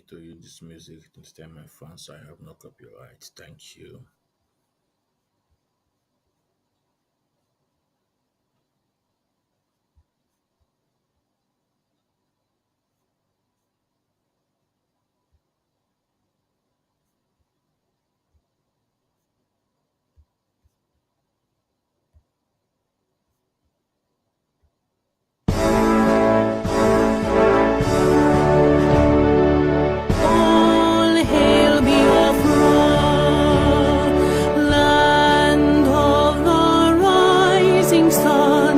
to use this music to stem my fans, so I have no copyright. Thank you. All hail Biafra, land of the rising sun.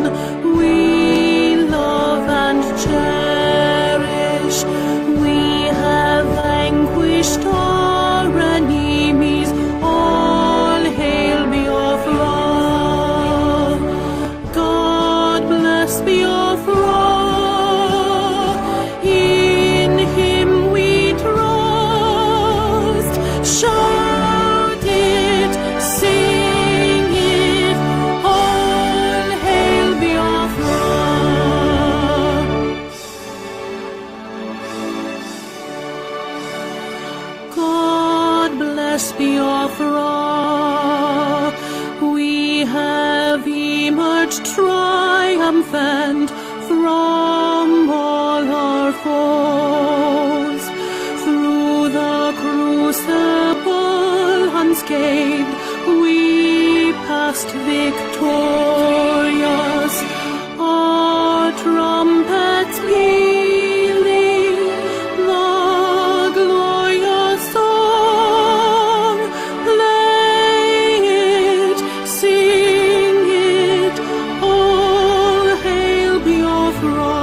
We love and cherish. We have vanquished our enemies. All hail Biafra. God bless Biafra. In him we trust. Shout it, sing it. All hail Biafra. God bless Biafra. We have emerged triumphant from all our foes. Through the crucible unscathed, we passed victorious. Our trumpets pealing the glorious song. Play it, sing it, all hail Biafra.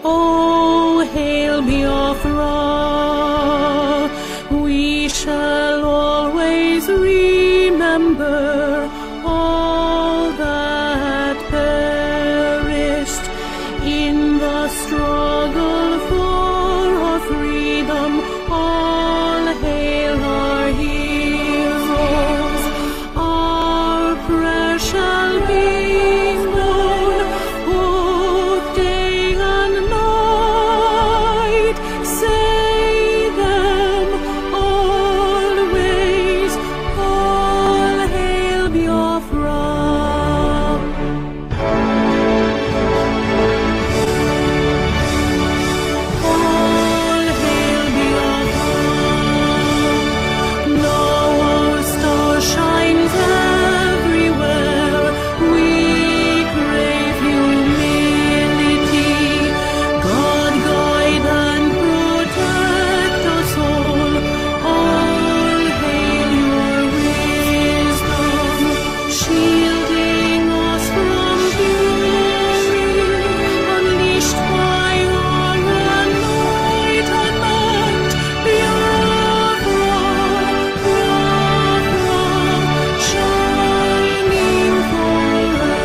Oh, hail Biafra. We shall always remember all that perished in the struggle for our freedom. All hail our heroes. Our prayer shall be known both day and night. Say them always. All hail Biafra. All hail Biafra. Now our star shines everywhere. We crave humility. God guide and protect us all. All hail your wisdom, shielding us from fury, unleashed by our anointed might. Biafra, Biafra, shining forever.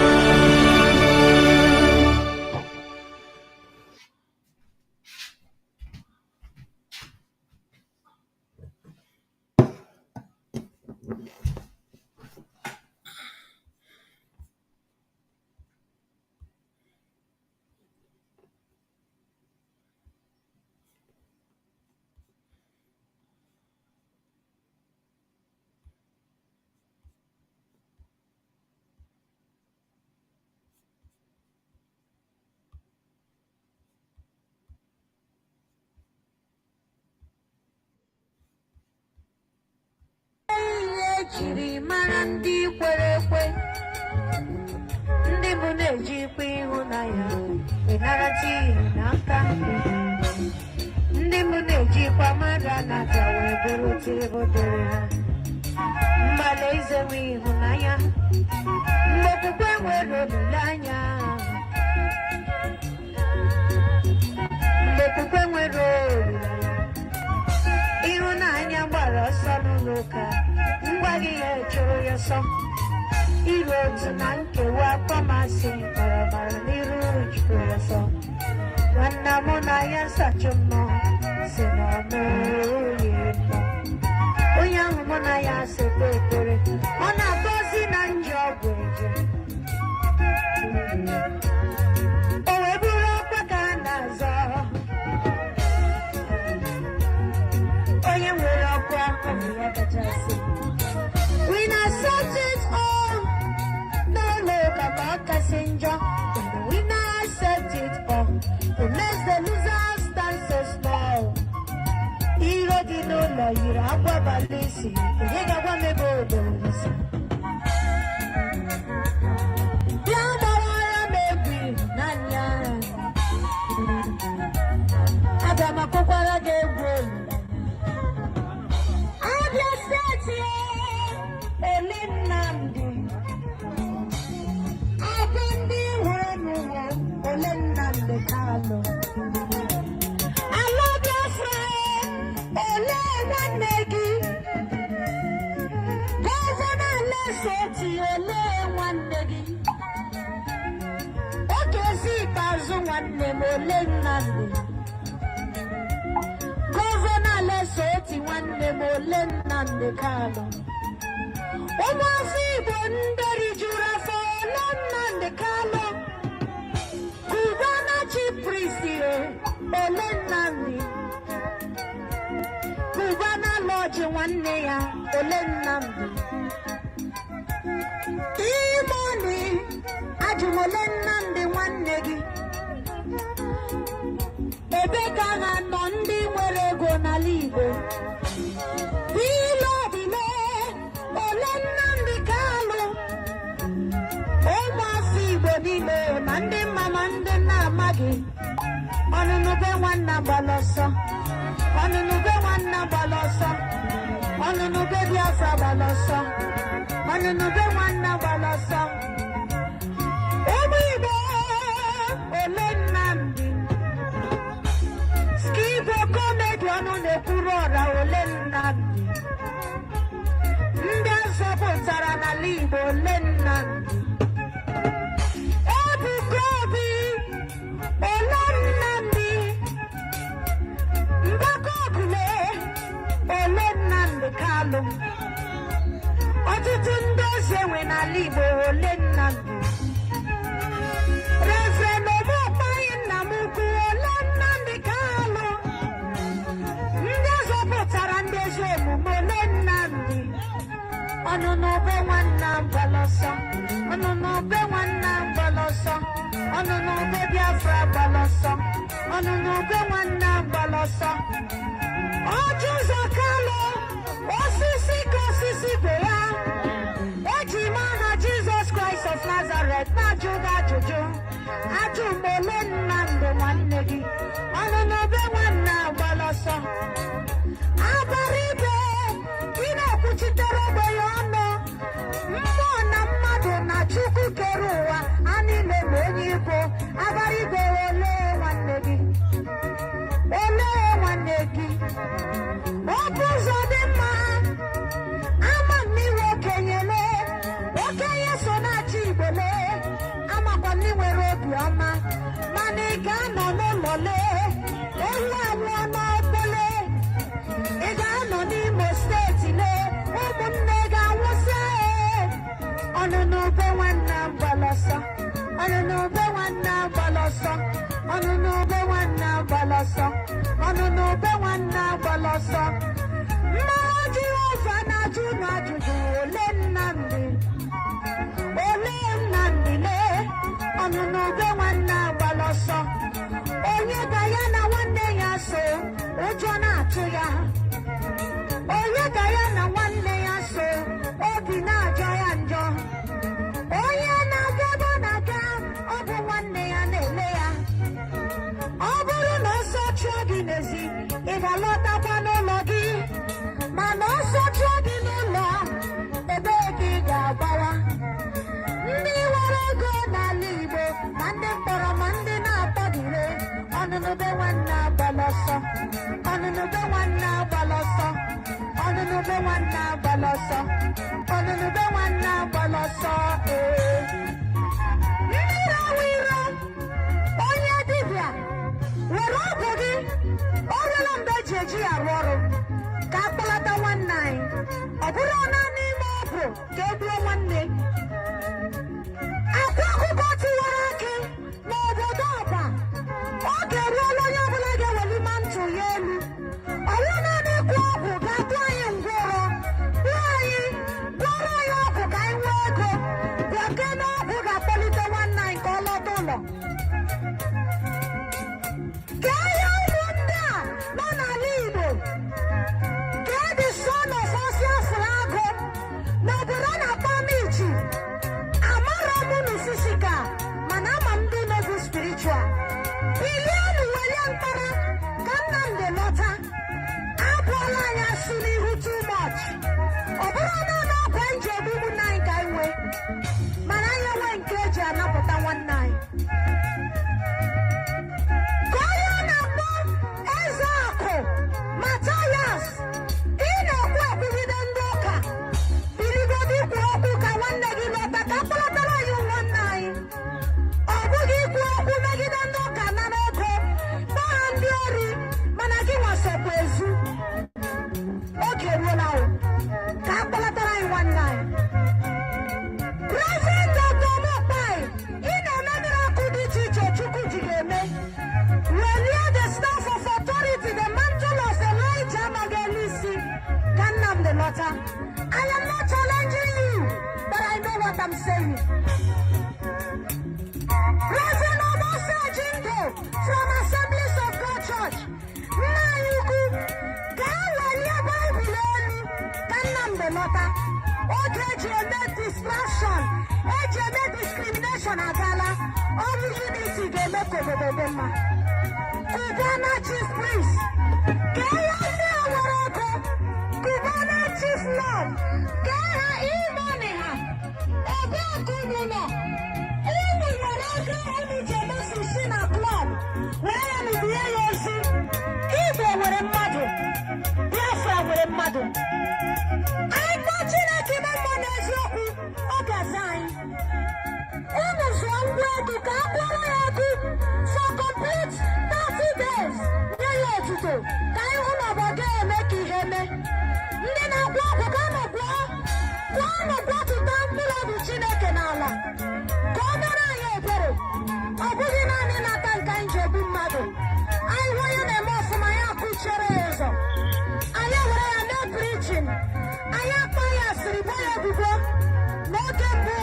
Ejirimara ndị kwere ekwe, ndị bụ na-ejikwa ịhụnanya ịnarata ihe n'aka, ndị bụ na-ejikwa mmadụ anata wee bụrụ ebe dere ha. Mgbala izewe ịhụnanya, mgbe okwukwe nwere olileanya, mgbe okwukwe nwere olileanya, ịhụnanya gbara ọsọ n'ụlọ ụka. Ngwa gị ya chụrụ ya ọsọ, iru otu na nkewa akpọmasị barabara n'iru chụrụ ya ọsọ. Nwanna mụ na ya nsachi mmụọ si na ọmụoyi nnọọ. Onye ahụ mụ na ya sekwa ekpere, ọ na-agọzi na njọ ọgwụ eje. when the winner accepts it all, who makes the loser stand so small. Iro di n'ụlọ yiri akwa abalị isi, onye ga-agwa m ebe odo isi. Ya gbawara m egwu ịhụnanya, aga m akụkwara gị egwu ịhụnanya. Abịa steeti Eli Nnamdi, abụ ndị hụrụ n'ụwa Ole Nnamdi Kanu. Ala Biafra ole nwanne gị, gọvanọ Lesotho ole nwanne gị, Okezi Ikpeazụ nwanne m Ole Nnamdi, gọvanọ Lesotho nwanne m Ole Nnamdi Kanu. Ụmụafọ Igbo ndị rijuru afọ Ole Nnamdi Kanu, Cubana chief priest Ole Nnamdi, Cubana lodge nwanne ya Ole Nnamdi, Imoni ajụm Ole Nnamdi nwanne gị. Ebe ka ha nọ ndị nwere ego n'ala Igbo? Bilodile Ole Nnamdi Kanu. Ụmụafọ Igbo niile ma ndị mma ma ndị na-amaghị, ọnụnụ be nwanna gbara ọsọ, ọnụnụ be nwanna gbara ọsọ, ọnụnụ be Biafra gbara ọsọ, ọnụnụ be nwanna gbara ọsọ. Ụmụ Igbo Ole Nnamdi, Skibo Komedi ọnụ na-ekwuru ọra Ole Nnamdi, ndị azọpụtara n'ala Igbo Ole Nnamdi, Ebuka Obi Ole Nnamdi, Mbaka Obule Ole Nnamdi Kanu. Ọtụtụ ndị eze nwe n'ala Igbo Ole Nnamdi, Reverend Omokpayi nna m ukwu Ole Nnamdi Kanu, ndị azọpụtara ndị ezi omume Ole Nnamdi. Ọnụnụ be nwanna gbara ọsọ, ọnụnụ be nwanna gbara ọsọ, ọnụnụ be Biafra gbara ọsọ, ọnụnụ be nwanna gbara ọsọ. Ọjị ụzọ Kalu, osisi ka osisi be ya, eji m aha Jizọs Kraịst of Nazareth na-ajụ gị ajụjụ. Ajụ m Ole Nnamdi nwanne gị, ọnụnụ be nwanna gbara ọsọ. Abara ibe ị na-ekwuchitere ogbenye ọnụ, mmụọ na mmadụ na Chukwu kere ụwa ha niile ma onye Igbo. Abara ibe ole nwanne gị, ole nwanne gị. Ọ bụ ụzọ dị mma, ama m n'iwe okenyele, okenye so na-achị Igbo lee, amakwa m nwere obiọma, mana ị ga-anọ n'ụlọ lee, ewu anwụọ n'ọkpọle, ị ga-anọ n'Imo steeti lee, ụmụnne ga-anwụsị. Ọnụnụ be nwanna gbara ọsọ, ọnụnụ be nwanna gbara ọsọ, ọnụnụ be nwanna gbara ọsọ, ọnụnụ be nwanna gbara ọsọ. Mmụọ Jehova na-ajụ unu ajụjụ Ole Nnamdi, Ole Nnamdi lee, ọnụnụ be nwanna gbara ọsọ. Onye ga ya na nwanne ya so, ụjọ na-atụ ya. Onye ga ya na nwanne ya so, obi na-ajọ ya njọ. Onye na-aga ebe ọ na-aga, ọ bụ nwanne ya na-ele ya. Ọ bụrụ na ọsọ chụọ gị n'ezi, ị ga-alọtakwa n'ụlọ gị. Mana ọsọ chụọ gị n'ụlọ, ebee ka ị ga-agbawa? Ndị nwere ego n'ala Igbo ma ndị mkpọrọ ma ndị na-akpọgire, ọnụnụ be nwanna gbara ọsọ, ọnụnụ be nwanna gbara ọsọ, ọnụnụ be nwanna gbara ọsọ, ọnụnụ be nwanna gbara ọsọ. Mmiri awụ iro, onye dibịa were ọgwụ gị, ọ rụla mgbe eji eji ya arụ ọrụ ka akpọlata nwanne anyị. Ọ bụrụ naanị ime ọgwụ ka e gbuo nwanne. Akwa ọkụkọ tiwara akị n'obodo Ọba, ọ ga-eruola onye ọbụla ga-eweli ma ntụ ya elu. Ọwụ naanị ịkwụ ọgwụ ga-atụ anyị ngwọrọ, gbuo anyị, gwọrọ anyị ọgwụ ka anyị nwee ego. Bịa n'ihu too much. Ọ bụrụ na ọ na-akwa nje egbugbu nna anyị ka anyị nwee, mana anyị enwe nke eji anapụta nwanne anyị. Ka onye a na-akpọ eze akụ Mathias, ị na-ekwu ekwugide ndị ụka, biligodo ikwu okwu ka nwanne gị lọta ka akpọlatara anyị nwanne anyị. Ọ bụghị ikwu okwu megide ndị ụka nara ego gbaa ha ndị ori, mana gị nwasokwa ezu. Oge eruola ka akpọlatara anyị nwanne anyị. Reverend Dr. Mokpai, ị na-emedịrị ọkụ dị iche iche Chukwu ji ga-eme. Welie the staff of authority, the mantle of Elijah Magalisi, ka Nnamdi lọta. I am not challenging you, but I know what I'm saying. Reverend Obose Jindo from Assemblies of God Church, nna anyị ukwu, gaa welie Baịbụl elu ka Nnamdi lọta. Oge eji eme distraction, eji eme discrimination agala. Ọ bụ unity ga-eme ka obodo dị mma. Cubana chief priest, kee ya ndị a nwere ego. Cubana chief lord, kee ha imoni ha. Ebe ọkụ unu nọ, unu nwere ego unu ji eme sushi na klọb, were ya nubie ya ozi. Igbo nwere mmadụ, Biafra nwere mmadụ. Anyị kpọọ Chineke ime mmụọ n'eziokwu, ọ ga-aza anyị. Unu zụọ ngwa ego ka a kpọrọ ya ego for complete 30 days. Nye ya otuto ka anyị hụ na obodo ya eme ka ihe mee. Ndị na-agwọ ọgwụ ka anọ gwọtụta mkpụrụ obi Chineke n'ala ka ọ mere anyị ebere. Ọ bụghị naanị nata nke anyị ji egbu mmadụ. Anyị hụ onye na-eme ọfụma ya akụchiere ya ụzọ. Anyị were ya mee preaching. Anyị akpa ya asịrị gba ya ebubo. N'oge mbụ,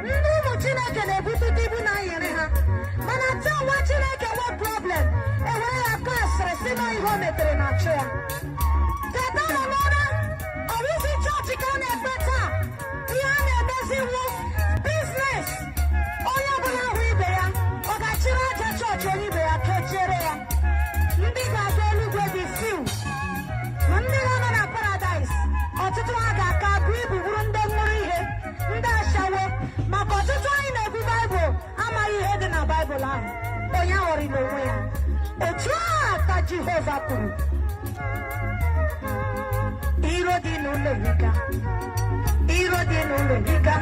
ndị ụmụ Chineke na-ebutute ibu na nyere ha. Mana taa nwa Chineke nwee problem, ewere ya akpa asịrị si na ihe o metere na achụ ya. Teta nọ n'ụra, ọ bụzi chọọchị ka a na-ekpe taa. Ihe a na-emezi iwu biznes. Onye ọbụla hụ ibe ya, ọ ga-achịrị aja chọọchị onye ibe ya kechiere ya. Ndị ga-aga eluigwe dị few. Ma ndị nọ na Paradise, ọtụtụ ha ga-aka bụ ibu bụrụ ndị ṅụrụ ihe, ndị ashawo, maka ọtụtụ anyị na-ebu Baịbụl amaghị ihe dị na Baịbụl ahụ. Onye ghọrịla onwe ya. Otu a ka Jehova kwuru. Iro dị n'ụlọ erika, iro dị n'ụlọ erika,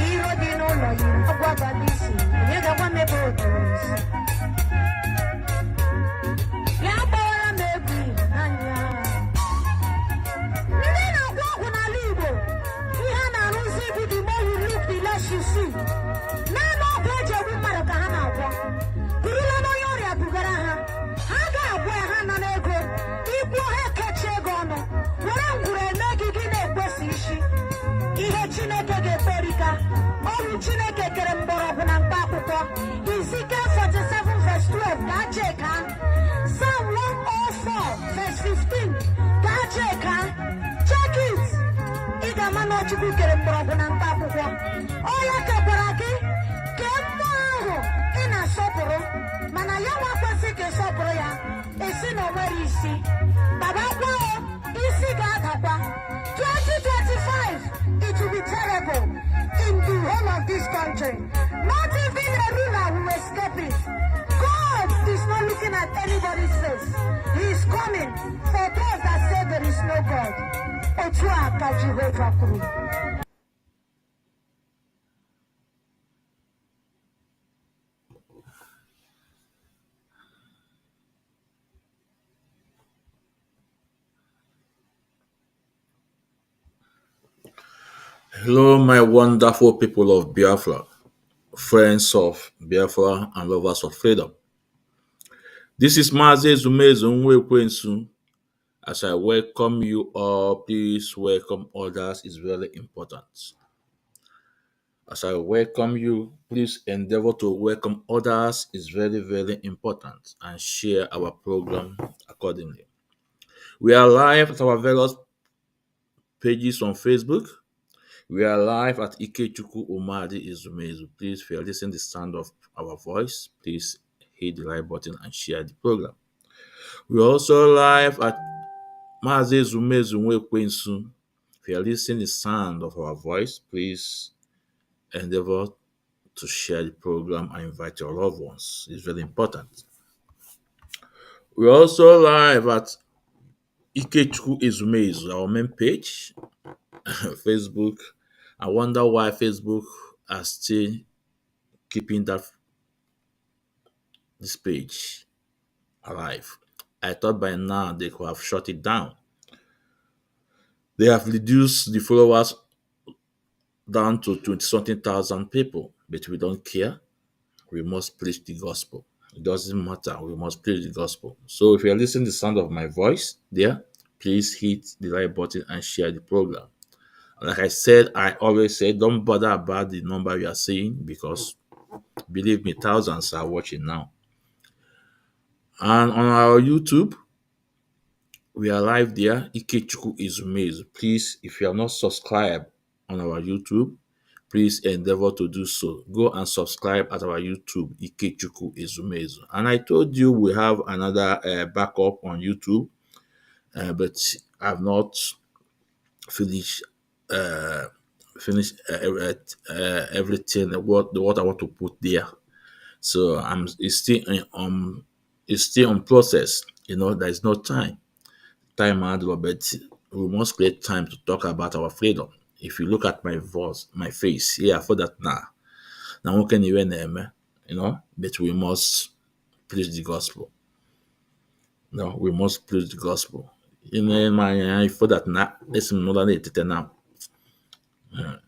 iro dị n'ụlọ yiri agwa abalị isi. Onye ga-agwa m ebe o doro isi? Ya gbawara m egwu ịhụnanya. Ndị na-agwọ ọgwụ n'ala Igbo, ihe a na-arụzi bụ the more you look, the less you see. Naanị ọgwụ eji egbu mmadụ ka ha na-agwọ. Burula n'onye ọrịa bugara ha. Ha ga-agwọ ya, ha nọ n'ego. Igbuo ha ekechi ego ọnụ. Were ngwuru eme gị gị na-ekwesị isi. Ihe Chineke ga-ekperika. Ọ bụ Chineke kere mgbọrọgwụ na mkpa akwụkwọ. Ezekiel 47 verse 12 gaa cheka. Psalm 104 verse 15 gaa cheka. Check it. Ị ga-ama na Chukwu kere mgbọrọgwụ na mkpa akwụkwọ. Ọ ya kekwara gị kee mmụọ ahụ ị na-asọpụrụ, mana ya nwa kwesị ka ịsọpụrụ ya. Esi na o nwere isi. Baba gwao, isi ga-adakwa. 2025, it will be terrible in the whole of this country. Not even a ruler will escape it. God is not looking at anybody's face. He is coming for those that say there is no God. Otu a ka Jehova kwuru. Hello, my wonderful people of Biafra, friends of Biafra, and lovers of freedom. This is Mazi Ezumezu Nwekwensu. As I welcome you all, please welcome others. It's very important. As I welcome you, please endeavor to welcome others. It's very, very important. And share our program accordingly. We are live at our various pages on Facebook. We are live at Ikechukwu Umadi Ezumezu. Please, if you are listening to the sound of our voice, please hit the like button and share the program. We are also live at Maazị Ezumezu Nwekwensu, if you are listening to the sound of our voice, please endeavor to share the program and invite your loved ones. It's very important. We're also live at Ikechukwu Ezumezu, our main page, Facebook. I wonder why Facebook are still keeping this page alive. I thought by now they could have shut it down. They have reduced the followers down to 20 something thousand people, but we don't care. We must preach the gospel. It doesn't matter. We must preach the gospel. So if you're listening to the sound of my voice there, please hit the like button and share the program. Like I said, I always say, don't bother about the number you are seeing because believe me, thousands are watching now. And on our YouTube, we are live there. Ikechukwu Ezumezu. Please, if you are not subscribed on our YouTube, please endeavor to do so. Go and subscribe at our YouTube, Ikechukwu Ezumezu. And I told you we have another backup on YouTube, but I've not finished everything what I want to put there. So it's still on process. There is no time and but we must create time to talk about our freedom. If you look at my voice, my face, yeah, for that now we can even but we must preach the gospel. No, we must preach the gospel. My for that now, let's know that it now.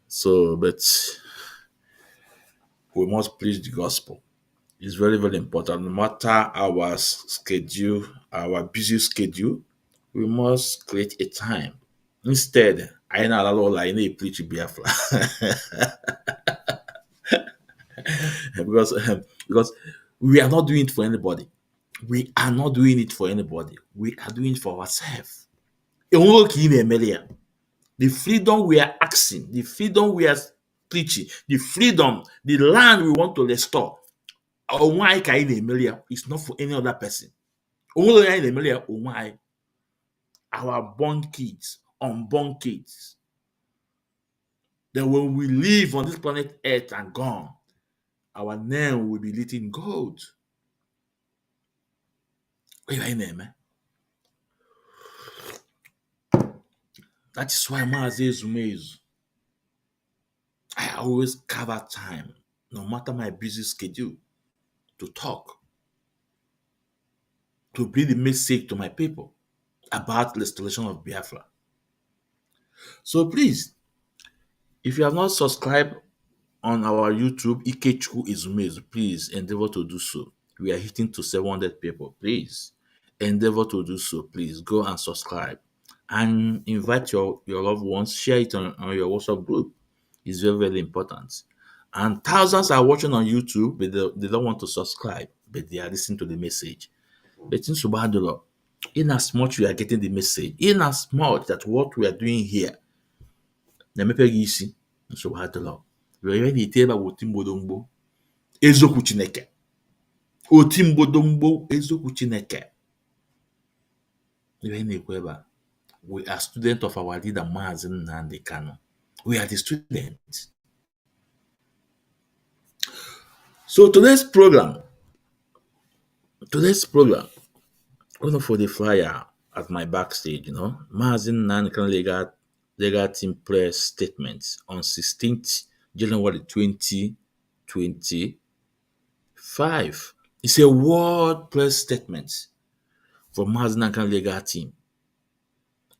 So, but we must preach the gospel. It's very, very important. No matter our schedule, our busy schedule, we must create a time. Instead, I know Aloy, I need preach Biafra. because we are not doing it for anybody. We are not doing it for anybody. We are doing it for ourselves. The freedom we are asking, the freedom we are preaching, the freedom, the land we want to restore. It's not for any other person. Our born kids, unborn kids. Then when we live on this planet Earth and gone, our name will be written in gold. That is why Maazị Ezumezu, I always carve out time, no matter my busy schedule, to talk, to bring the message to my people about restoration of Biafra. So please, if you have not subscribed on our YouTube, Ikechukwu Ezumezu, please endeavor to do so. We are hitting to 700 people. Please endeavor to do so. Please go and subscribe and invite your loved ones. Share it on your WhatsApp group. It's very, very important. And thousands are watching on YouTube, but they don't want to subscribe, but they are listening to the message. But in Subhadullah, in as much we are getting the message, in as much that what we are doing here, Subhadullah, we are ready to tell about Otimbodombo, Ezoku Chineke. Otimbodombo, Ezoku Chineke. We are students of our leader, Maazị Nnamdi Kanu. We are the students. So today's program, one for the flyer at my backstage, Maazị Nnamdi legal team press statement on 16th January 2025. It's a word press statement from Maazị Nnamdi legal team.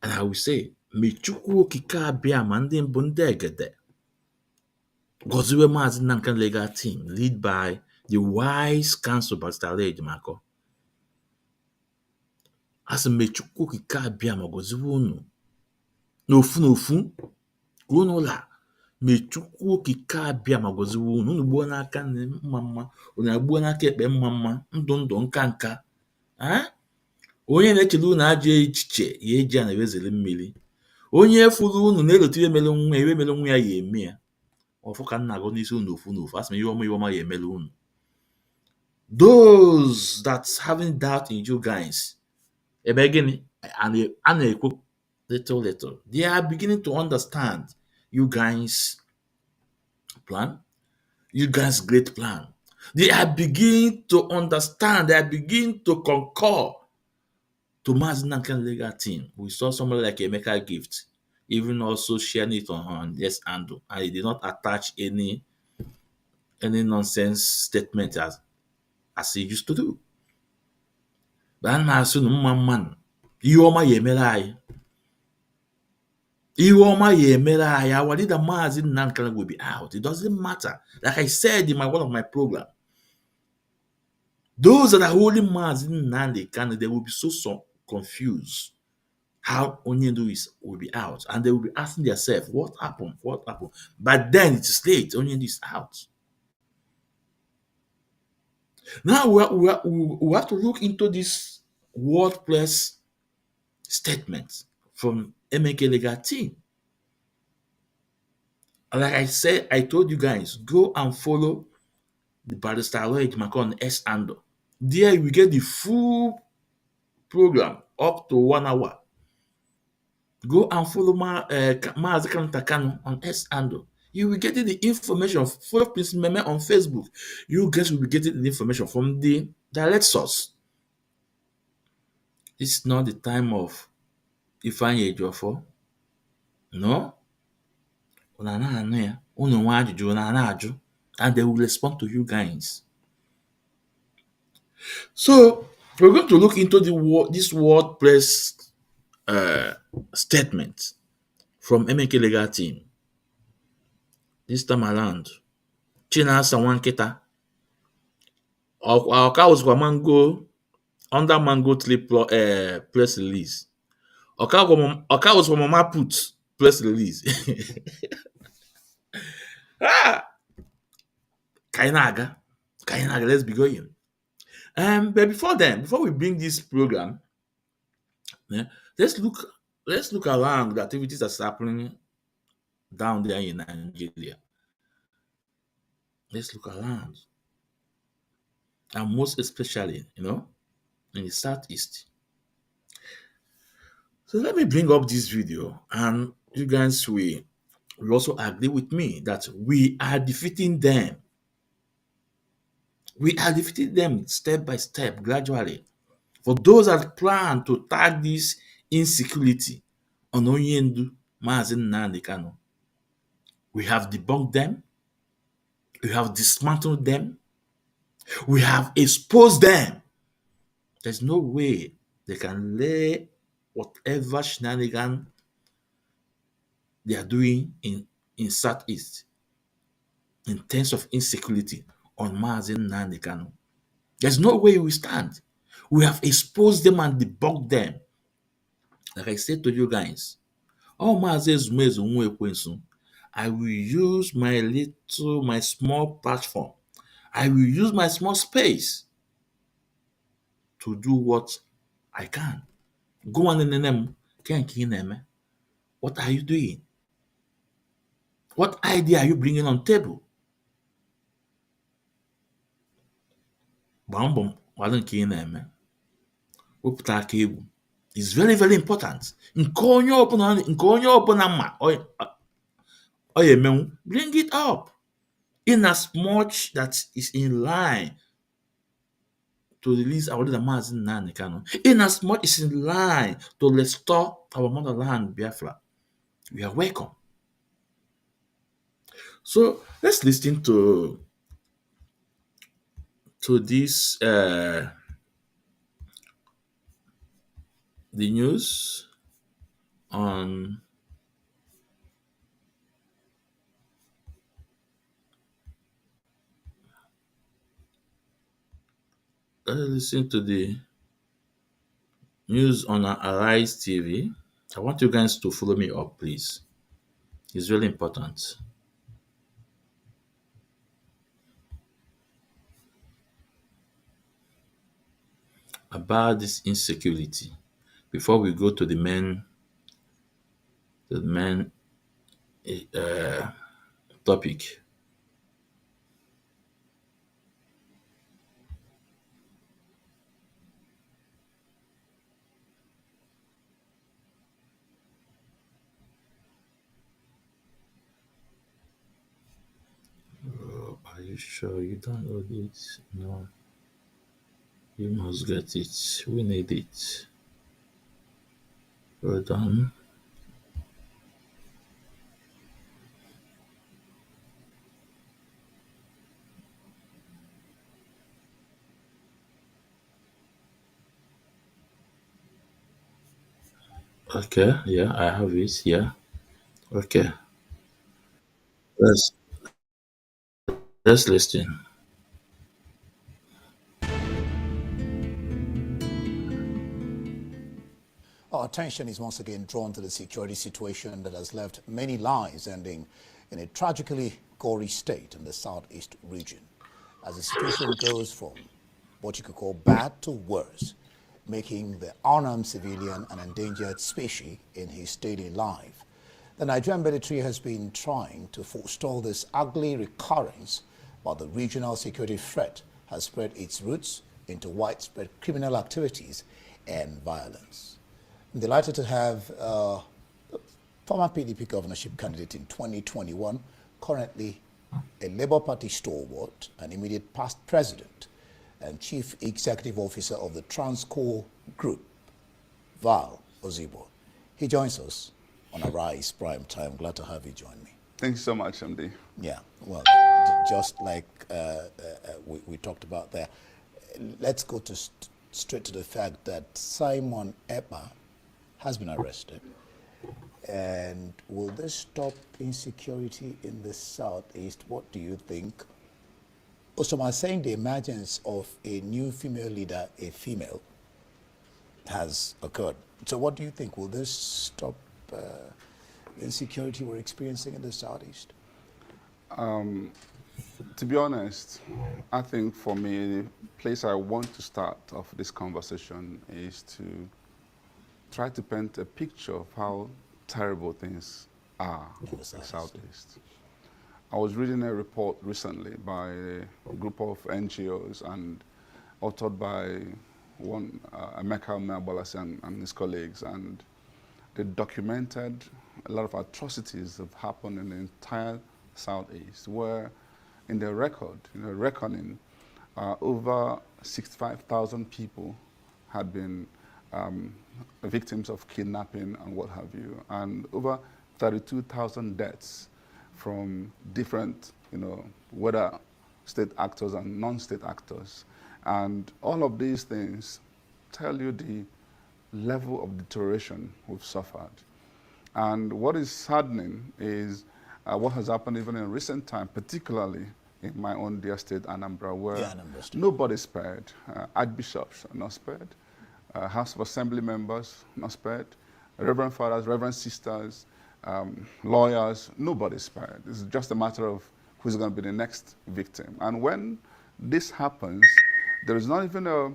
And I will say, Mechukwu okike abịa ma ndị mbụ ndị egede. Goziwe Maazị Nnamdi legal team, led by the wise Counsel Pastor Ejimakor. Asị Mechukwu okike abịa ma goziwe unu. N'ofu ka unu la. Mechukwu okike abịa ma goziwe unu. Unu gbuo n'aka mma, unu agbuo n'aka ekpe mma, ndụ nka. Onye na-echelu unu ajọ echiche ya eji a na-ewezere mmiri. Onye furu unu na-elote iwe mere nwa ya eme ya. Ọfụ ka nna agụ n'isi unu ofu asị m ihe ọma ya emere unu. Those that having doubt in you guys, Beginning and little little. They are beginning to understand you guys' plan, you guys' great plan. They are beginning to understand, they are beginning to concur to Mazinankan legal team. We saw somebody like Emeka Gift, even also sharing it on yes handle, and he did not attach any nonsense statement as he used to do. But I'm asking man, you ma yemere anyị. Ihe ọma ya emere anyị, our leader Mazin Nankan will be out. It doesn't matter. Like I said in one of my program, those that are holding Mazin Nankan, they will be so confused how Onyendu will be out, and they will be asking themselves, "What happened? What happened?" But then it is late. Onyendu is out. Now we have to look into this WordPress statement from Mnklegalteam. Like I said, I told you guys, go and follow the barrister Aloy Ejimakor on S handle. There you will get the full program up to 1 hour. Go and follow Maazi Takano on S handle. You will get the information. Follow Prince Meme on Facebook. You guys will be getting the information from the direct source. This is not the time of Ifeanyi Ejiofor. No. And they will respond to you guys. So we're going to look into this WordPress statement from Mnklegalteam. This time around, Chinasa Wanketa, our cows were mango under mango tree press release. Our cows were mama put press release. Kainaga, let's be going. But before we bring this program, let's look around the activities that's happening down there in Nigeria. Let's look around. And most especially, in the Southeast. So let me bring up this video, and you guys will also agree with me that we are defeating them. We are defeating them step by step, gradually. For those that plan to tag this insecurity on Onyendu, Mazin Nandekano, we have debunked them, we have dismantled them, we have exposed them. There's no way they can lay whatever shenanigan they are doing in Southeast in terms of insecurity on Mazin Nandekano. There's no way we stand. We have exposed them and debunked them. Like I said to you guys, all Mazin I will use my small platform. I will use my small space to do what I can. Go on in the name. What are you doing? What idea are you bringing on table? It's very, very important. Bring it up in as much that is in line to release our leader Mazin Nanikano. In as much is in line to restore our motherland Biafra. We are welcome. So let's listen to this the news on listen to the news on Arise TV. I want you guys to follow me up, please. It's really important. About this insecurity, before we go to the main topic. you sure you download it? No, you must get it. We need it. Hold on. Okay, yeah, I have it. Yeah. Okay. Let's let's listen. Our attention is once again drawn to the security situation that has left many lives ending in a tragically gory state in the southeast region. As the situation goes from what you could call bad to worse, making the unarmed civilian an endangered species in his daily life. The Nigerian military has been trying to forestall this ugly recurrence, while the regional security threat has spread its roots into widespread criminal activities and violence. I'm delighted to have former PDP governorship candidate in 2021, currently a Labour Party stalwart, an immediate past president, and chief executive officer of the Transco Group, Val Ozigbo. He joins us on Arise Prime Time. Glad to have you join me. Thank you so much, MD. Yeah, well, just like we talked about there, let's go straight to the fact that Simon Ekpa has been arrested. And will this stop insecurity in the southeast? What do you think? Also, I'm saying the emergence of a new female leader, a female, has occurred. So what do you think? Will this stop insecurity we're experiencing in the southeast? To be honest, I think for me, the place I want to start off this conversation is to try to paint a picture of how terrible things are in the southeast. I was reading a report recently by a group of NGOs and authored by one Ejimakor and his colleagues, and they documented a lot of atrocities that have happened in the entire southeast, where in their record, in the reckoning, over 65,000 people had been victims of kidnapping and what have you, and over 32,000 deaths from different, whether state actors and non-state actors. And all of these things tell you the level of deterioration we've suffered. And what is saddening is what has happened even in recent time, particularly in my own dear state, Anambra, where nobody's spared. Archbishops are not spared. House of Assembly members not spared. Reverend fathers, reverend sisters, lawyers, nobody's spared. It's just a matter of who's going to be the next victim. And when this happens, there is not even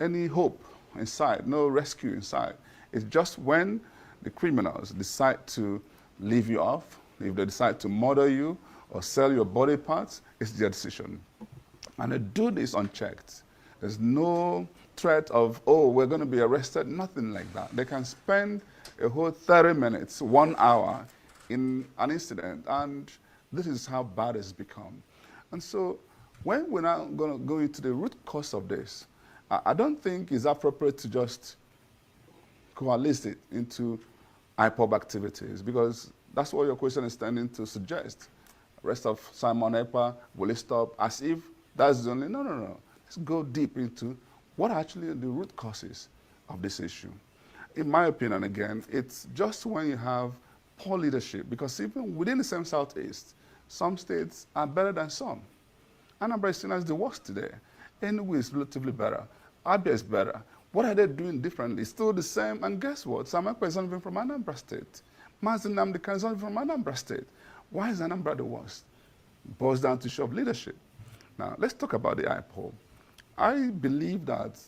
any hope inside, no rescue inside. It's just when the criminals decide to leave you off, if they decide to murder you or sell your body parts, it's their decision. And they do this unchecked. There's no threat of, oh, we're going to be arrested, nothing like that. They can spend a whole 30 minutes, 1 hour in an incident, and this is how bad it's become. And so when we're now going to go into the root cause of this, I don't think it's appropriate to just coalesce it into IPOB activities, because that's what your question is tending to suggest. Arrest of Simon Ekpa, will it stop? As if that's the only, no. Let's go deep into what are actually the root causes of this issue. In my opinion, again, it's just when you have poor leadership, because even within the same Southeast, some states are better than some. Anambra is seen as the worst today. Enugu is relatively better. Abia is better. What are they doing differently? Still the same, and guess what? Simon Ekpa is not even from Anambra State. Mazi Nnamdi Kanu is not even from Anambra State. Why is Anambra the worst? It boils down to issue of leadership. Now, let's talk about the IPOB. I believe that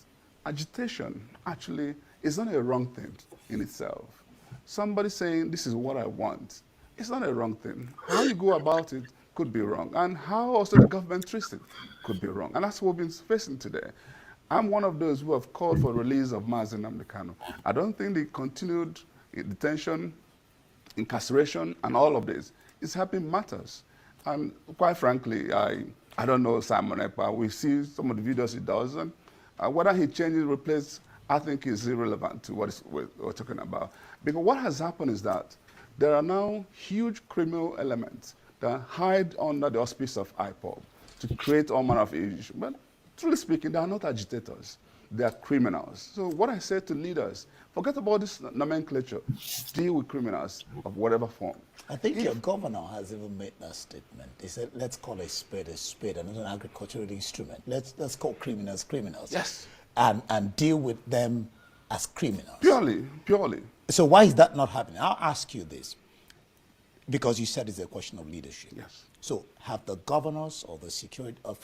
agitation actually is not a wrong thing in itself. Somebody saying, this is what I want, it's not a wrong thing. How you go about it could be wrong. And how also the government treats it could be wrong. And that's what we've been facing today. I'm one of those who have called for release of Mazi Nnamdi Kanu. I don't think the continued detention, incarceration, and all of this is helping matters. And quite frankly, I I don't know Simon Ekpa. We see some of the videos he does, and whether he changes, replaces, I think is irrelevant to what we're talking about. Because what has happened is that there are now huge criminal elements that hide under the auspice of IPOB to create all manner of issues. But truly speaking, they are not agitators. They are criminals. So what I say to leaders, forget about this nomenclature. Deal with criminals of whatever form. I think your governor has even made that statement. He said, let's call a spade and not an agricultural instrument. Let's call criminals criminals. Yes. And deal with them as criminals. Purely. So why is that not happening? I'll ask you this. Because you said it's a question of leadership. Yes. So have the governors or the security of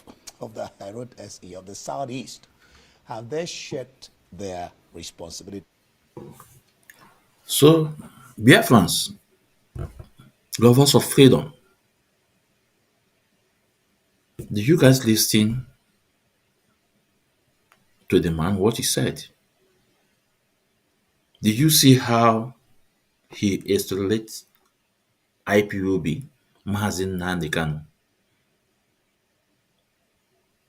the I wrote SE of the Southeast, have they shared their responsibility? So, Biafrans, lovers of freedom, did you guys listen to the man, what he said? Did you see how he escalates IPOB, Mazin Nandekano?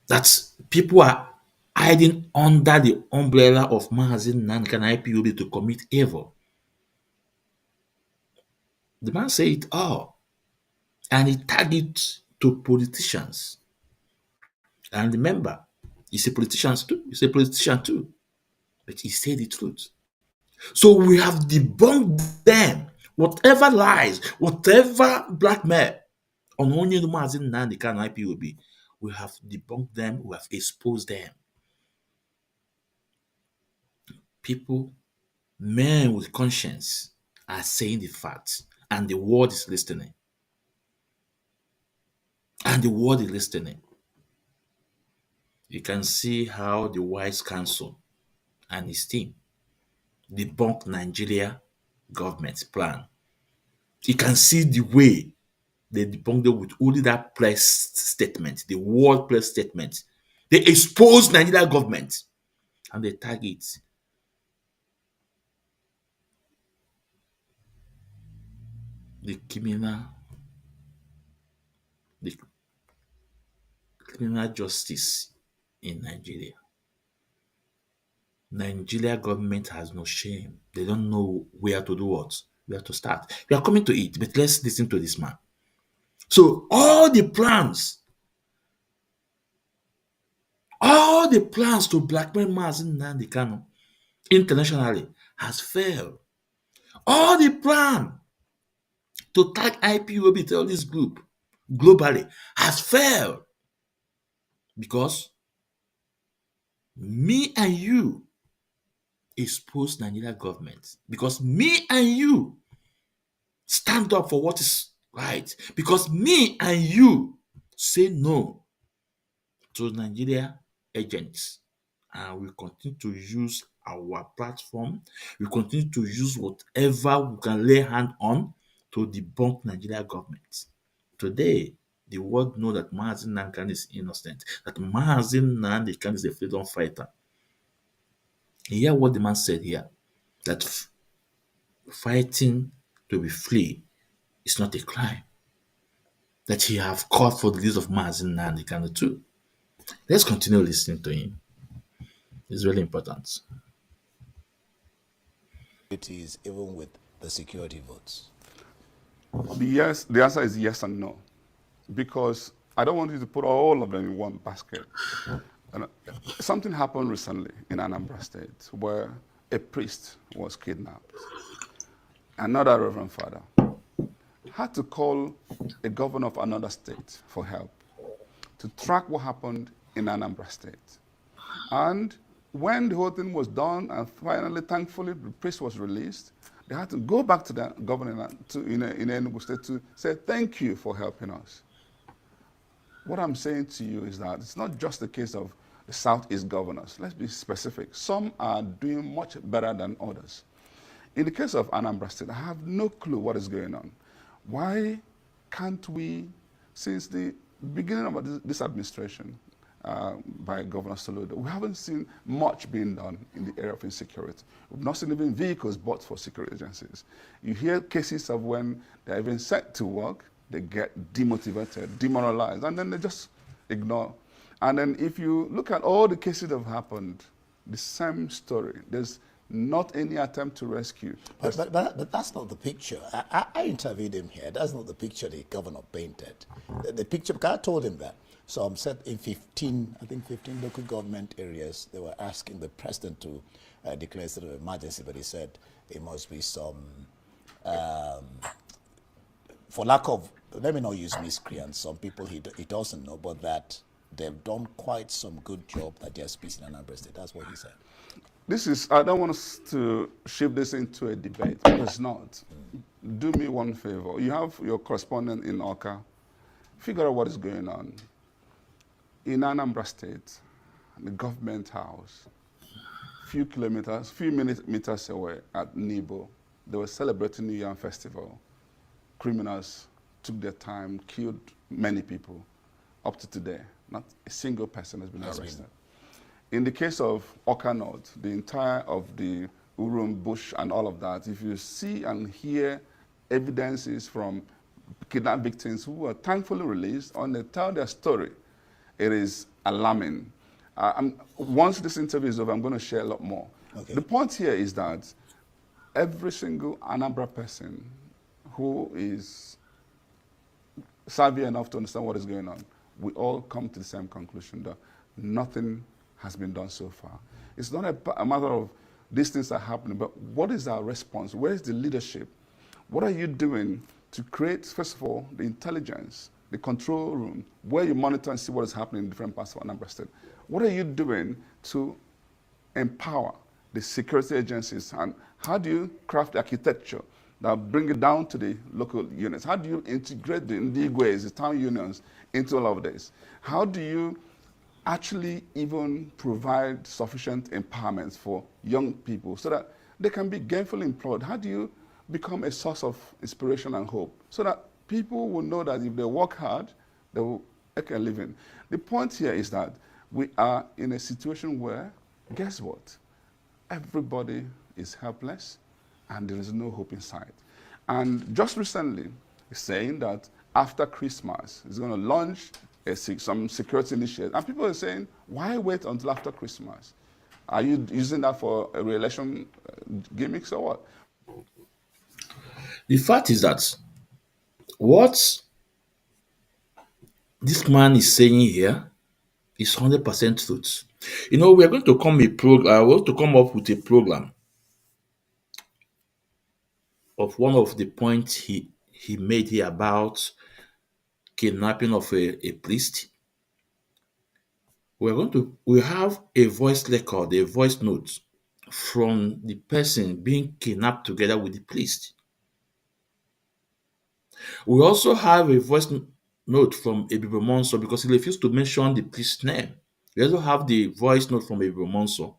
That people are hiding under the umbrella of Mazin Nandekano IPOB to commit evil. The man said it all. And he tagged it to politicians. And remember, he's a politician too. He's a politician too. But he said the truth. So we have debunked them. Whatever lies, whatever blackmail on only the Mazin Nandika and IPOB, we have debunked them, we have exposed them. People, men with conscience, are saying the facts, and the world is listening. And the world is listening. You can see how the wise counsel and his team debunk Nigeria government's plan. You can see the way they debunked it with only that press statement, the world press statement. They expose Nigeria government and they target the criminal justice in Nigeria. Nigeria government has no shame. They don't know where to do what, where to start. We are coming to it, but let's listen to this man. So all the plans to blackmail Mazin Nnamdi Kanu internationally has failed. All the plan to tag IPOB terrorist group globally has failed because me and you expose Nigeria government, because me and you stand up for what is right, because me and you say no to Nigeria agents, and we continue to use our platform, we continue to use whatever we can lay hand on to debunk Nigeria government. Today, the world know that Mazin Nnamdi Kanu is innocent, that Mazin Nnamdi Kanu is a freedom fighter. You hear what the man said here, that fighting to be free is not a crime, that he have called for the release of Mazin Nnamdi Kanu too. Let's continue listening to him. It's really important. It is even with the security votes. The answer is yes and no. Because I don't want you to put all of them in one basket. And something happened recently in Anambra State where a priest was kidnapped. Another reverend father had to call a governor of another state for help to track what happened in Anambra State. And when the whole thing was done and finally, thankfully, the priest was released, they had to go back to the governor in Enugu State to say, thank you for helping us. What I'm saying to you is that it's not just the case of the Southeast governors. Let's be specific. Some are doing much better than others. In the case of Anambra State, I have no clue what is going on. Why can't we, since the beginning of this administration by Governor Soludo, we haven't seen much being done in the area of insecurity. We've not seen even vehicles bought for security agencies. You hear cases of when they're even sent to work, they get demotivated, demoralized, and then they just ignore. And then if you look at all the cases that have happened, the same story. There's not any attempt to rescue. But that's not the picture. I interviewed him here. That's not the picture the governor painted. The picture, because I told him that. So I'm said in 15 local government areas, they were asking the president to declare a state of emergency, but he said it must be some, for lack of, let me not use miscreants, some people he doesn't know, but that they've done quite some good job that they're speaking in Anambra State. That's what he said. This is, I don't want us to shift this into a debate, but it's not. Do me one favor. You have your correspondent in Oka. Figure out what is going on. In Anambra State, the government house, few meters away at Nibo, they were celebrating New Year Festival. Criminals took their time, killed many people. Up to today, not a single person has been arrested. In the case of Oka North, the entire of the Urum bush and all of that, if you see and hear evidences from kidnapped victims who were thankfully released, and they tell their story, it is alarming. Once this interview is over, I'm going to share a lot more. Okay. The point here is that every single Anambra person who is savvy enough to understand what is going on, we all come to the same conclusion that nothing has been done so far. It's not a matter of these things are happening, but what is our response? Where is the leadership? What are you doing to create, first of all, the intelligence, the control room, where you monitor and see what is happening in different parts of Anambra State? What are you doing to empower the security agencies? And how do you craft the architecture that bring it down to the local units? How do you integrate the Ndigwes, the town unions, into all of this? How do you actually even provide sufficient empowerment for young people so that they can be gainfully employed? How do you become a source of inspiration and hope so that people will know that if they work hard, they will make a living? The point here is that we are in a situation where, guess what? Everybody is helpless and there is no hope in sight. And just recently, saying that after Christmas, it's going to launch some security initiative. And people are saying, why wait until after Christmas? Are you using that for a re-election gimmicks or what? The fact is that what this man is saying here is 100% truth. You know, we are going to come up with a program of one of the points he made here about kidnapping of a priest. We have a voice record, a voice note from the person being kidnapped together with the priest. We also have a voice note from Ejimakor because he refused to mention the priest's name. We also have the voice note from Ejimakor,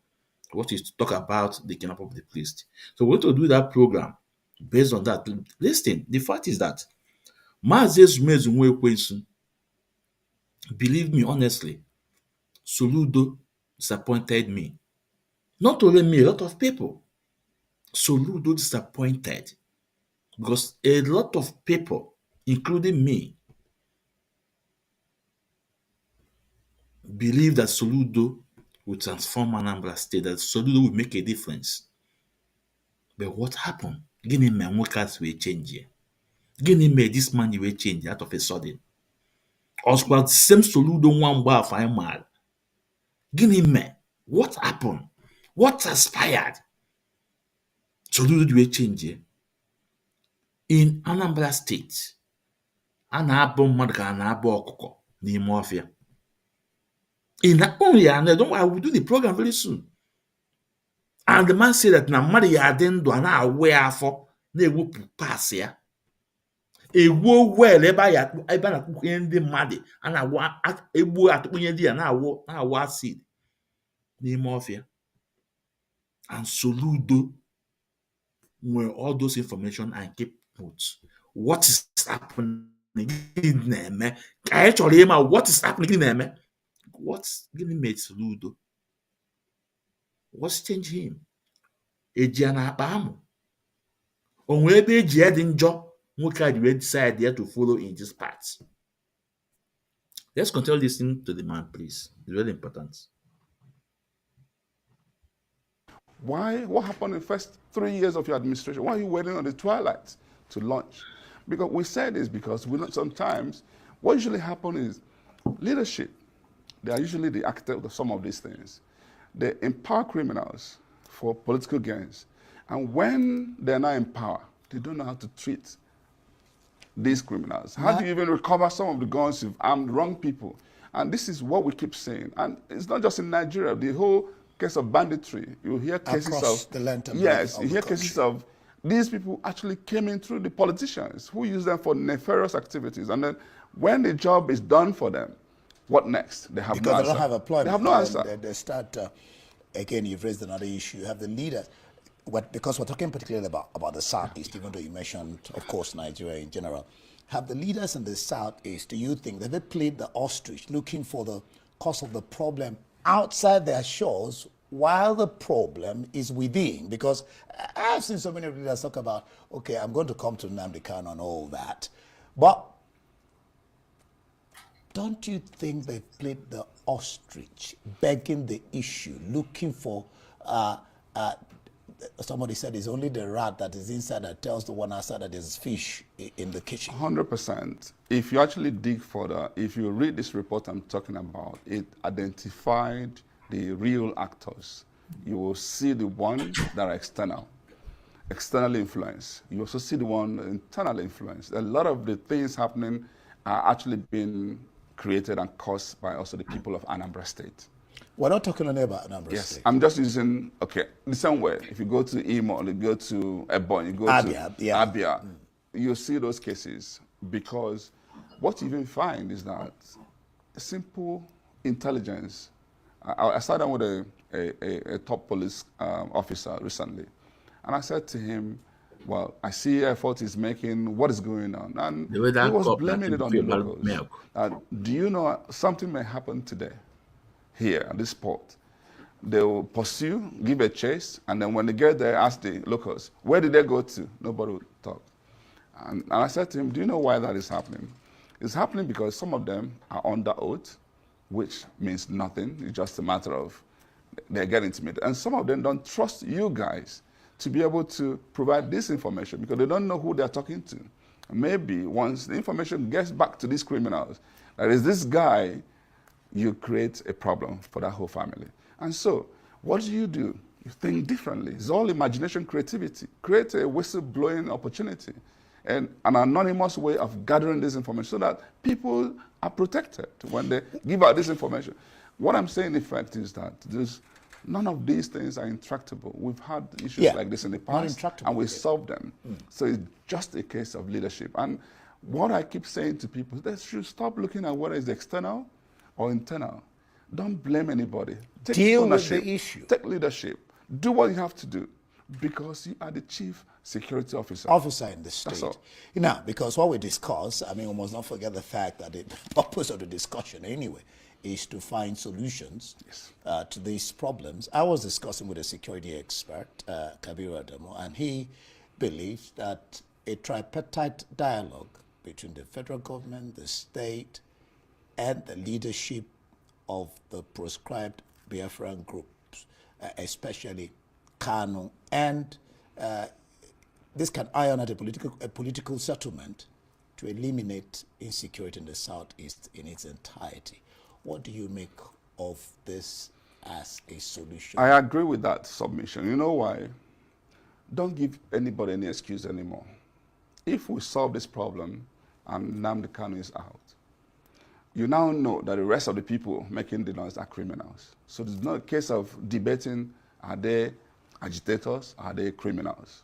what is to talk about the kidnapping of the priest. So we're going to do that program based on that. Listen, the fact is that Maazị Ezumezu Ekwensu, believe me honestly, Soludo disappointed me. Not only me, a lot of people. Soludo disappointed because a lot of people, including me, believe that Soludo will transform Anambra State, that Soludo will make a difference. But what happened? Gịnị mere nwoke a wee change here? Gịnị mere this man wee change out of a sudden? Ọsụkwa the same Soludo nwa mgbe afọ anyị maara. Gịnị mere? What happened? What transpired? Soludo wee change here. In Anambra State, a na-abụ mmadụ ka a na-abụ ọkụkọ n'ime ọfịa. Don't worry, I will do the program very soon. And the man said that na mmadụ ya adị ndụ a na-awụ ya afọ na-ewepụ pas ya. Ewuo wel ebe a na-akpụkwenye ndị mmadụ a na-awụ egbuo atụkpunye ndị ya na-awụ acid n'ime ọfịa. And Soludo nwere all those information and keep notes. What is happening? Gịnị na-eme? Ka anyị chọrọ ịma what is happening, gịnị na-eme? Gịnị made Soludo? What's changed him? Eji ya na-akpa amụ. O nwere ebe eji ya dị njọ nwoke a ji wee decide to follow in this path. Let's continue listening to the man, please. It's very important. Why? What happened in the first 3 years of your administration? Why are you waiting on the twilight to launch? Because we say this because we know sometimes what usually happens is leadership. They are usually the architect of some of these things. They empower criminals for political gains. And when they're not in power, they don't know how to treat these criminals. How do you even recover some of the guns you've armed wrong people? And this is what we keep saying. And it's not just in Nigeria. The whole case of banditry, you hear cases Across of the length and yes, breadth of you the hear country. cases of these people actually came in through the politicians who use them for nefarious activities. And then when the job is done for them, what next? They have Because no they answer. don't have employment. They have no answer. They start, again, you've raised another issue. You have the leaders. Because we're talking particularly about the Southeast, even though you mentioned, of course, Nigeria in general. Have the leaders in the Southeast, do you think, that they played the ostrich looking for the cause of the problem outside their shores while the problem is within? Because I've seen so many leaders talk about, okay, I'm going to come to Nnamdi Kanu and all that. But don't you think they played the ostrich, begging the issue, looking for, somebody said it's only the rat that is inside that tells the one outside that there's fish in the kitchen. 100%. If you actually dig further, if you read this report I'm talking about, it identified the real actors. You will see the ones that are externally influenced. You also see the one internally influenced. A lot of the things happening are actually being created and caused by also the people of Anambra State. We're not talking only about Anambra Yes, State. I'm just using, okay, the same way. If you go to Imo, you go to Ebonyi, you go Abia, to yeah. Abia, you see those cases because what you even find is that simple intelligence. I sat down with a top police officer recently, and I said to him, well, I see effort he's making, what is going on? And The way he that was cop blaming that it on the favored locals. milk. Do you know something may happen today here at this port? They will pursue, give a chase, and then when they get there, ask the locals, where did they go to? Nobody will talk. And I said to him, do you know why that is happening? It's happening because some of them are under oath, which means nothing. It's just a matter of they're getting intimidated. And some of them don't trust you guys to be able to provide this information because they don't know who they're talking to. Maybe once the information gets back to these criminals, that is this guy, you create a problem for that whole family. And so, what do? You think differently. It's all imagination, creativity. Create a whistleblowing opportunity and an anonymous way of gathering this information so that people are protected when they give out this information. What I'm saying, in fact, is that none of these things are intractable. We've had issues like this in the past, and we solved them. So it's just a case of leadership. And what I keep saying to people, they should stop looking at whether it's external or internal. Don't blame anybody. Take Deal with ownership. the issue. Take leadership. Do what you have to do because you are the chief security officer. Officer in the state. That's all. Now, because what we discuss, I mean, we must not forget the fact that the purpose of the discussion anyway is to find solutions to these problems. I was discussing with a security expert, Kabiru Adamu, and he believes that a tripartite dialogue between the federal government, the state, and the leadership of the proscribed Biafran groups, especially Kanu, and this can iron out a political settlement to eliminate insecurity in the Southeast in its entirety. What do you make of this as a solution? I agree with that submission. You know why? Don't give anybody any excuse anymore. If we solve this problem and Nnamdi Kanu is out, you now know that the rest of the people making the noise are criminals. So it's not a case of debating, are they agitators, are they criminals?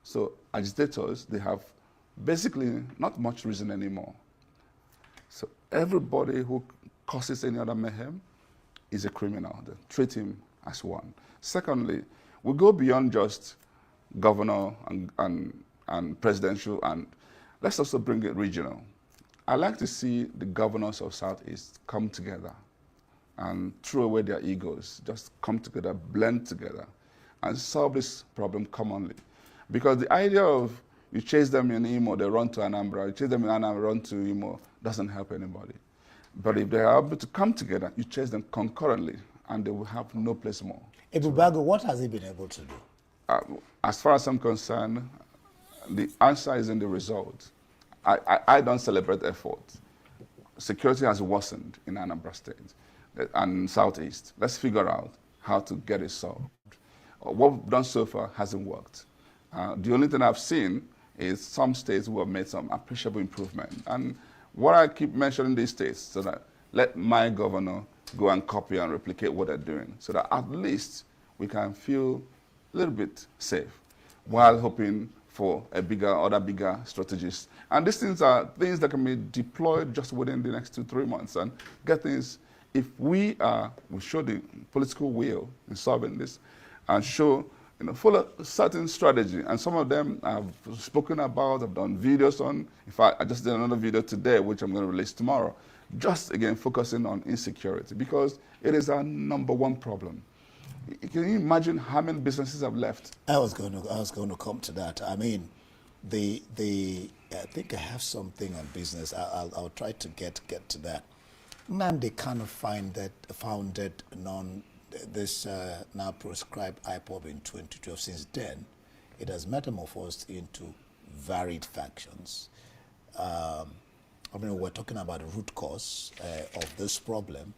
So agitators, they have basically not much reason anymore. So everybody who causes any other mayhem is a criminal. They treat him as one. Secondly, we go beyond just governor and presidential, and let's also bring it regional. I like to see the governors of Southeast come together and throw away their egos, just come together, blend together, and solve this problem commonly. Because the idea of you chase them in Imo, they run to Anambra, you chase them in Anambra, run to Imo, doesn't help anybody. But if they are able to come together, you chase them concurrently, and they will have no place more. Ejimakor, what has he been able to do? Uh, as far as I'm concerned, the answer is in the result. I don't celebrate effort. Security has worsened in Anambra State and Southeast. Let's figure out how to get it solved. What we've done so far hasn't worked. The only thing I've seen is some states who have made some appreciable improvement. And what I keep mentioning these states, so that let my governor go and copy and replicate what they're doing, so that at least we can feel a little bit safe while hoping for other bigger strategies. And these things are things that can be deployed just within the next 2-3 months and get things. If we show the political will in solving this, and show follow a certain strategy. And some of them I've spoken about, I've done videos on. In fact, I just did another video today, which I'm going to release tomorrow, just again focusing on insecurity, because it is our #1 problem. Can you imagine how many businesses have left? I was going to come to that. I mean, I think I have something on business. I'll try to get to that. Nnamdi kind of founded this now proscribed IPOB in 2012. Since then, it has metamorphosed into varied factions. I mean, we're talking about the root cause of this problem.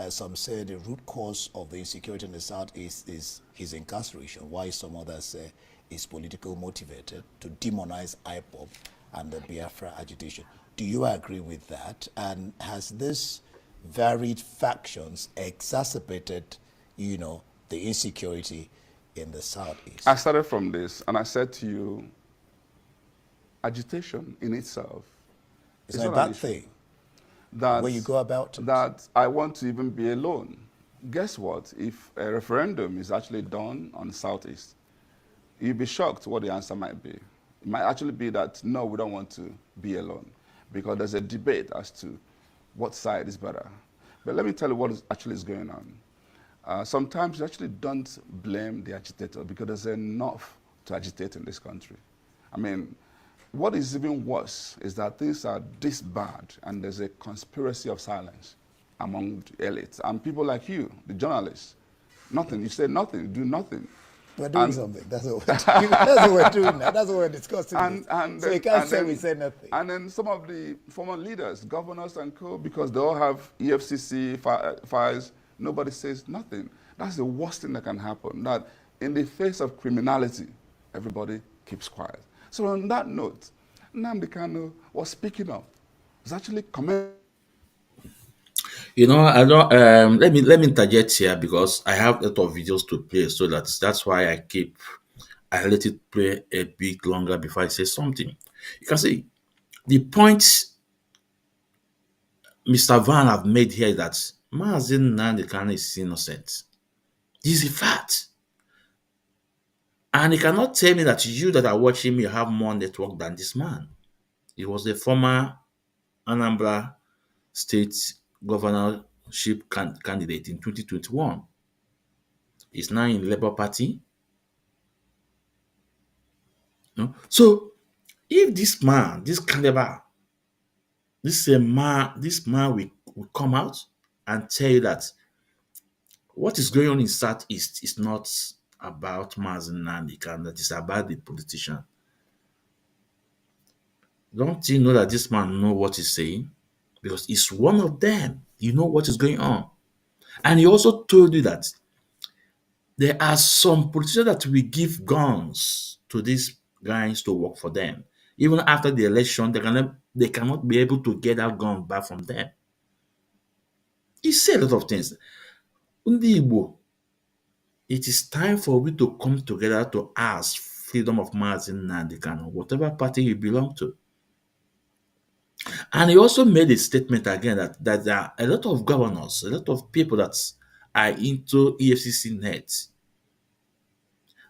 Some say the root cause of the insecurity in the Southeast is his incarceration, while some others say is political motivated to demonize IPOB and the Biafra agitation. Do you agree with that? And has this varied factions exacerbated, the insecurity in the Southeast? I started from this, and I said to you, agitation in itself It's not a bad thing. That, when you go about it. That I want to even be alone. Guess what? If a referendum is actually done on the Southeast, you'd be shocked what the answer might be. It might actually be that, no, we don't want to be alone, because there's a debate as to what side is better. But let me tell you what actually is going on. Sometimes you actually don't blame the agitator, because there's enough to agitate in this country. I mean, what is even worse is that things are this bad, and there's a conspiracy of silence among the elites. And people like you, the journalists, nothing. You say nothing, you do nothing. We're doing something. That's what we're doing. That's what we're doing now. That's what we're discussing. So you can't say we say nothing. And then some of the former leaders, governors and co, because they all have EFCC files, nobody says nothing. That's the worst thing that can happen, that in the face of criminality, everybody keeps quiet. So on that note, Nnamdi Kanu was speaking up. Was actually commenting. I don't. Let me interject here, because I have a lot of videos to play, so that's why I let it play a bit longer before I say something. You can see the points Mr. Van have made here, that Mazi Nnamdi Kanu is innocent. This is a fact. And he cannot tell me that you that are watching me have more network than this man. He was a former Anambra State governorship candidate in 2021. He's now in Labour Party. So, if this man, this caliber, this man will come out and tell you that what is going on in Southeast is not about Mazi Nnamdi Kanu, that is about the politician. Don't you know that this man know what he's saying? Because he's one of them. You know what is going on. And he also told you that there are some politicians that will give guns to these guys to work for them. Even after the election, they cannot be able to get that gun back from them. He said a lot of things. Ndị Igbo, it is time for we to come together to ask freedom of Mazi Nnamdi Kanu, whatever party you belong to. And he also made a statement again that there are a lot of governors, a lot of people that are into EFCC net.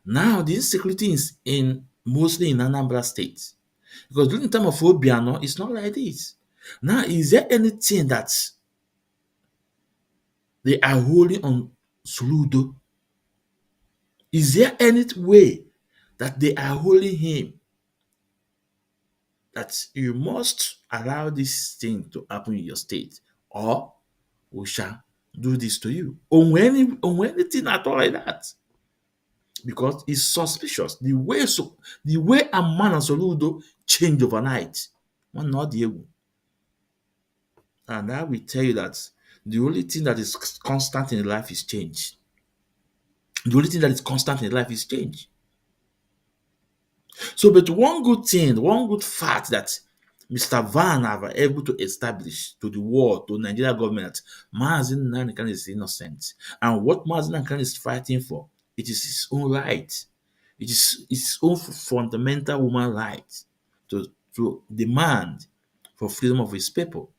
Now, the insecurity is mostly in Anambra State. Because during the time of Obiano, it's not like this. Now, is there anything that they are holding on Soludo? Is there any way that they are holding him, that you must allow this thing to happen in your state, or we shall do this to you. On anything at all like that. Because it's suspicious. The way a man and Soludo change overnight. One not the ego. And I will tell you that the only thing that is constant in life is change. The only thing that is constant in life is change. So, but one good thing, one good fact that Mr. Van have able to establish to the world, to Nigeria government, Mazi Nnamdi is innocent. And what Mazi Nnamdi is fighting for, it is his own right. It is his own fundamental human right to demand for freedom of his people.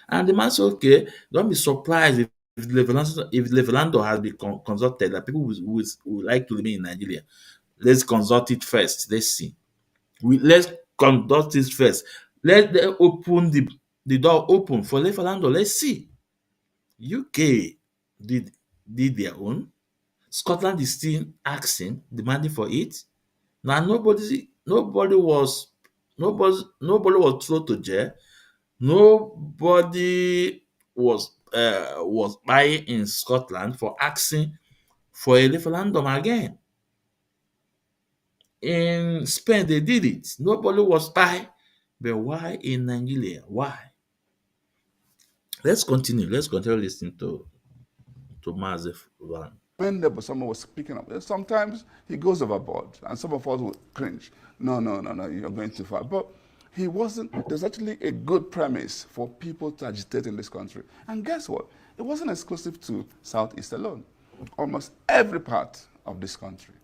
And the man said, okay, don't be surprised if Levelando has been consulted, that people will like to remain in Nigeria. Let's consult it first. Let's see. Let's conduct this first. Let them open the door open for Levelando. Let's see. UK did their own. Scotland is still asking, demanding for it. Now nobody was thrown to jail. Nobody was buying in Scotland for asking for a referendum again. In Spain, they did it. Nobody was buying. But why in Nigeria? Why? Let's continue. Let's continue listening to Mazef Van. When someone was speaking up, sometimes he goes overboard, and some of us will cringe. No, you're going too far. But he wasn't. There's actually a good premise for people to agitate in this country. And guess what? It wasn't exclusive to Southeast alone. Almost every part of this country.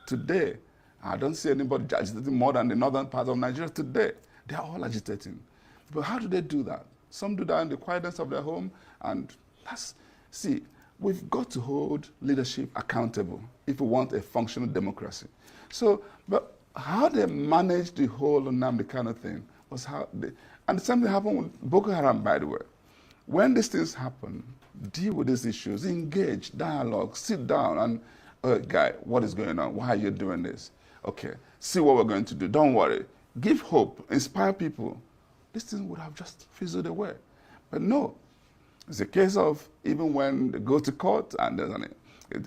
Today, I don't see anybody agitating more than the northern part of Nigeria today. They are all agitating. But how do they do that? Some do that in the quietness of their home, and see, we've got to hold leadership accountable if we want a functional democracy. So, but how they managed the whole Nnamdi kind of thing was and the same thing happened with Boko Haram, by the way. When these things happen, deal with these issues, engage, dialogue, sit down and, guy, what is going on? Why are you doing this? Okay, see what we're going to do. Don't worry. Give hope, inspire people. This thing would have just fizzled away. But no, it's a case of even when they go to court and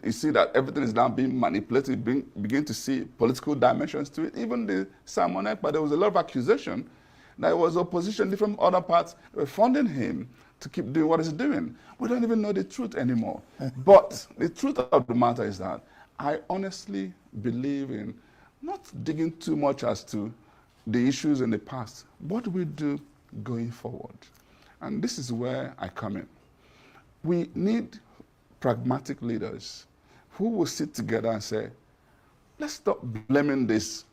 you see that everything is now being manipulated, begin to see political dimensions to it. Even the Simon Ekpa, there was a lot of accusation that it was opposition, different other parts were funding him to keep doing what he's doing. We don't even know the truth anymore. But the truth of the matter is that I honestly believe in not digging too much as to the issues in the past. What do we do going forward? And this is where I come in. We need pragmatic leaders who will sit together and say, let's stop blaming this.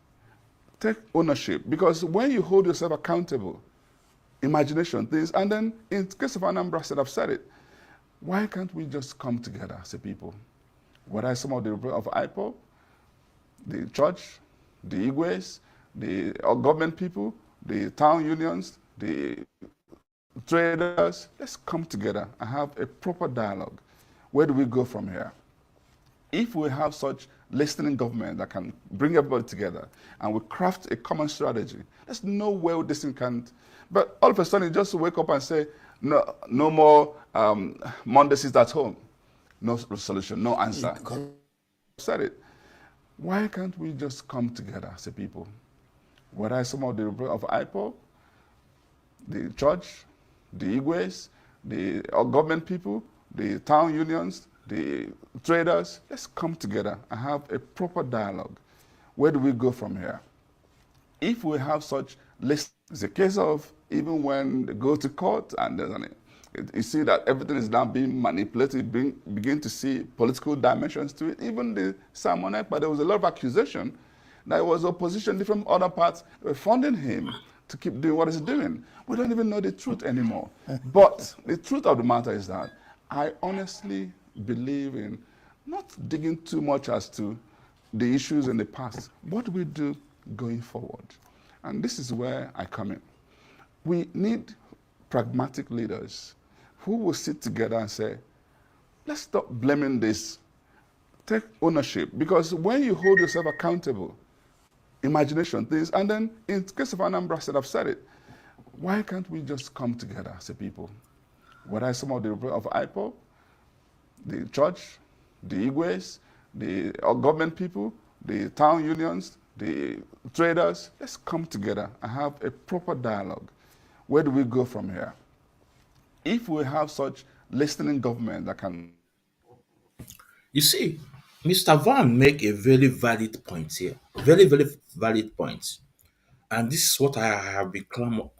Take ownership. Because when you hold yourself accountable, imagination, things, and then in case of Anambra, I've said it, why can't we just come together as a people? Whether some of the of IPO, the church, the Igwes, the government people, the town unions, the traders, let's come together and have a proper dialogue. Where do we go from here? If we have such listening government that can bring everybody together and we craft a common strategy, there's no way this thing can't. But all of a sudden, you just wake up and say, no more Monday sits at home. No solution, no answer. Said it. Why can't we just come together as a people? Whether some of the of IPO, the church, the Igwes, the government people, the town unions, the traders, let's come together and have a proper dialogue. Where do we go from here? If we have such lists, it's a case of even when they go to court and you see that everything is now being manipulated, begin to see political dimensions to it. Even the Simon Ekpa, there was a lot of accusation that it was opposition, different other parts were funding him to keep doing what he's doing. We don't even know the truth anymore. But the truth of the matter is that I honestly believe in not digging too much as to the issues in the past. What do we do going forward? And this is where I come in. We need pragmatic leaders who will sit together and say, let's stop blaming this. Take ownership. Because when you hold yourself accountable, imagination, things, and then in case of Anambra, I've said it, why can't we just come together as a people? whether it's some of the of IPOB, the church, the Igwes, the government people, the town unions, the traders. Let's come together and have a proper dialogue. Where do we go from here? If we have such listening government that can. You see, Mr. Van make a very valid point here. Very, very valid point. And this is what I have been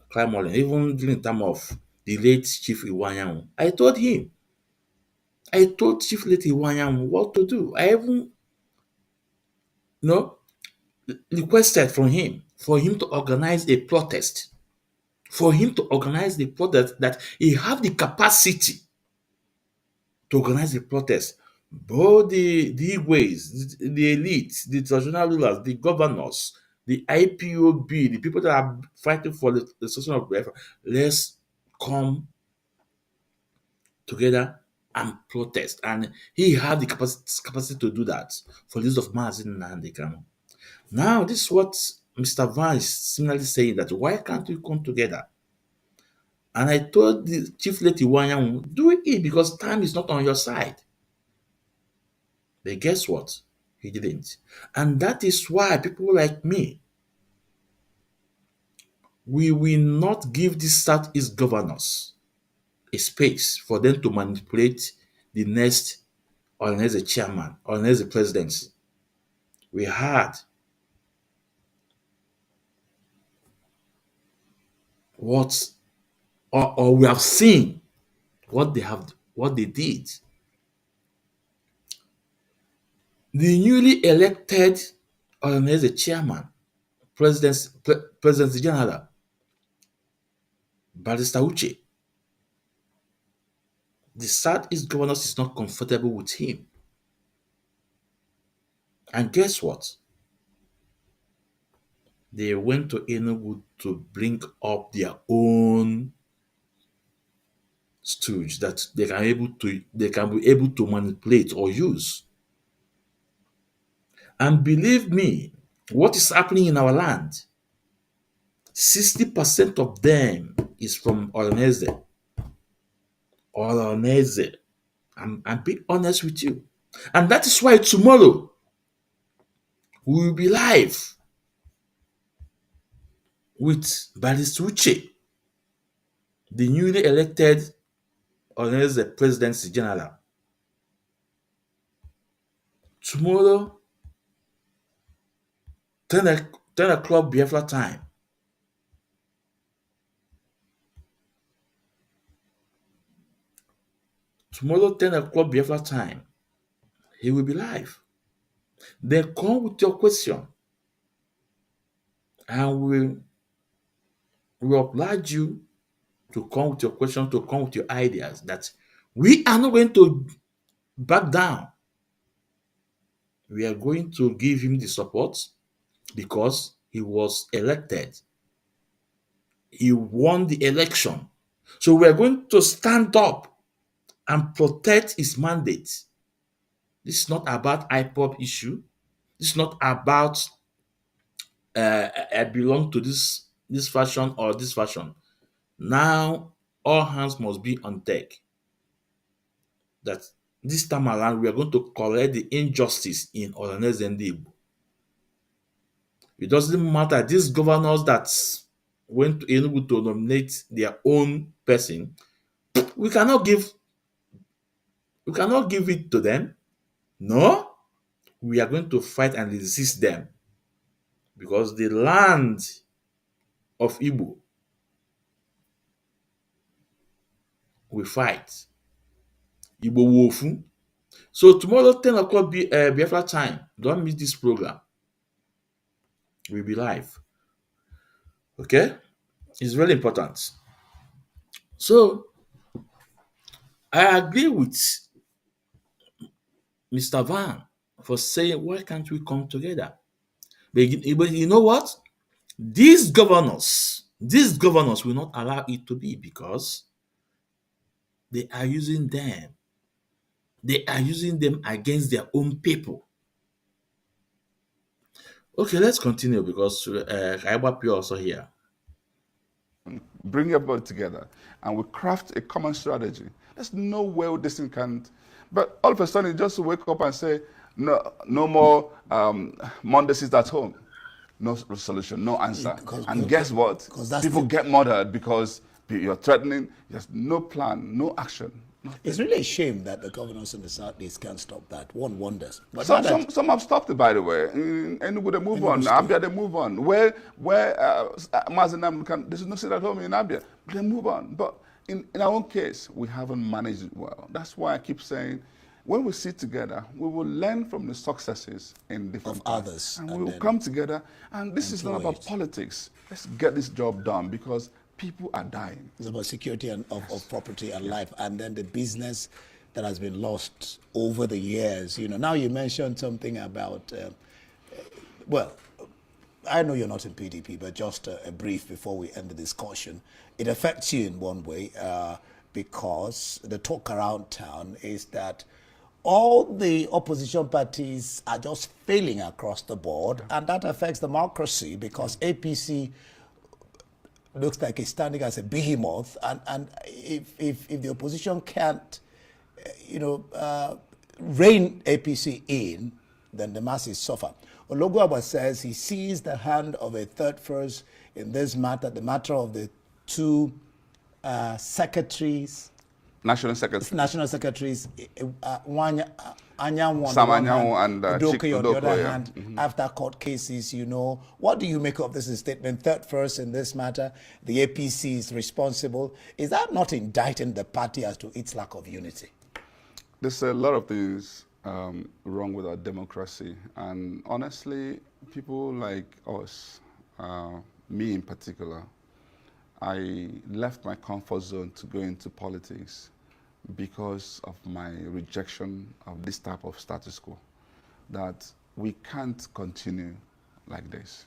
clamoring, even during the time of the late Chief Iwanyan. I told Chief late Iwanyan what to do. I even, you know, requested from him for him to organize a protest. For him to organize the protest that he have the capacity to organize a protest. Both the ways, the elites, the traditional rulers, the governors, the IPOB, the people that are fighting for the social of Biafra, let's come together and protest. And he had the capacity to do that for the use of Mazin Nnamdi Kanu. Now, this is what Mr. Van is similarly saying, that why can't we come together? And I told the Chief Lady Wanyan, do it because time is not on your side. But guess what? He didn't. And that is why people like me, we will not give these Southeast governors a space for them to manipulate the next, or next the chairman, or next the presidency. We had what, or we have seen what they did. The newly elected, or next the chairman, President General, Barrister Uche, the Southeast governors is not comfortable with him. And guess what? They went to Enugu to bring up their own stooge that they can be able to manipulate or use. And believe me, what is happening in our land, 60% of them is from Oroneze. Oroneze. I'm being honest with you. And that is why tomorrow we will be live with Barrister Uche, the newly elected Oroneze Presidency General. Tomorrow, 10 o'clock Biafra time. Tomorrow, 10 o'clock Biafra time, he will be live. Then come with your question, and we oblige you to come with your question, to come with your ideas, that we are not going to back down. We are going to give him the support because he was elected. He won the election. So we are going to stand up and protect his mandate. This is not about IPOP issue. This is not about I belong to this fashion or this fashion. Now all hands must be on deck. That this time around we are going to correct the injustice in Oroneze and Igbo. It doesn't matter these governors that went to Enugu to nominate their own person. We cannot give it to them. No, we are going to fight and resist them because the land of Igbo we fight. Igbo Wofu. So tomorrow 10 o'clock Biafra time. Don't miss this program. We'll be live. Okay? It's very important. So I agree with Mr. Van for saying, why can't we come together? But you know what? These governors will not allow it to be because they are using them. They are using them against their own people. Okay, let's continue because Kaiba Pure also here. bring everybody together, and we craft a common strategy. There's no way this thing can't. But all of a sudden, just wake up and say, no more Monday sits at home. No solution, no answer. And guess what? People get murdered because you're threatening. There's no plan, no action. Nothing. It's really a shame that the governors in the Southeast can't stop that. One wonders. But some have stopped it, by the way. In Enugu, they move on. Abia, they move on. Where Mazinam can, there's no sit at home in Abia. They move on. But in our own case, we haven't managed it well. That's why I keep saying, when we sit together, we will learn from the successes in different others, and we will come together. And this is not about politics. Let's get this job done because people are dying. It's about security of property and life, and then the business that has been lost over the years. You know, now you mentioned something about, well, I know you're not in PDP, but just a brief before we end the discussion. It affects you in one way because the talk around town is that all the opposition parties are just failing across the board, and that affects democracy because APC looks like it's standing as a behemoth, and if the opposition can't, rein APC in, then the masses suffer. Ologuaba says he sees the hand of a third force in this matter, the matter of the two secretaries. National secretaries, Anyanwu and Udoka on the other hand, Mm-hmm. after court cases, What do you make of this statement? Third first in this matter, the APC is responsible. Is that not indicting the party as to its lack of unity? There's a lot of things wrong with our democracy. And honestly, people like us, me in particular, I left my comfort zone to go into politics because of my rejection of this type of status quo, that we can't continue like this.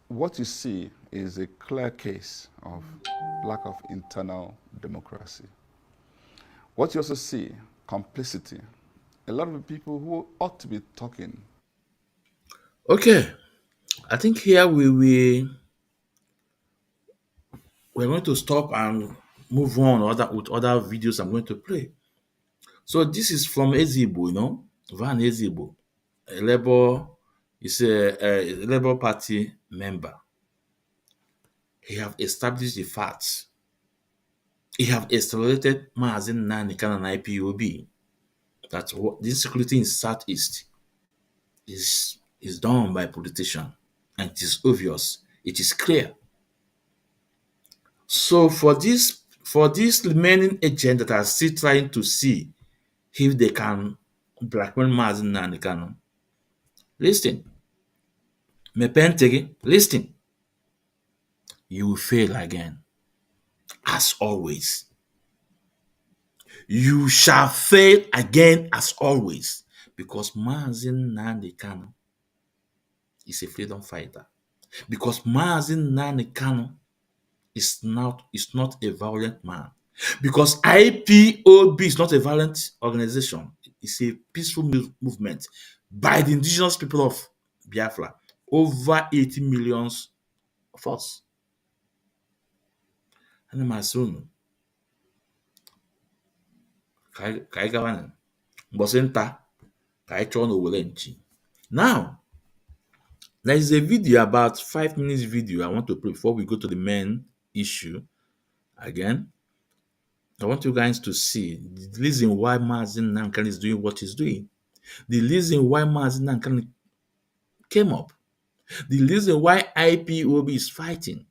What you see is a clear case of lack of internal democracy. What you also see, complicity. A lot of the people who ought to be talking. Okay, I think here we're going to stop and move on with other videos I'm going to play. So this is from Ezigbo, Van Ezigbo, a Labour Party member. He have established the facts. He have accelerated Mazin Nanikan and IPOB. That what this security in Southeast is done by politicians, and it is obvious, it is clear. So for this remaining agent that are still trying to see if they can blackmail Mazin Nanikan, listen. Listen. You will fail again. As always. You shall fail again as always. Because Mazin Nanikan is a freedom fighter. Because Mazin Nanikan is not a violent man. Because IPOB is not a violent organization. It's a peaceful movement by the indigenous people of Biafra. Over 80 million of us. And my son, now, there is a video, about 5 minutes video I want to play before we go to the main issue. Again, I want you guys to see the reason why Mazin Nankan is doing what he's doing. The reason why Mazin Nankan came up. The reason why IPOB is fighting.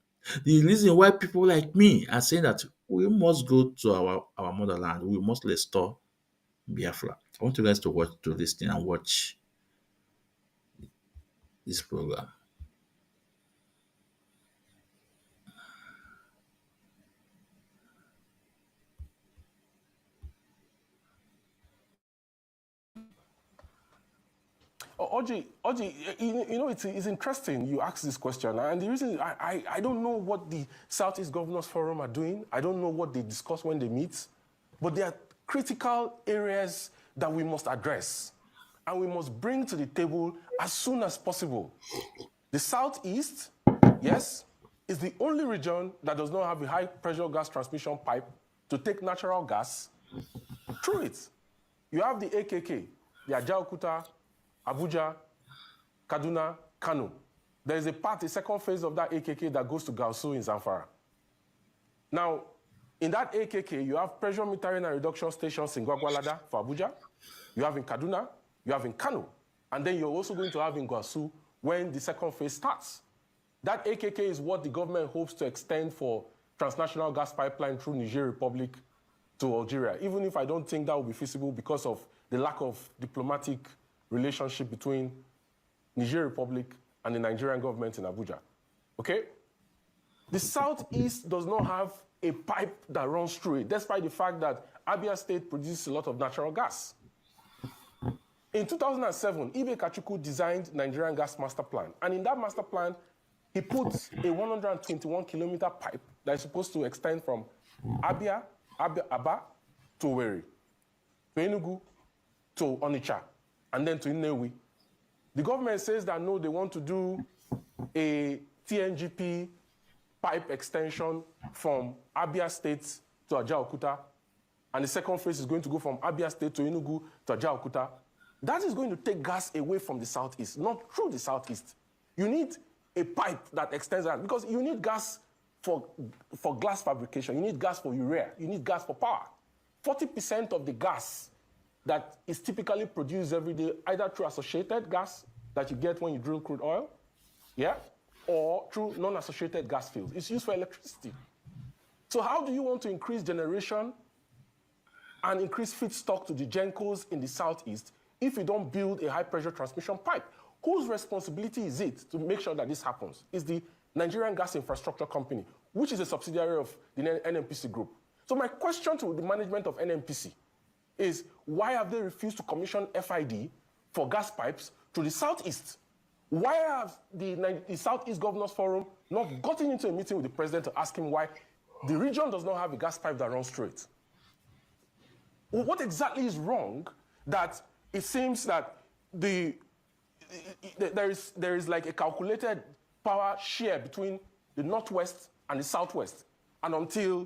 The reason why people like me are saying that we must go to our motherland. We must restore Biafra. I want you guys to listen and watch this program. Oji, it's interesting you ask this question. And the reason I don't know what the Southeast Governors Forum are doing. I don't know what they discuss when they meet. But there are critical areas that we must address. And we must bring to the table as soon as possible. The Southeast, yes, is the only region that does not have a high pressure gas transmission pipe to take natural gas through it. You have the AKK, the Ajaokuta, Abuja, Kaduna, Kano. There is a second phase of that AKK that goes to Counsel in Zamfara. Now, in that AKK, you have pressure metering and reduction stations in Gwagwalada for Abuja, you have in Kaduna, you have in Kano, and then you're also going to have in Counsel when the second phase starts. That AKK is what the government hopes to extend for transnational gas pipeline through Niger Republic to Algeria, even if I don't think that will be feasible because of the lack of diplomatic relationship between Niger Republic and the Nigerian government in Abuja. Okay? The Southeast does not have a pipe that runs through it, despite the fact that Abia State produces a lot of natural gas. In 2007, Ibe Kachuku designed Nigerian Gas Master Plan, and in that master plan, he put a 121-kilometer pipe that is supposed to extend from Aba to Owerri, to Enugu, to Onitsha, and then to Nnewi. The government says that no, they want to do a TNGP pipe extension from Abia State to Ajaokuta, and the second phase is going to go from Abia State to Enugu to Ajaokuta. That is going to take gas away from the Southeast, not through the Southeast. You need a pipe that extends that, because you need gas for glass fabrication, you need gas for urea, you need gas for power. 40% of the gas that is typically produced every day, either through associated gas that you get when you drill crude oil, yeah, or through non-associated gas fields. It's used for electricity. So how do you want to increase generation and increase feedstock to the Gencos in the Southeast if you don't build a high-pressure transmission pipe? Whose responsibility is it to make sure that this happens? It's the Nigerian Gas Infrastructure Company, which is a subsidiary of the NNPC Group. So my question to the management of NNPC is, why have they refused to commission FID for gas pipes to the Southeast? Why have the Southeast Governors Forum not gotten into a meeting with the president to ask him why the region does not have a gas pipe that runs through it? What exactly is wrong that it seems that there is like a calculated power share between the Northwest and the Southwest, and until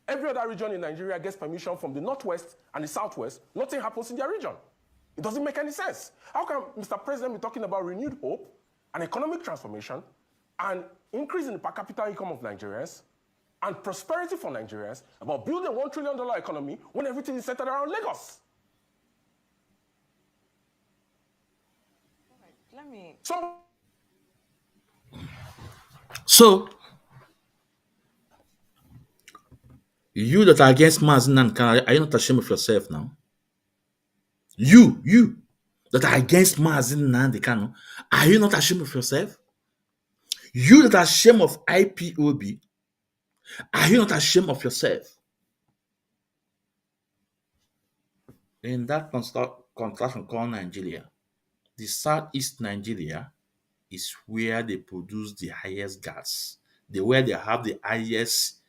every other region in Nigeria gets permission from the Northwest and the Southwest, nothing happens in their region. It doesn't make any sense. How can Mr. President be talking about renewed hope and economic transformation and increase in the per capita income of Nigerians and prosperity for Nigerians, about building a $1 trillion economy when everything is centered around Lagos? Let me. So, you that are against Mazin and Canada, are you not ashamed of yourself now? You that are against Mazin and the Kano, are you not ashamed of yourself? You that are ashamed of IPOB, are you not ashamed of yourself? In that contraction called Nigeria, the Southeast Nigeria is where they produce the highest gas. Where they have the highest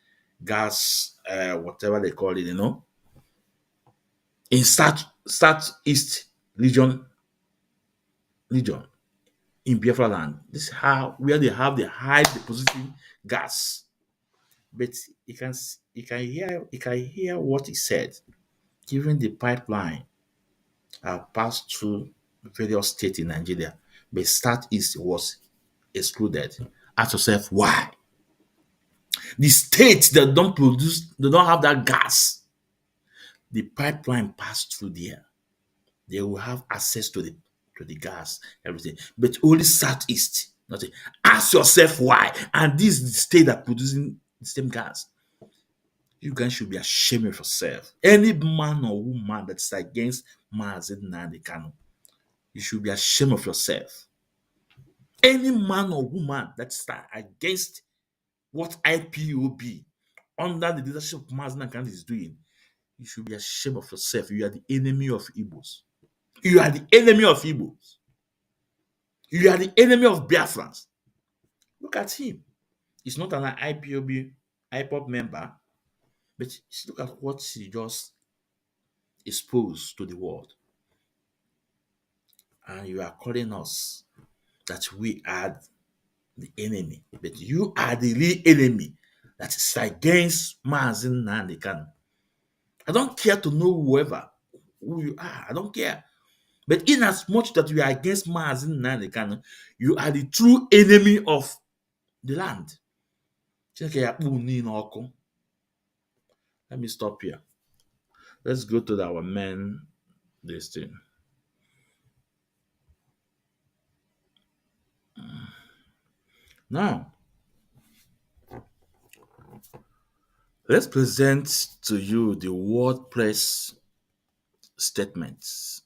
gas, whatever they call it, in Southeast region in Biafra land. This is where they have the high depositing gas. But you can hear what he said. Given the pipeline passed through various states in Nigeria, but Southeast was excluded. Ask yourself why. The states that don't have that gas, the pipeline passed through there. They will have access to the gas, everything. But only Southeast, nothing. Ask yourself why. And this is the state that producing the same gas. You guys should be ashamed of yourself. Any man or woman that's against Mazi Nnamdi Kanu, you should be ashamed of yourself. Any man or woman that's against what IPOB under the leadership of Mazi Nnamdi Kanu is doing, you should be ashamed of yourself. You are the enemy of Igbos. You are the enemy of Igbos. You are the enemy of Biafrans. Look at him. He's not an IPOB member, but look at what he just exposed to the world. And you are calling us that we are the enemy, but you are the real enemy that is against Mazi Nnamdi Kanu. I don't care to know who you are. I don't care. But in as much that you are against Mazi Nnamdi Kanu, you are the true enemy of the land. Let me stop here. Let's go to our main this thing. Now, let's present to you the WordPress statements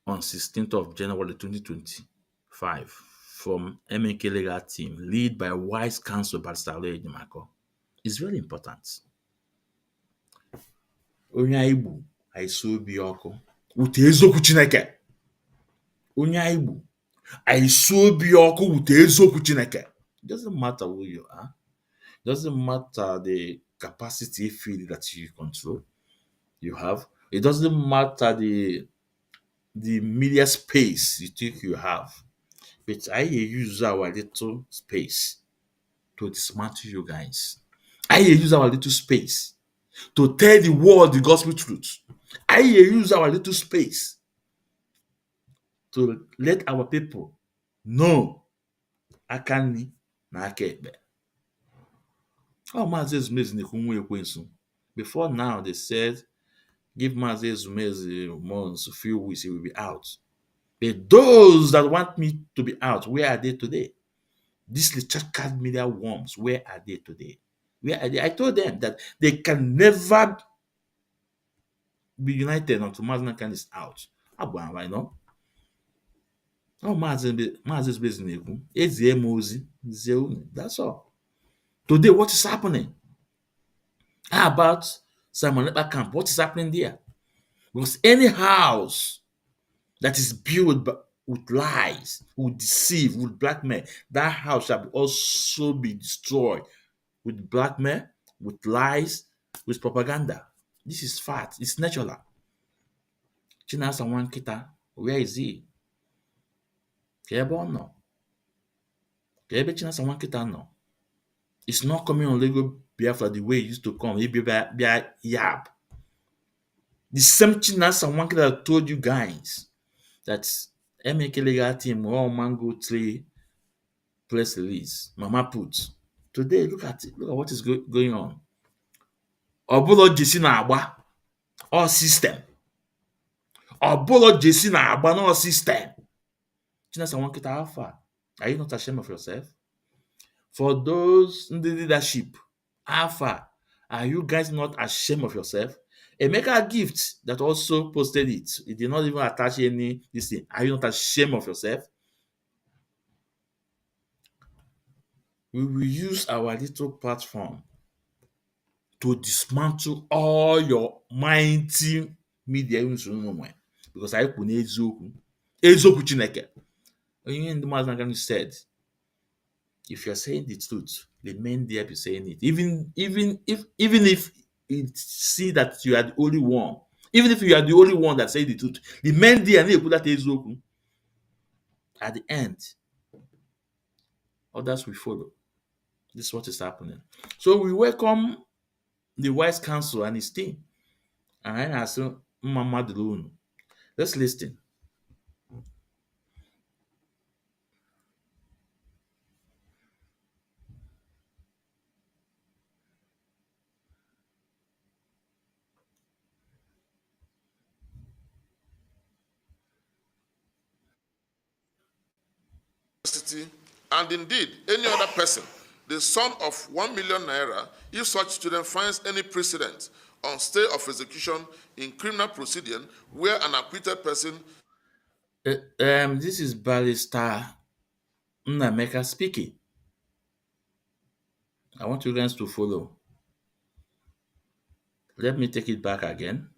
on 16th of January 2025 from Mnklegalteam, led by Wise Counsel Barrister Aloy Ejimakor. It's very important. Onye anyị Igbo anyị so obi ọkụ wute eziokwu Chineke. Onye anyị Igbo anyị so obi ọkụ wute eziokwu Chineke. It doesn't matter who you are. It doesn't matter the capacity field that you control, you have. It doesn't matter the media space you think you have. But I use our little space to dismantle you guys. I use our little space to tell the world the gospel truth. I use our little space to let our people know Akani na Akebe. Oh, Mazi Ezumezi na-ekwu ekwensu. Before now, they said, give Mazi Ezumezi months, a few weeks, he will be out. But those that want me to be out, where are they today? These little media worms, where are they today? Where are they? I told them that they can never be united until Mazi Nnamdi Kanu is out. I know. Oh, Mazi Ezumezi na-ekwu, ezie m ozi, zie unu. That's all. Today, what is happening? How about Simon Ekpa camp? What is happening there? Because any house that is built with lies, with deceive, with blackmail, that house shall also be destroyed with blackmail, with lies, with propaganda. This is fact. It's natural. Chinasa Nwankita, where is he? Kebe or no? Kebe Chinasa Nwankita no? It's not coming on Lego Biafra the way it used to come. He be yab. The same Chinasa Nwankita that told you guys that Mnklegalteam all mango tree press release. Mama put. Today, look at it. Look at what is going on. Obulo JC na agba. All system. Obulo JC na agba no system. Chinasa Nwankita Alpha. Are you not ashamed of yourself? For those in the leadership, Alpha, are you guys not ashamed of yourself? Emeka Gift that also posted it. It did not even attach any this thing. Are you not ashamed of yourself? We will use our little platform to dismantle all your mighty media because I put ezoku Chineke. And the Mazi Nnamdi Kanu said, if you're saying the truth, the men there be saying it. Even if it see that you are the only one, even if you are the only one that say the truth, the men there need to put that ezoku. At the end, others will follow. This is what is happening. So we welcome the Wise Counsel and his team. And I ask Mama Delunu. Let's listen. And indeed, any other person, the sum of 1 million naira, if such student finds any precedent on stay of execution in criminal proceeding where an acquitted person. This is Barrister Nnameka speaking. I want you guys to follow. Let me take it back again.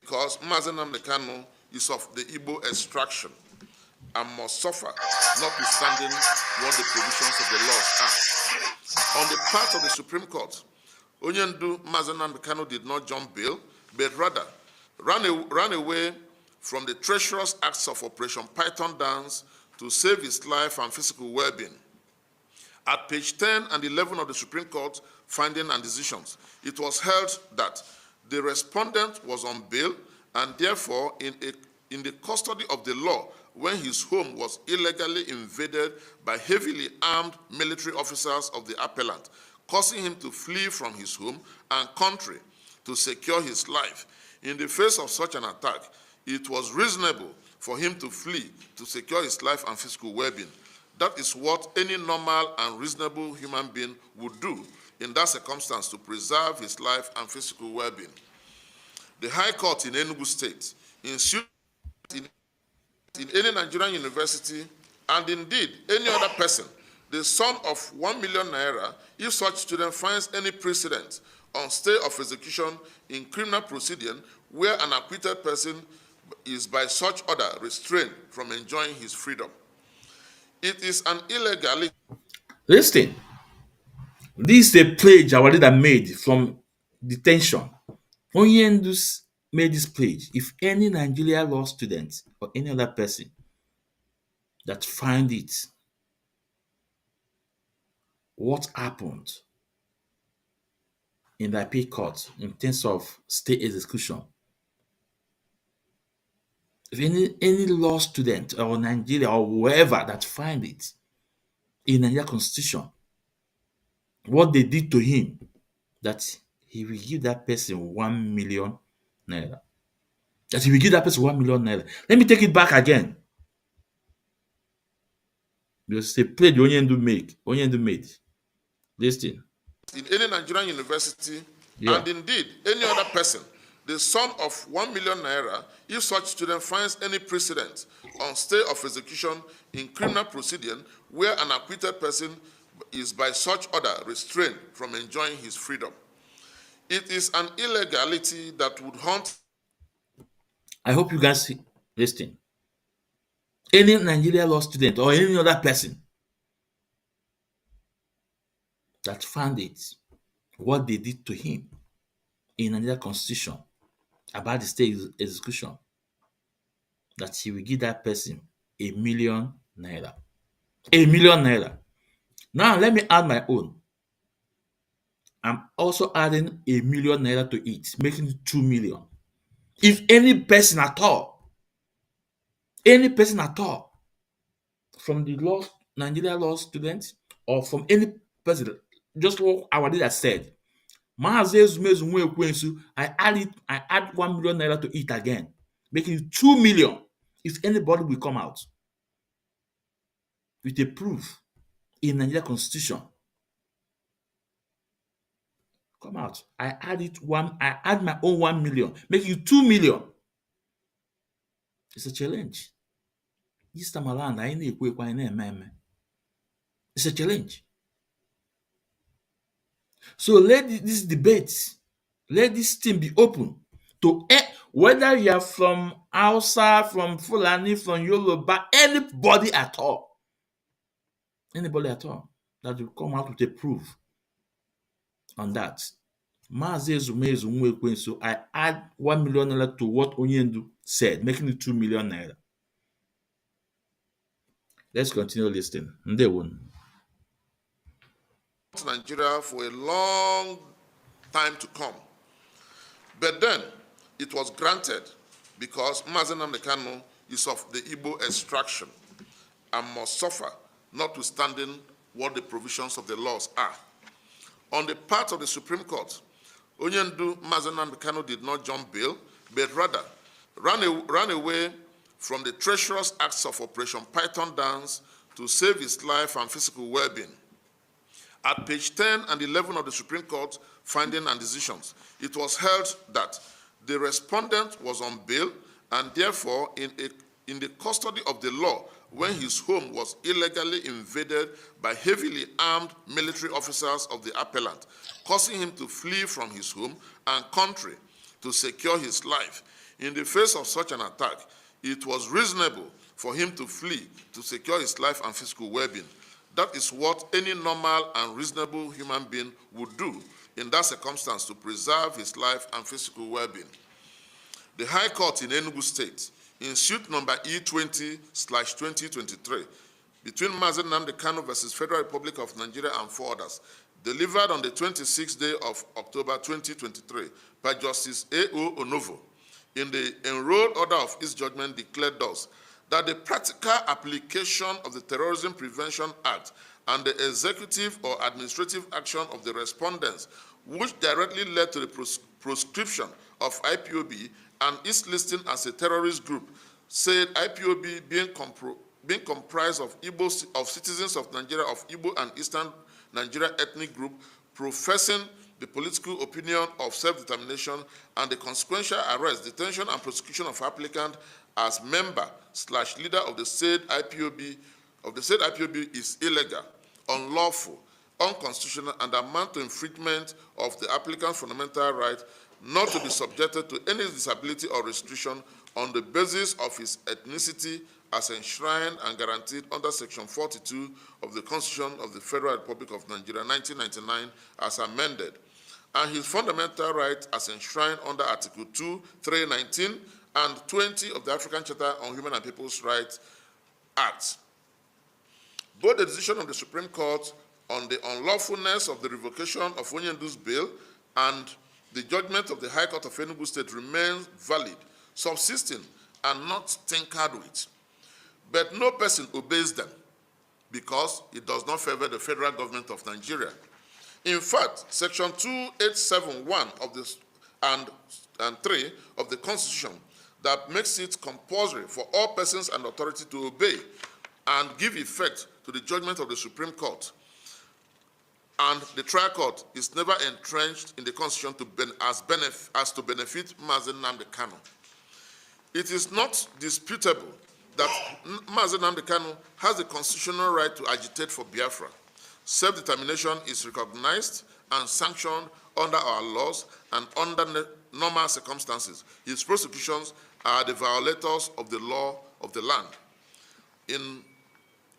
Because Mazi Nnamdi Kanu is of the Igbo extraction and must suffer, notwithstanding what the provisions of the law are. On the part of the Supreme Court, Onyendu Mazi Nnamdi Kanu did not jump bail but rather ran away from the treacherous acts of Operation Python Dance to save his life and physical well-being. At page 10 and 11 of the Supreme Court finding and decisions, it was held that the respondent was on bail and therefore in the custody of the law when his home was illegally invaded by heavily armed military officers of the appellant, causing him to flee from his home and country to secure his life. In the face of such an attack, it was reasonable for him to flee to secure his life and physical well-being. That is what any normal and reasonable human being would do in that circumstance to preserve his life and physical well-being. The High Court in Enugu State ensued in any Nigerian university and indeed any other person the sum of 1 million naira if such student finds any precedent on stay of execution in criminal proceeding where an acquitted person is by such order restrained from enjoying his freedom. It is an illegality. Listen, this is a pledge our leader made from detention. Onyendu made this pledge. If any Nigeria law student or any other person that find it, what happened in the appeal court in terms of state execution, if any law student or Nigeria or whoever that find it in Nigeria constitution, what they did to him, that he will give that person 1 million naira. That he will give that person 1 million naira. Let me take it back again. Because they played the Onyendu made. Listen. In any Nigerian university, Yeah. and indeed any other person, the sum of 1 million naira if such student finds any precedent on stay of execution in criminal proceeding where an acquitted person is by such order restrained from enjoying his freedom. It is an illegality that would haunt. I hope you guys listen. Any Nigeria law student or any other person that found it, what they did to him in Nigeria constitution about the state execution, that he will give that person 1 million naira. 1 million naira. Now let me add my own. I'm also adding 1 million naira to it, making it 2 million. If any person at all from the law, Nigeria law students, or from any person, just what our leader said, I add 1 million naira to it again, making it 2 million. If anybody will come out with a proof in Nigeria constitution, come out. I add my own 1 million, making it 2 million. It's a challenge. This time around, it's a challenge. So let this debate, let this thing be open to whether you are from Hausa, from Fulani, from Yoruba, anybody at all that will come out with a proof on that. So I add 1 million naira to what Onyendu said, making it 2 million naira. Let's continue listening. Nigeria for a long time to come. But then it was granted because Mnklegalteam is of the Igbo extraction and must suffer, notwithstanding what the provisions of the laws are. On the part of the Supreme Court, Onyendu Mnklegalteam did not jump bail, but rather ran away from the treacherous acts of Operation Python Dance to save his life and physical well-being. At page 10 and 11 of the Supreme Court finding and decisions, it was held that the respondent was on bail and therefore in the custody of the law when his home was illegally invaded by heavily armed military officers of the appellant, causing him to flee from his home and country to secure his life. In the face of such an attack, it was reasonable for him to flee to secure his life and physical well-being. That is what any normal and reasonable human being would do in that circumstance to preserve his life and physical well-being. The High Court in Enugu State, in suit number E20/2023, between Mazen Nnamdi Kanu versus Federal Republic of Nigeria and 4 others, delivered on the 26th day of October 2023 by Justice A.O. Onovo, in the enrolled order of its judgment declared thus, that the practical application of the Terrorism Prevention Act and the executive or administrative action of the respondents, which directly led to the proscription of IPOB and its listing as a terrorist group, said IPOB being comprised of citizens of Nigeria of Igbo and Eastern Nigeria ethnic group, professing the political opinion of self-determination and the consequential arrest, detention, and prosecution of applicant as member/leader of the said IPOB is illegal, unlawful, unconstitutional, and amount to infringement of the applicant's fundamental right not to be subjected to any disability or restriction on the basis of his ethnicity as enshrined and guaranteed under Section 42 of the Constitution of the Federal Republic of Nigeria, 1999, as amended, and his fundamental right as enshrined under Article 2, 3, 19, and 20 of the African Charter on Human and People's Rights Act. Both the decision of the Supreme Court on the unlawfulness of the revocation of Onyendu's bail and the judgment of the High Court of Enugu State remains valid, subsisting, and not tinkered with. But no person obeys them because it does not favor the federal government of Nigeria. In fact, Section 2871 of this and 3 of the Constitution that makes it compulsory for all persons and authority to obey and give effect to the judgment of the Supreme Court. And the trial court is never entrenched in the Constitution as to benefit Mazen Nnamdi Kanu. It is not disputable that Mazen Nnamdi Kanu has the constitutional right to agitate for Biafra. Self-determination is recognized and sanctioned under our laws and under normal circumstances. His prosecutions are the violators of the law of the land.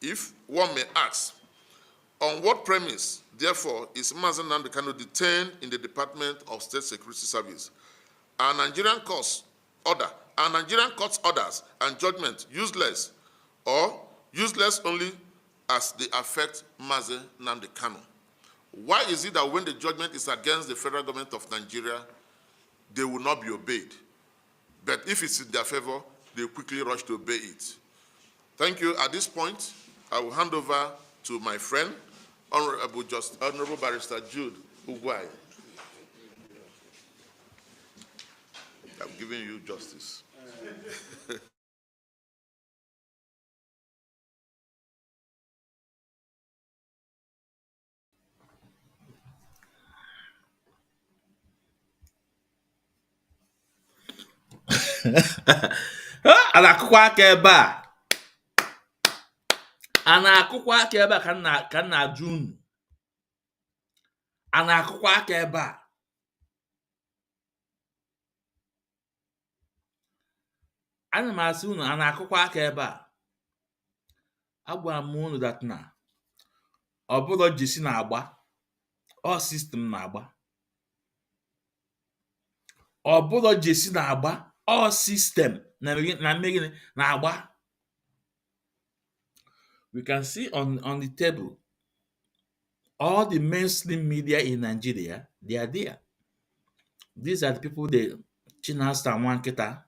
If one may ask, on what premise, therefore, is Mazen Nnamdi Kanu detained in the Department of State Security Service? Are Nigerian court's orders and judgment useless, or useless only as they affect Mazen Nnamdi Kanu? Why is it that when the judgment is against the federal government of Nigeria, they will not be obeyed? But if it's in their favor, they quickly rush to obey it. Thank you. At this point, I will hand over to my friend, Honorable Barrister Jude Ugwai. I'm giving you justice. A na-akụkwa aka ebe a. A na-akụkwa aka ebe a ka m na-ajụ unu. A na-akụkwa aka ebe a. Ana m asị unu, a na-akụkwa aka ebe a. Agwara m unu that na ọ bụrụ jesi na-agba, ọ sistem na-agba. Ọ bụrụ jesi na-agba, ọ sistem na-agba. We can see on the table all the mainstream media in Nigeria, they are there. These are the people that Chinasa Nwankita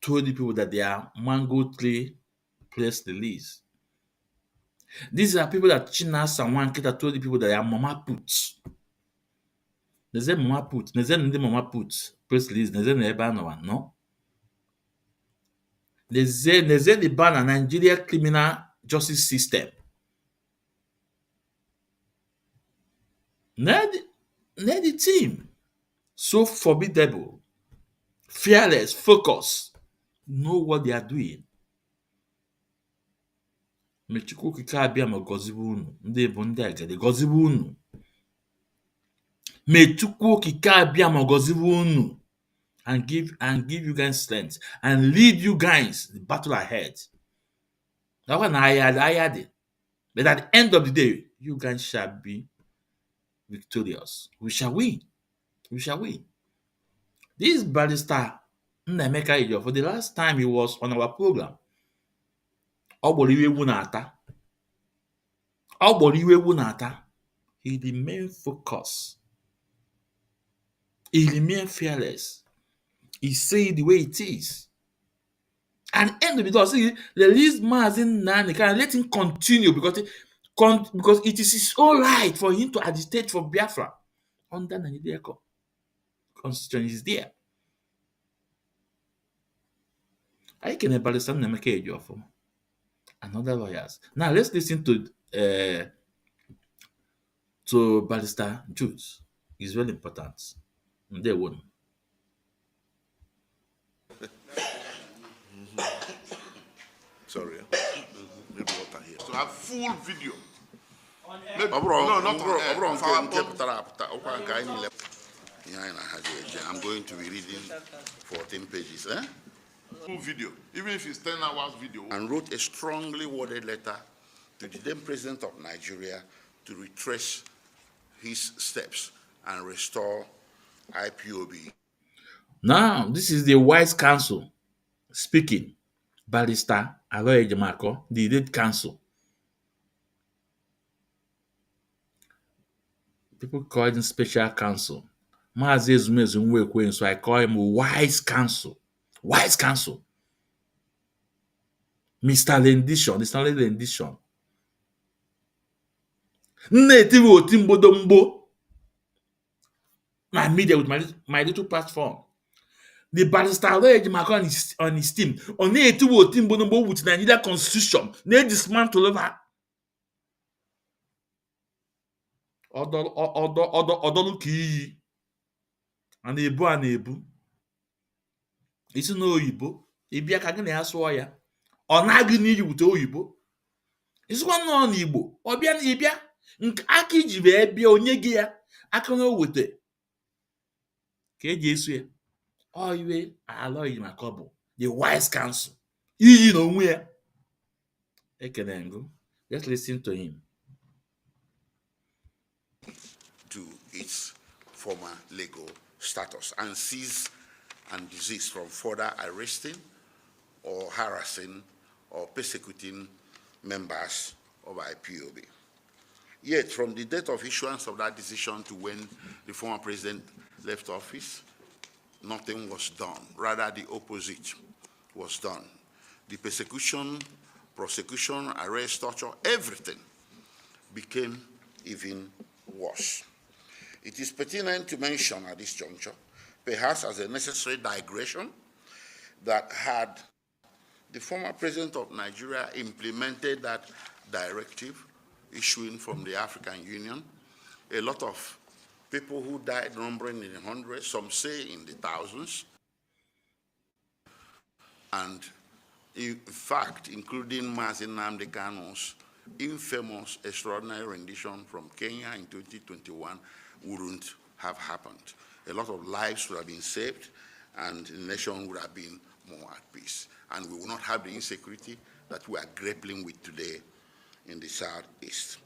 told the people that they are mango tree press release. These are people that Chinasa Nwankita told the people that they are mama puts. They say mama put. They say mama put press release. They say no. They say the ban Nigeria criminal justice system. The team so formidable, fearless, focused, know what they are doing. Mechukwu okike abịa ma gọzibe unu, ndị bụ ndị agadi gọzibe unu. Mechukwu okike abịa ma gọzibe unu and give you guys strength and lead you guys the battle ahead. That one ayadi. But at the end of the day, you guys shall be victorious. We shall win. We shall win. This barrister Nnaemeka Ejiofor, for the last time he was on our program, ọ gboro iwe ewu na-ata. Ọ gboro iwe ewu na-ata. He remained focused. He remained fearless. He said the way it is. And end of it all, see, release Mazin Nani, can let him continue because it is his own right for him to agitate for Biafra under Nigeria constitution is there. I can understand Nnaemeka Ejiofor and other lawyers. Now let's listen to Barrister Jules. It's very important. They won. Sorry. Maybe water here. So have full video. Maybe, no, not on air. I'm going to be reading 14 pages. Full video, even if it's 10 hours video. And wrote a strongly worded letter to the then president of Nigeria to retrace his steps and restore IPOB. Now, this is the wise counsel speaking. Barrister Aloy Ejimakor, the lead counsel. People call him special counsel. Maazị Ezumezu Nwekwe, so I call him wise counsel. Wise counsel. Mr. Rendition, the Stanley Rendition. Native Otimbodombo. My media with my little platform. The barrister Aloy Ejimakor on his team. On native Otimbodombo with Nigeria constitution. They dismantle over. Ọdọlụ ka iyi a na-ebu isi n'oyibo ịbịa ka gị na ya sụọ ya ọ na-agị n'iyi wute oyibo isikwa nọ n'Igbo ọ bịa na ịbịa nke aka iji wee bịa onye gị ya aka na owete ka eji esu ya ọ iwe Aloy Ejimakor bụ the wise counsel iyi na onwe ya ekene ngụ. Let's listen to him. To its former legal status and cease and desist from further arresting or harassing or persecuting members of IPOB. Yet, from the date of issuance of that decision to when the former president left office, nothing was done. Rather, the opposite was done. The persecution, prosecution, arrest, torture, everything became even worse. It is pertinent to mention at this juncture, perhaps as a necessary digression, that had the former president of Nigeria implemented that directive issuing from the African Union, a lot of people who died numbering in the hundreds, some say in the thousands, and in fact, including Mazi Nnamdi Kanu's infamous extraordinary rendition from Kenya in 2021 wouldn't have happened. A lot of lives would have been saved and the nation would have been more at peace. And we will not have the insecurity that we are grappling with today in the Southeast.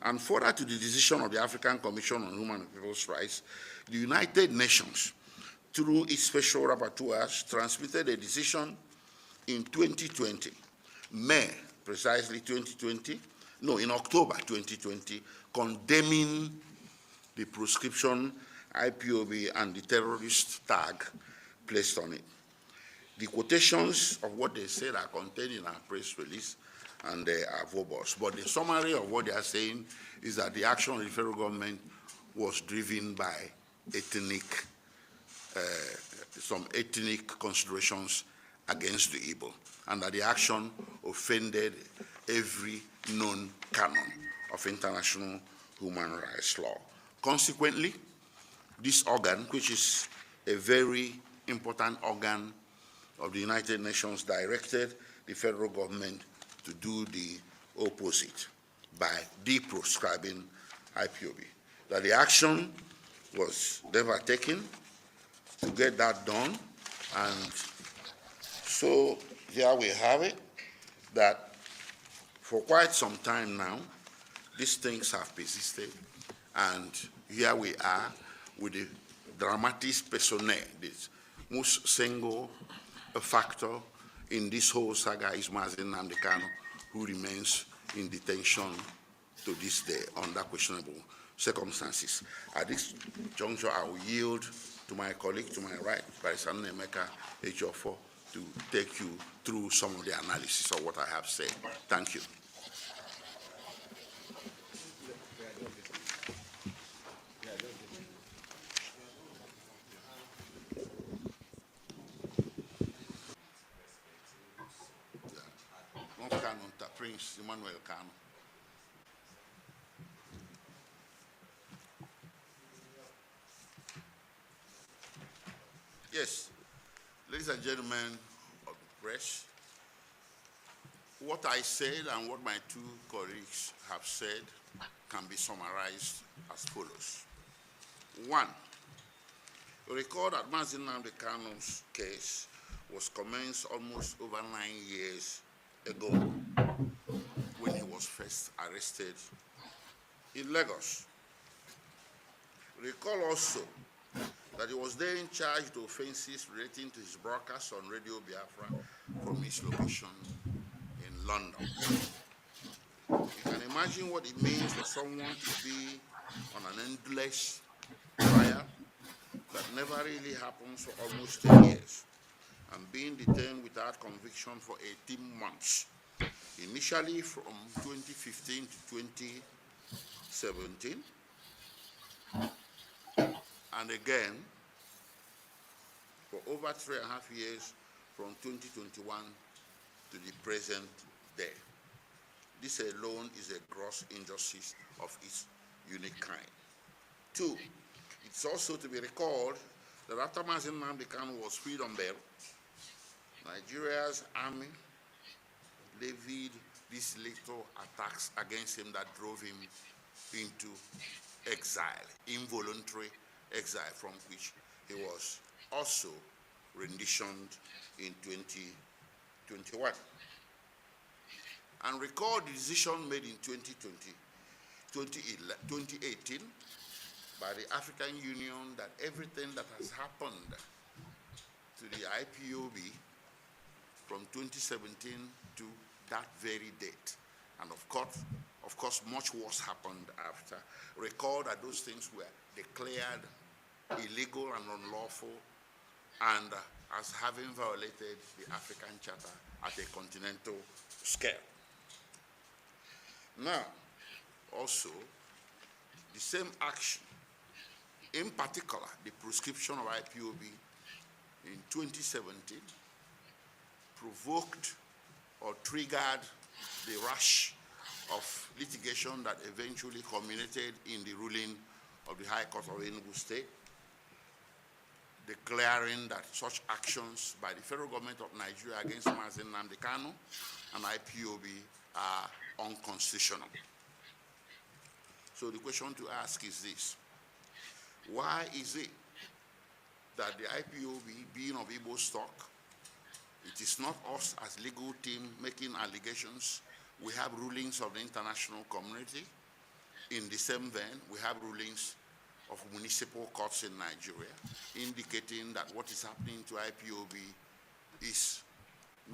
And further to the decision of the African Commission on Human and People's Rights, the United Nations, through its special rapporteurs, transmitted a decision in 2020, May, precisely 2020, no, in October 2020, condemning the proscription, IPOB, and the terrorist tag placed on it. The quotations of what they said are contained in our press release, and they are verbose. But the summary of what they are saying is that the action of the federal government was driven by some ethnic considerations against the Igbo, and that the action offended every known canon of international human rights law. Consequently, this organ, which is a very important organ of the United Nations, directed the federal government to do the opposite by deproscribing IPOB. That the action was never taken to get that done, and so here we have it, that For quite some time now, these things have persisted, and here we are with the dramatis personae, this most single factor in this whole saga is Mazi Nnamdi Kanu, who remains in detention to this day under questionable circumstances. At this juncture, I will yield to my colleague to my right, Barrister Emeka Ejiofor, to take you through some of the analysis of what I have said. Thank you. Prince Emmanuel Kanu. Yes, ladies and gentlemen of the press, what I said and what my two colleagues have said can be summarized as follows. One, recall that Mazi Nnamdi Kanu's case was commenced almost over 9 years ago when he was first arrested in Lagos. Recall also that he was there in charge of offenses relating to his broadcast on Radio Biafra from his location in London. You can imagine what it means for someone to be on an endless trial that never really happens for almost 10 years and being detained without conviction for 18 months, initially from 2015 to 2017, and again for over 3.5 years from 2021 to the present day. This alone is a gross injustice of its unique kind. Two, it's also to be recalled that after Mazi Nnamdi Kanu was freed on bail, Nigeria's army levied these little attacks against him that drove him into exile, involuntary exile, from which he was also renditioned in 2021. And recall the decision made in 2018 by the African Union that everything that has happened to the IPOB from 2017 to that very date, and of course, much worse happened after. Recall that those things were declared illegal and unlawful, and as having violated the African Charter at a continental scale. Now, also, the same action, in particular, the proscription of IPOB in 2017, provoked or triggered the rush of litigation that eventually culminated in the ruling of the High Court of Enugu State, declaring that such actions by the federal government of Nigeria against Mazi Nnamdi Kanu and IPOB are unconstitutional. So the question to ask is this: why is it that the IPOB, being of Igbo stock, it is not us as legal team making allegations? We have rulings of the international community. In the same vein, we have rulings of municipal courts in Nigeria indicating that what is happening to IPOB is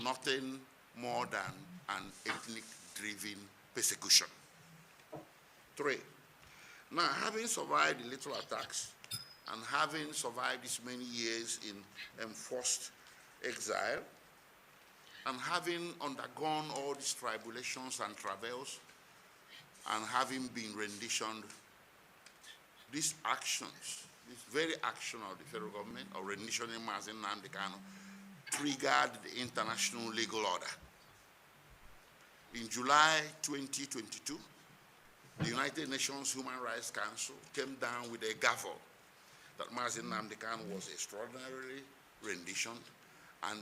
nothing more than an ethnic-driven persecution. 3, now having survived the little attacks and having survived these many years in enforced exile, and having undergone all these tribulations and travails, and having been renditioned, these actions, this very action of the federal government of renditioning Mazi Nnamdi Kanu triggered the international legal order. In July 2022, the United Nations Human Rights Council came down with a gavel that Mazi Nnamdi Kanu was extraordinarily renditioned, and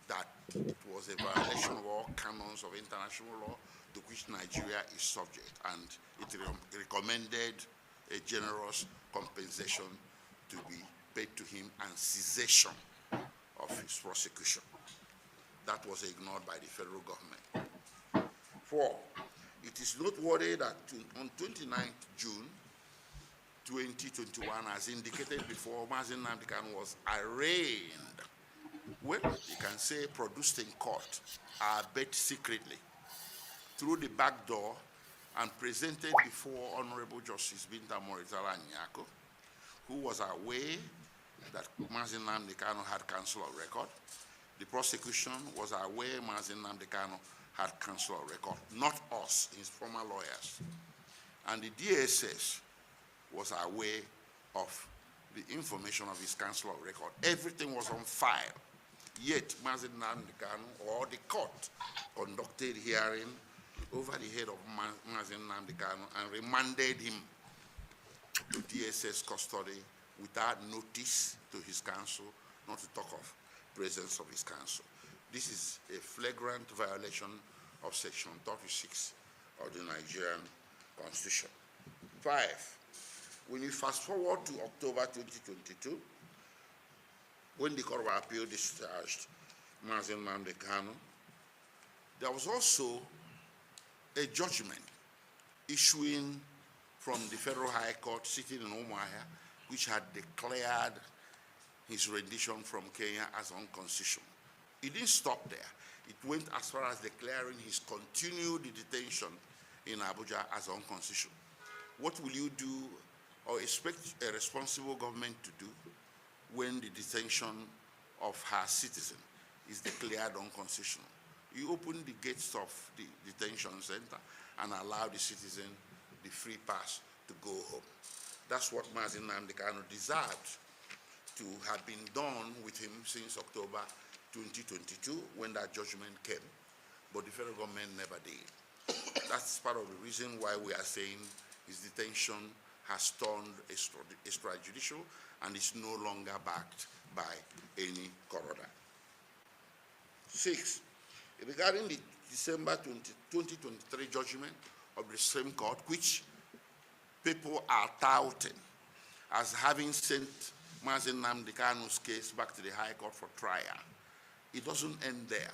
that it was a violation of all canons of international law to which Nigeria is subject, and it recommended a generous compensation to be paid to him and cessation of his prosecution. That was ignored by the federal government. 4. It is noteworthy that on 29th June 2021, as indicated before, Mazen Nnamdi Kanu was arraigned, well, you can say produced in court, albeit secretly, through the back door and presented before Honorable Justice Binta Moritala Nyako, who was aware that Mazen Nnamdi Kanu had counsel of record. The prosecution was aware Mazen Nnamdi Kanu had counsel of record, not us, his former lawyers. And the DSS was aware of the information of his counsel of record. Everything was on file. Yet, Mazen Nnamdi Kanu, or the court, conducted hearing over the head of Mazen Nnamdi Kanu and remanded him to DSS custody without notice to his counsel, not to talk of presence of his counsel. This is a flagrant violation of Section 36 of the Nigerian Constitution. 5. When you fast forward to October 2022, when the Court of Appeal discharged Mazen Nnamdi Kanu, there was also a judgment issuing from the Federal High Court sitting in Umuahia, which had declared his rendition from Kenya as unconstitutional. It didn't stop there. It went as far as declaring his continued detention in Abuja as unconstitutional. What will you do or expect a responsible government to do when the detention of her citizen is declared unconstitutional? You open the gates of the detention center and allow the citizen the free pass to go home. That's what Mazen Nnamdi Kanu deserved to have been done with him since October 2022 when that judgment came, but the federal government never did. That's part of the reason why we are saying his detention has turned extrajudicial and is no longer backed by any court order. 6. Regarding the December 2023 judgment of the Supreme Court, which people are touting as having sent Mazen Nnamdi Kanu's case back to the High Court for trial, it doesn't end there.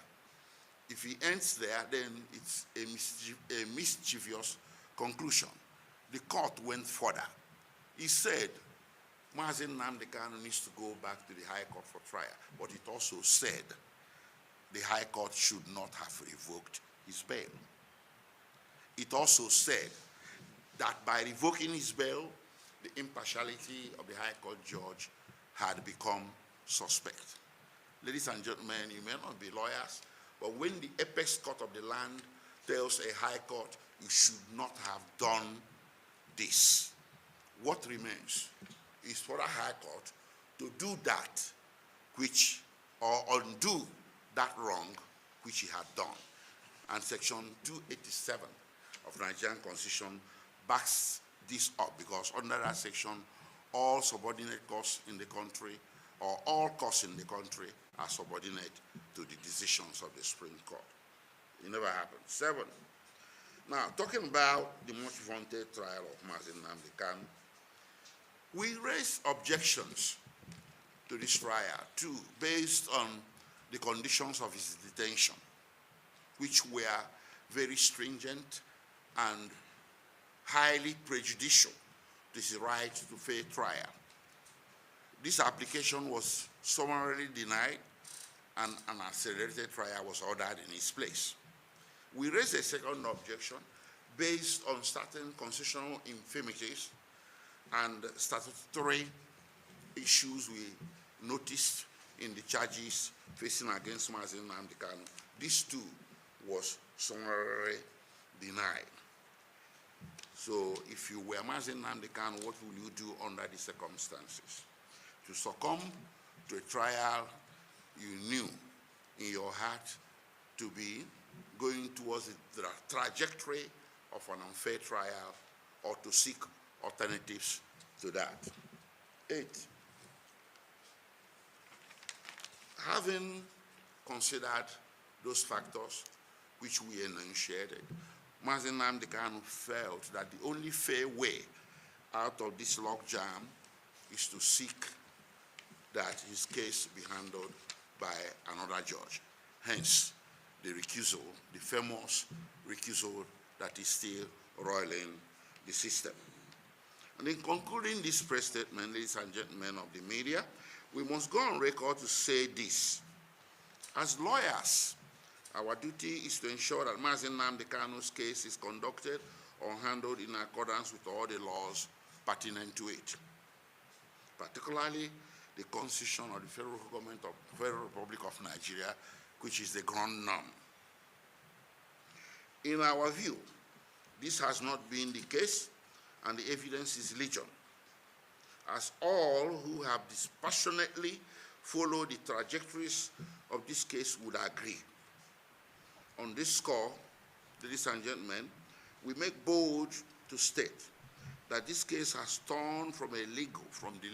If he ends there, then it's a mischievous conclusion. The court went further. He said Mazen Nnamdi Kanu needs to go back to the High Court for trial, but it also said the High Court should not have revoked his bail. It also said that by revoking his bail, the impartiality of the High Court judge had become suspect. Ladies and gentlemen, you may not be lawyers, but when the apex court of the land tells a High Court, you should not have done this, what remains is for a High Court to do that which, or undo that wrong which he had done. And Section 287 of the Nigerian Constitution backs this up, because under that section, all subordinate courts in the country, or all courts in the country, are subordinate to the decisions of the Supreme Court. It never happened. 7. Now, talking about the much-vaunted trial of Mazen Nnamdi Kanu, we raised objections to this trial, too, based on the conditions of his detention, which were very stringent and highly prejudicial to his right to fair trial. This application was summarily denied and an accelerated trial was ordered in its place. We raised a second objection based on certain constitutional infirmities and statutory issues we noticed in the charges facing against Mazen Nnamdi Kanu. This too was summarily denied. So if you were Mazen Nnamdi Kanu, what will you do under the circumstances? To succumb to a trial you knew in your heart to be going towards the trajectory of an unfair trial, or to seek alternatives to that. 8. Having considered those factors which we enunciated, Mazen Nnamdi Kanu felt that the only fair way out of this logjam is to seek that his case be handled by another judge. Hence, the recusal, the famous recusal that is still roiling the system. And in concluding this press statement, ladies and gentlemen of the media, we must go on record to say this. As lawyers, our duty is to ensure that Mazi Nnamdi Kanu's case is conducted or handled in accordance with all the laws pertinent to it, particularly the Constitution of the Federal Government of Federal Republic of Nigeria, which is the ground norm. In our view, this has not been the case, and the evidence is legion, as all who have dispassionately followed the trajectories of this case would agree. On this score, ladies and gentlemen, we make bold to state that this case has turned from the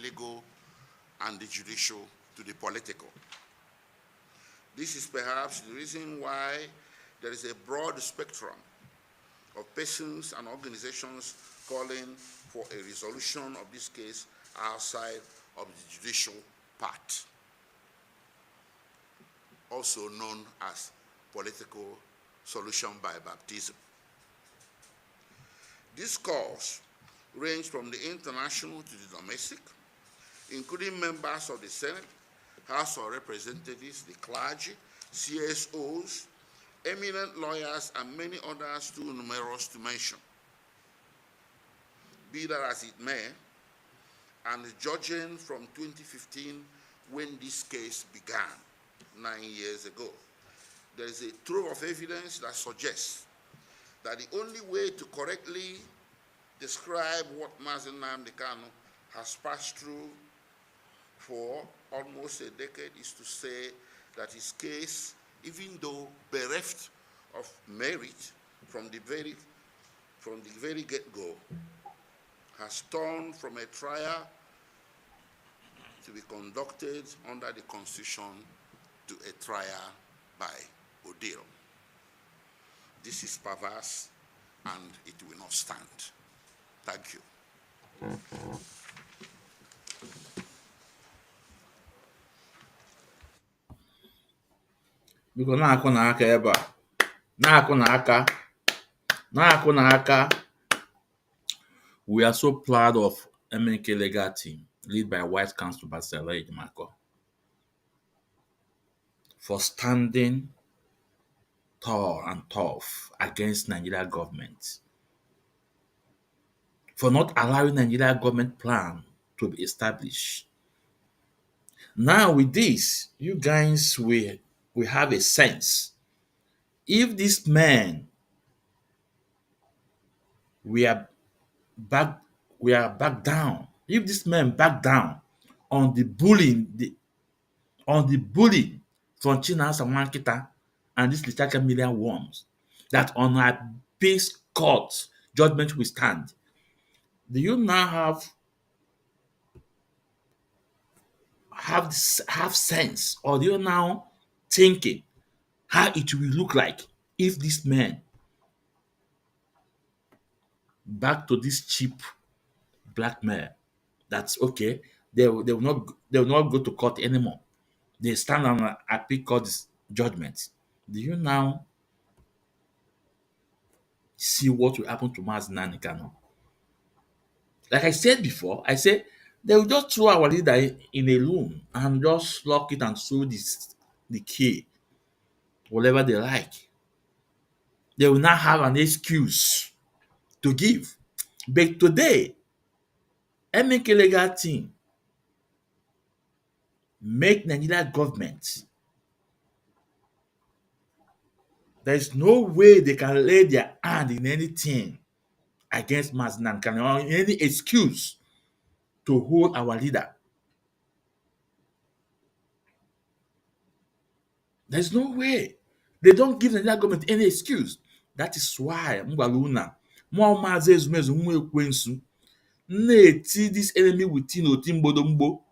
legal and the judicial to the political. This is perhaps the reason why there is a broad spectrum of persons and organizations calling for a resolution of this case outside of the judicial part, also known as political solution by baptism. These calls range from the international to the domestic, including members of the Senate, House of Representatives, the clergy, CSOs, eminent lawyers, and many others too numerous to mention. Be that as it may, and judging from 2015 when this case began 9 years ago, there is a trove of evidence that suggests that the only way to correctly describe what Mazi Nnamdi Kanu has passed through for almost a decade is to say that his case, even though bereft of merit from the very get-go, has turned from a trial to be conducted under the Constitution to a trial by ordeal. This is perverse, and it will not stand. Thank you. Biko na-akụ n'aka ebe a, na-akụ n'aka. We are so proud of Mnklegalteam, led by White Counsel Pastor Ejimakor, for standing tall and tough against Nigeria government, for not allowing Nigeria government plan to be established. Now with this, you guys will have a sense. If this man we are back down, if this man back down on the bullying, from Chinasa Mnklegalteam and this little million worms, that on our base court judgment will stand, do you now have sense, or do you now thinking how it will look like if this man back to this cheap blackmail? That's okay. They will not go to court anymore. They stand on an appeal court's judgment. Do you now see what will happen to Mazi Nnamdi Kanu? Like I said before, they will just throw our leader in a room and just lock it and throw the key, whatever they like. They will not have an excuse to give. But today, Mnklegalteam make Nigeria government. There is no way they can lay their hand in anything against Mazi Nnamdi Kanu or any excuse to hold our leader. There's no way. They don't give the Nigeria government any excuse. That is why Mgbaluna, more Mazi Ezumezu Nwekwensu, na-eti this enemy within oti mgbodomgbo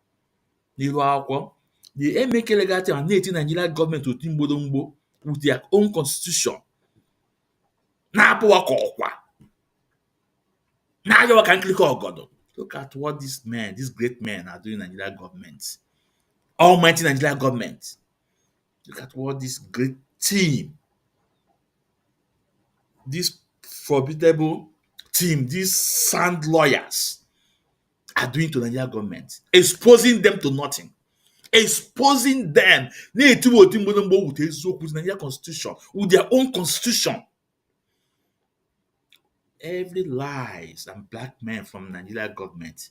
n'iru akwụkwọ. The Mnklegalteam na-eti Nigeria government oti mgbodomgbo with their own constitution. Na-apụwa ka ọkwa. Na-ayọwa ka nkirika ọgọdọ. Look at what these great men are doing in Nigeria government. Almighty Nigeria government. Look at what this great team this formidable team, these sound lawyers, are doing to the Nigerian government, exposing them to nothing, exposing them with the Nigerian constitution, with their own constitution. Every lies and black men from Nigerian government,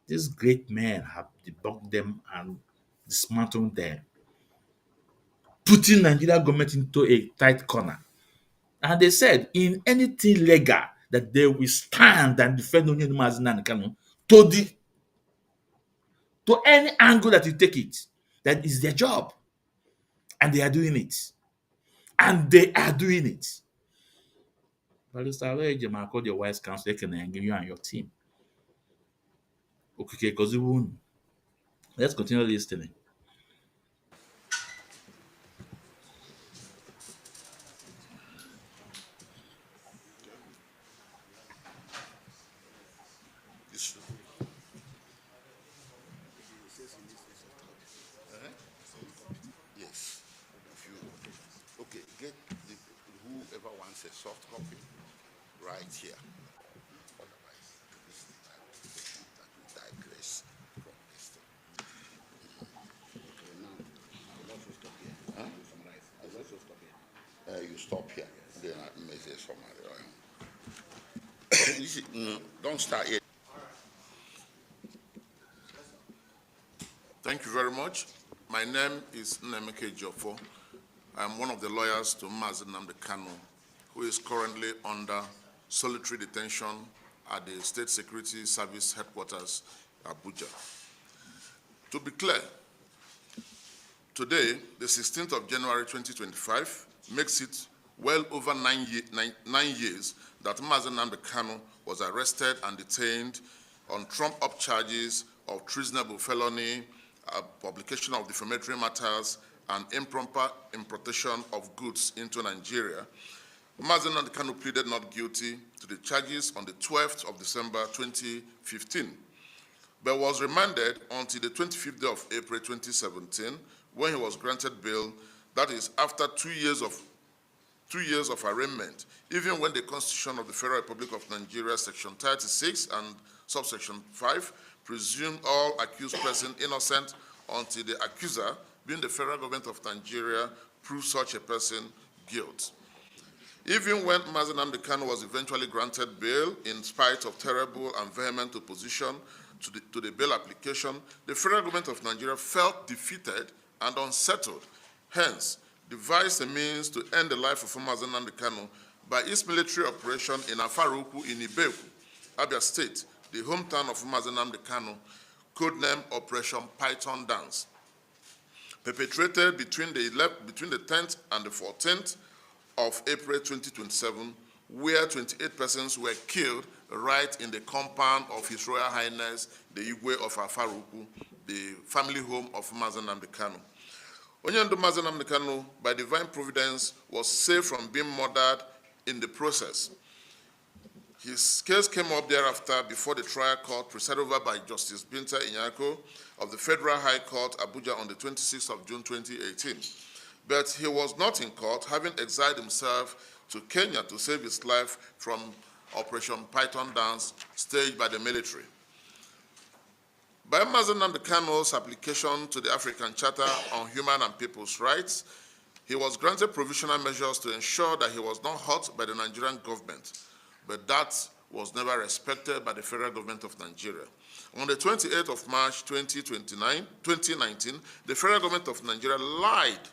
these great men have debunked them and dismantled them, putting Nigerian government into a tight corner. And they said, in anything legal, that they will stand and defend Onyema Mazinani Kanu to any angle that you take it. That is their job. And they are doing it. And they are doing it. Barrister Aloy Ejimakor, your wise counsel, can give you and your team. Okay, because you won't. Let's continue listening. Yes. Okay, get whoever wants a soft copy right here. Otherwise, this is that we digress from this thing. Okay, now, I'll also stop here. Huh? To summarize. I'll also stop here. You stop here. Then I may say summary. Don't start yet. Thank you very much. My name is Mnklegalteam. I'm one of the lawyers to Mazi Nnamdi Kanu, who is currently under solitary detention at the State Security Service Headquarters, Abuja. To be clear, today, the 16th of January 2025, makes it well over 9 years that Mazi Nnamdi Kanu was arrested and detained on trumped-up charges of treasonable felony, publication of defamatory matters, and improper importation of goods into Nigeria. Mazi Nnamdi Kanu pleaded not guilty to the charges on the 12th of December 2015, but was remanded until the 25th day of April 2017, when he was granted bail, that is after 2 years of arraignment, even when the Constitution of the Federal Republic of Nigeria, Section 36 and subsection 5, presumed all accused persons innocent until the accuser, being the federal government of Nigeria, proves such a person guilt. Even when Mazi Nnamdi Kanu was eventually granted bail, in spite of terrible and vehement opposition to the bail application, the federal government of Nigeria felt defeated and unsettled, hence devised a means to end the life of Mazi Nnamdi Kanu by its military operation in Afaruku in Ibeku, Abia State, the hometown of Mazi Nnamdi Kanu, codenamed Operation Python Dance, perpetrated between the 10th and the 14th of April 2027, where 28 persons were killed right in the compound of His Royal Highness, the Igwe of Afaruku, the family home of Mazi Nnamdi Kanu. Onyendu Mazi Nnamdi Kanu, by divine providence, was saved from being murdered in the process. His case came up thereafter before the trial court, presided over by Justice Binta Ejimakor of the Federal High Court, Abuja, on the 26th of June 2018. But he was not in court, having exiled himself to Kenya to save his life from Operation Python Dance staged by the military. By Mazi Nnamdi Kanu's application to the African Charter on Human and People's Rights, he was granted provisional measures to ensure that he was not hurt by the Nigerian government, but that was never respected by the federal government of Nigeria. On the 28th of March 2019, the federal government of Nigeria lied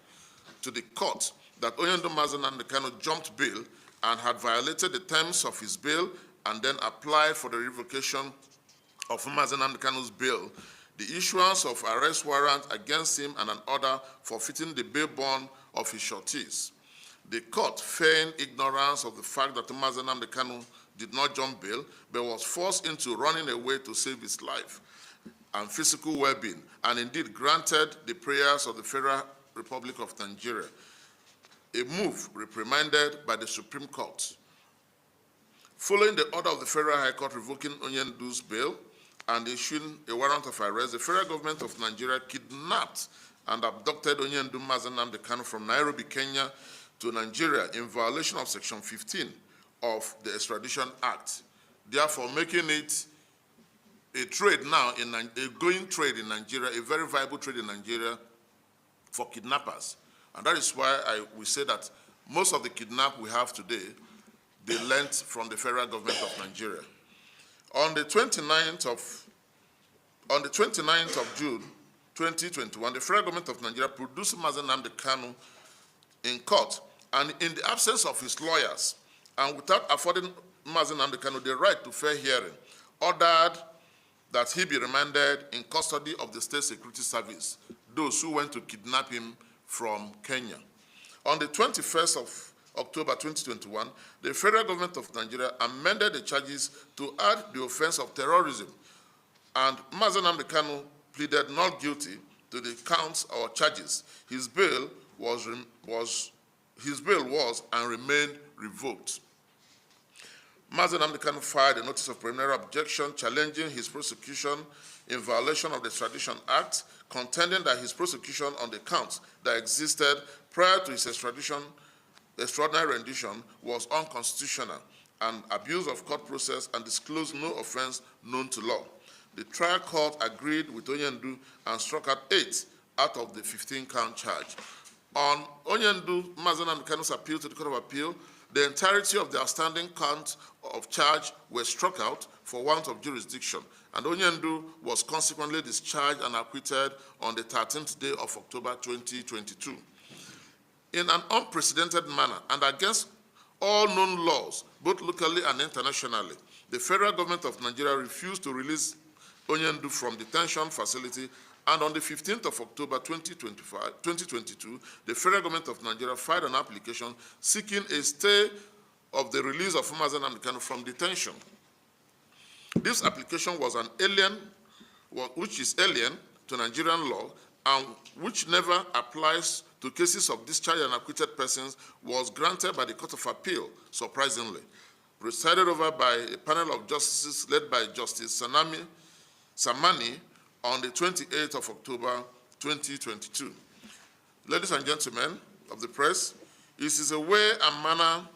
to the court that Onyendu Mazi Nnamdi Kanu jumped bail and had violated the terms of his bail and then applied for the revocation of Mazi Nnamdi Kanu's bail, the issuance of arrest warrant against him, and an order forfeiting the bail bond of his sureties. The court feigned ignorance of the fact that Mazi Nnamdi Kanu did not jump bail, but was forced into running away to save his life and physical well-being, and indeed granted the prayers of the Federal Republic of Nigeria, a move reprimanded by the Supreme Court. Following the order of the Federal High Court revoking Onyendu's bail and issuing a warrant of arrest, the federal government of Nigeria kidnapped and abducted Onyendu Mazi Nnamdi Kanu from Nairobi, Kenya, to Nigeria in violation of Section 15 of the Extradition Act, therefore making it a trade now, a going trade in Nigeria, a very viable trade in Nigeria for kidnappers. And that is why we say that most of the kidnap we have today, they lent from the federal government of Nigeria. On the 29th of June 2021, the federal government of Nigeria produced Mazi Nnamdi Kanu in court, and in the absence of his lawyers, and without affording Mazi Nnamdi Kanu the right to fair hearing, ordered that he be remanded in custody of the State Security Service, those who went to kidnap him from Kenya. On the 21st of October 2021, the federal government of Nigeria amended the charges to add the offense of terrorism, and Mazi Nnamdi Kanu pleaded not guilty to the counts or charges. His bail was and remained revoked. Mazi Nnamdi Kanu filed a notice of preliminary objection challenging his prosecution in violation of the Extradition Act, contending that his prosecution on the counts that existed prior to his extraordinary rendition was unconstitutional and abuse of court process and disclosed no offense known to law. The trial court agreed with Onyendu and struck out 8 out of the 15-count charge. On Onyendu Mazi Nnamdi Kanu's appeal to the Court of Appeal, the entirety of the outstanding counts of charge were struck out for want of jurisdiction, and Onyendu was consequently discharged and acquitted on the 13th day of October 2022. In an unprecedented manner and against all known laws, both locally and internationally, the federal government of Nigeria refused to release Onyendu from detention facility, and on the 15th of October 2022, the federal government of Nigeria filed an application seeking a stay of the release of Mazi Nnamdi Kanu from detention. This application was which is alien to Nigerian law and which never applies to cases of discharged and acquitted persons, was granted by the Court of Appeal, surprisingly, presided over by a panel of justices led by Justice Samani on the 28th of October 2022. Ladies and gentlemen of the press, it is a way and manner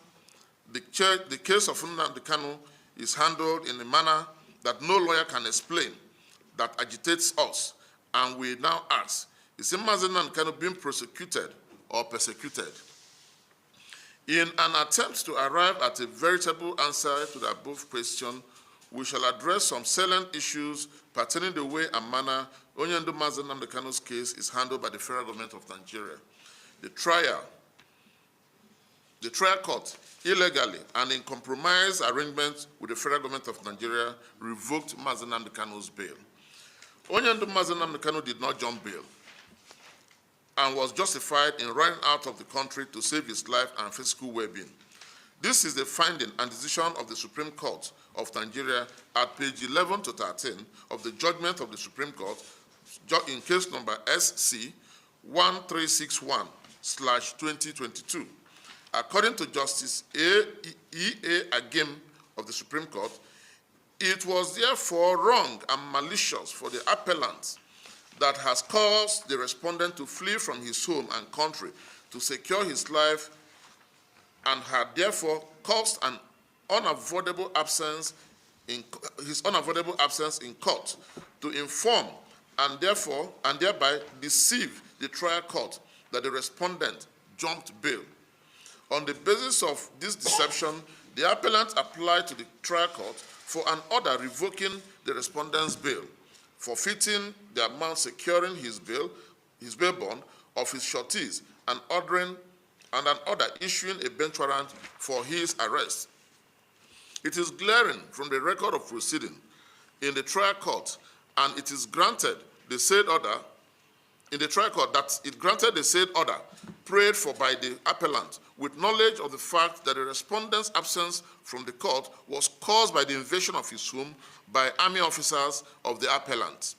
the case of Nnamdi Kanu is handled in a manner that no lawyer can explain, that agitates us, and we now ask, is Mazi Nnamdi Kanu being prosecuted or persecuted? In an attempt to arrive at a veritable answer to the above question, we shall address some salient issues pertaining the way and manner Onyendu Mazi Nnamdi Kanu's case is handled by the federal government of Nigeria. The trial court, illegally and in compromise arrangement with the federal government of Nigeria, revoked Mazi Nnamdi Kanu's bail. Onyendu Mazi Nnamdi Kanu did not jump bail and was justified in running out of the country to save his life and physical well-being. This is the finding and decision of the Supreme Court of Nigeria at page 11 to 13 of the judgment of the Supreme Court in case number SC 1361/2022. According to Justice E.A. Agim of the Supreme Court, it was therefore wrong and malicious for the appellant that has caused the respondent to flee from his home and country to secure his life, and had therefore caused an unavoidable absence in court to inform and thereby deceive the trial court that the respondent jumped bail. On the basis of this deception, the appellant applied to the trial court for an order revoking the respondent's bail, forfeiting the amount securing his bail bond of his sureties, and an order issuing a bench warrant for his arrest. It is glaring from the record of proceeding in the trial court, and it is granted the said order in the trial court that it granted the said order prayed for by the appellant with knowledge of the fact that the respondent's absence from the court was caused by the invasion of his home by army officers of the appellant.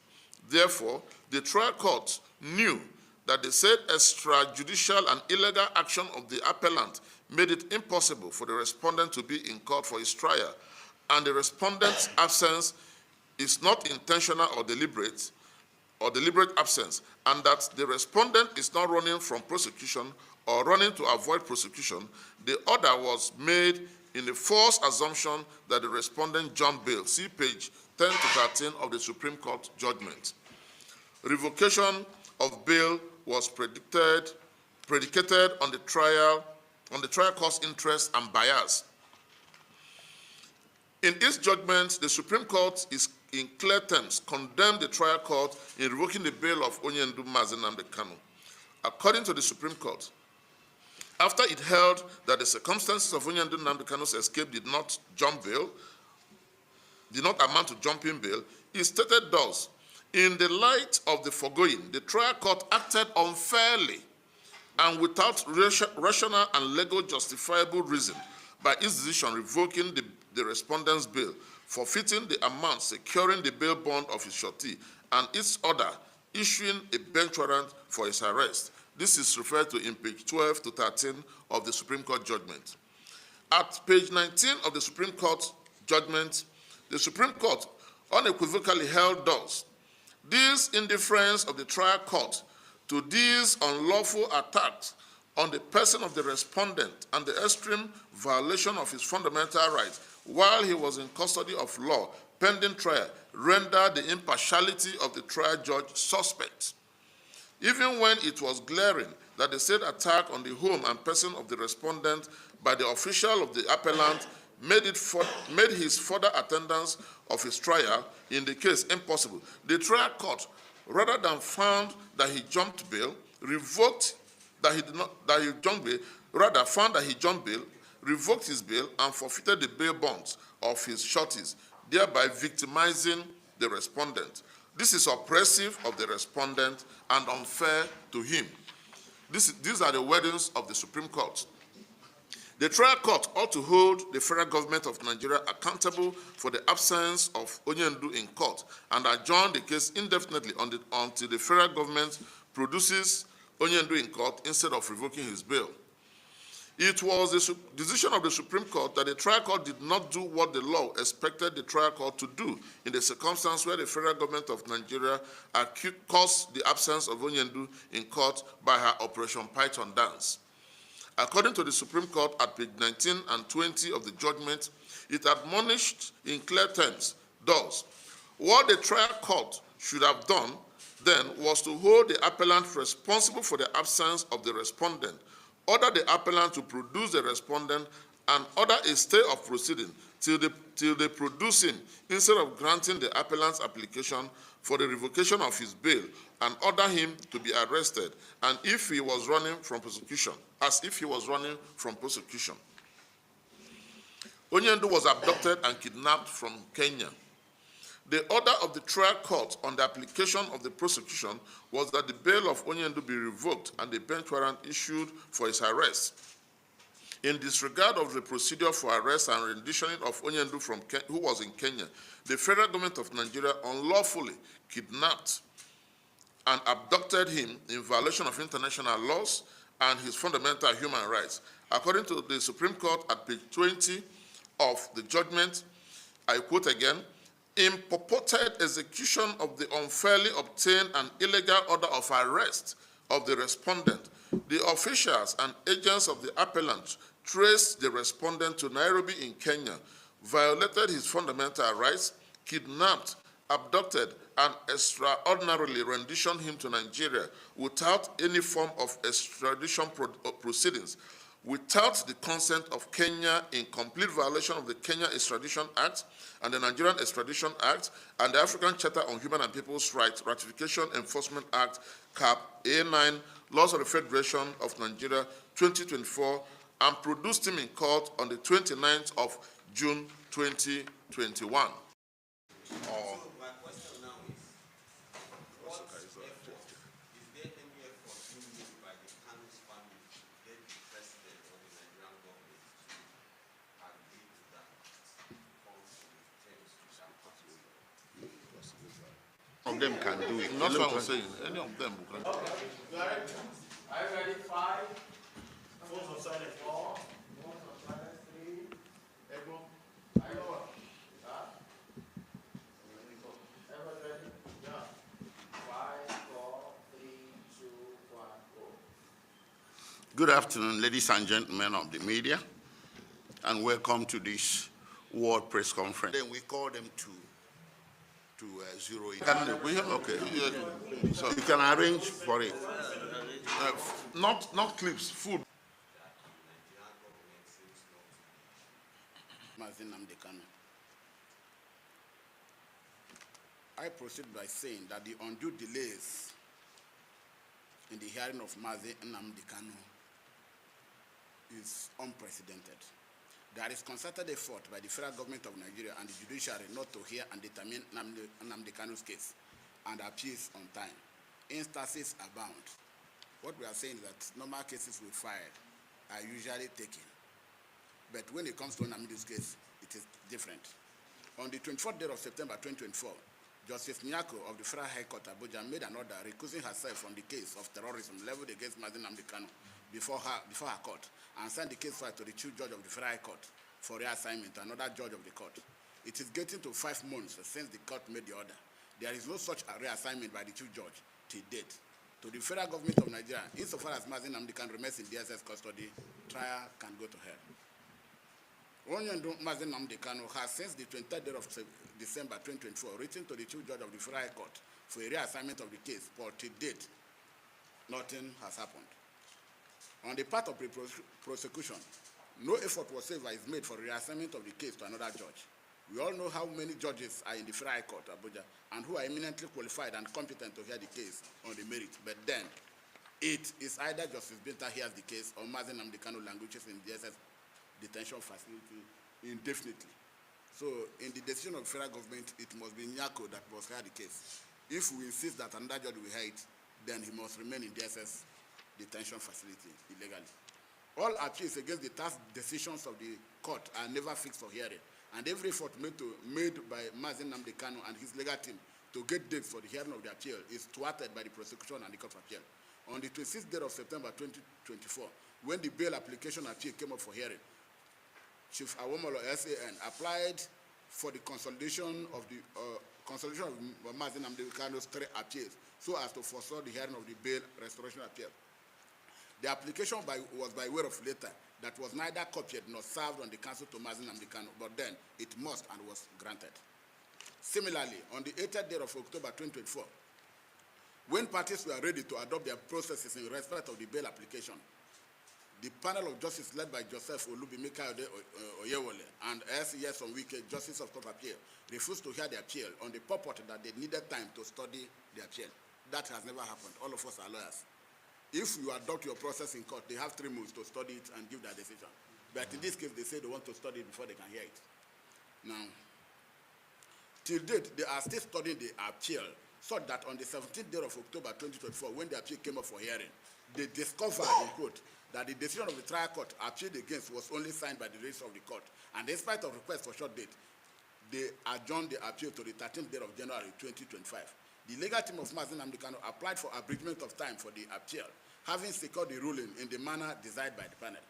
Therefore, the trial court knew that the said extrajudicial and illegal action of the appellant made it impossible for the respondent to be in court for his trial, and the respondent's absence is not intentional or deliberate absence, and that the respondent is not running from prosecution or running to avoid prosecution. The order was made in the false assumption that the respondent jumped bail. See page 10 to 13 of the Supreme Court judgment. Revocation of bail was predicated on the trial court's interest and bias. In its judgment, the Supreme Court is in clear terms condemned the trial court in revoking the bail of Onyendu Mnklegalteam. According to the Supreme Court, after it held that the circumstances of Onyendu Mnklegalteam's escape did not amount to jumping bail, it stated thus: in the light of the foregoing, the trial court acted unfairly and without rational and legal justifiable reason by its decision revoking the respondent's bail, forfeiting the amount securing the bail bond of his surety, and its order issuing a bench warrant for his arrest. This is referred to in page 12 to 13 of the Supreme Court judgment. At page 19 of the Supreme Court judgment, the Supreme Court unequivocally held thus: this indifference of the trial court to these unlawful attacks on the person of the respondent and the extreme violation of his fundamental rights while he was in custody of law pending trial rendered the impartiality of the trial judge suspect. Even when it was glaring that the said attack on the home and person of the respondent by the official of the appellant made his further attendance of his trial in the case impossible, the trial court, rather than found that he jumped bail, revoked his bail, and forfeited the bail bonds of his sureties, thereby victimizing the respondent. This is oppressive of the respondent and unfair to him. These are the wordings of the Supreme Court. The trial court ought to hold the federal government of Nigeria accountable for the absence of Onyendu in court and adjourn the case indefinitely until the federal government produces Onyendu in court instead of revoking his bail. It was the decision of the Supreme Court that the trial court did not do what the law expected the trial court to do in the circumstance where the federal government of Nigeria caused the absence of Onyendu in court by her Operation Python dance. According to the Supreme Court at page 19 and 20 of the judgment, it admonished in clear terms, thus: what the trial court should have done then was to hold the appellant responsible for the absence of the respondent, order the appellant to produce the respondent, and order a stay of proceeding till they produce him, instead of granting the appellant's application for the revocation of his bail, and order him to be arrested, and if he was running from prosecution, Onyendu was abducted and kidnapped from Kenya. The order of the trial court on the application of the prosecution was that the bail of Onyendu be revoked and the bench warrant issued for his arrest. In disregard of the procedure for arrest and rendition of Onyendu who was in Kenya, the federal government of Nigeria unlawfully kidnapped and abducted him in violation of international laws and his fundamental human rights. According to the Supreme Court at page 20 of the judgment, I quote again: in purported execution of the unfairly obtained and illegal order of arrest of the respondent, the officials and agents of the appellant traced the respondent to Nairobi in Kenya, violated his fundamental rights, kidnapped, abducted, and extraordinarily renditioned him to Nigeria without any form of extradition proceedings, without the consent of Kenya, in complete violation of the Kenya Extradition Act and the Nigerian Extradition Act and the African Charter on Human and People's Rights Ratification Enforcement Act, Cap A9, Laws of the Federation of Nigeria, 2024, and produced him in court on the 29th of June, 2021. Of them can do it. Not what I'm saying. Any of them can do it. Are you ready? 5. Phones on silent 4. Phones on silent 3. Ego. I know what. Everybody ready? Yeah. 5, 4, 3, 2, 1, go. Good afternoon, ladies and gentlemen of the media. and welcome to this World Press Conference. Then we call them to zero in. Okay, so you can arrange for it. Not clips, food. I proceed by saying that the undue delays in the hearing of Mazi Nnamdi Kanu is unprecedented. There is concerted effort by the federal government of Nigeria and the judiciary not to hear and determine Nnamdi Kanu's case and appeals on time. Instances abound. What we are saying is that normal cases we file are usually taken. But when it comes to Nnamdi's case, it is different. On the 24th day of September 2024, Justice Nyako of the Federal High Court Abuja made an order recusing herself from the case of terrorism leveled against Mazi Nnamdi Kanu before her court, and sent the case file to the Chief Judge of the Federal High Court for reassignment to another judge of the court. It is getting to 5 months since the court made the order. There is no such reassignment by the Chief Judge to date. To the federal government of Nigeria, insofar as Mazi Nnamdi Kanu remains in DSS custody, trial can go to hell. Onyendo Mazi Nnamdi Kanu has since the 23rd day of December 2024 written to the Chief Judge of the Federal High Court for a reassignment of the case, but to date, nothing has happened. On the part of the prosecution, no effort whatsoever is made for the reassignment of the case to another judge. We all know how many judges are in the Federal High Court, Abuja, and who are eminently qualified and competent to hear the case on the merit. But then, it is either Justice Binta hears the case or Mazi Nnamdi Kanu languishes in DSS detention facility indefinitely. So, in the decision of the federal government, it must be Nyako that must hear the case. If we insist that another judge will hear it, then he must remain in DSS detention facility illegally. All appeals against the task decisions of the court are never fixed for hearing, and every effort made by Mazi Nnamdi Kanu and his legal team to get dates for the hearing of the appeal is thwarted by the prosecution and the court of appeal. On the 26th day of September 2024, when the bail application appeal came up for hearing, Chief Awomolo SAN applied for the consolidation of Mazi Nnamdi Kanu's 3 appeals so as to forestall the hearing of the bail restoration appeal. The application was by way of letter that was neither copied nor served on the counsel to Mazi Nnamdi Kanu, but then it must and was granted. Similarly, on the 8th day of October 2024, when parties were ready to adopt their processes in respect of the bail application, the panel of justice led by Joseph Olubimika Oyewole and S.E.S. Onwike, Justice of Court of Appeal, refused to hear the appeal on the purport that they needed time to study the appeal. That has never happened. All of us are lawyers. If you adopt your process in court, they have 3 months to study it and give their decision. But in this case, they say they want to study it before they can hear it. Now, till date, they are still studying the appeal, so that on the 17th day of October 2024, when the appeal came up for hearing, they discovered, in quote, that the decision of the trial court appealed against was only signed by the registrar of the court. And despite of request for short date, they adjourned the appeal to the 13th day of January 2025. The legal team of Mazi Nnamdi Kanu applied for abridgment of time for the appeal, having secured the ruling in the manner desired by the panel.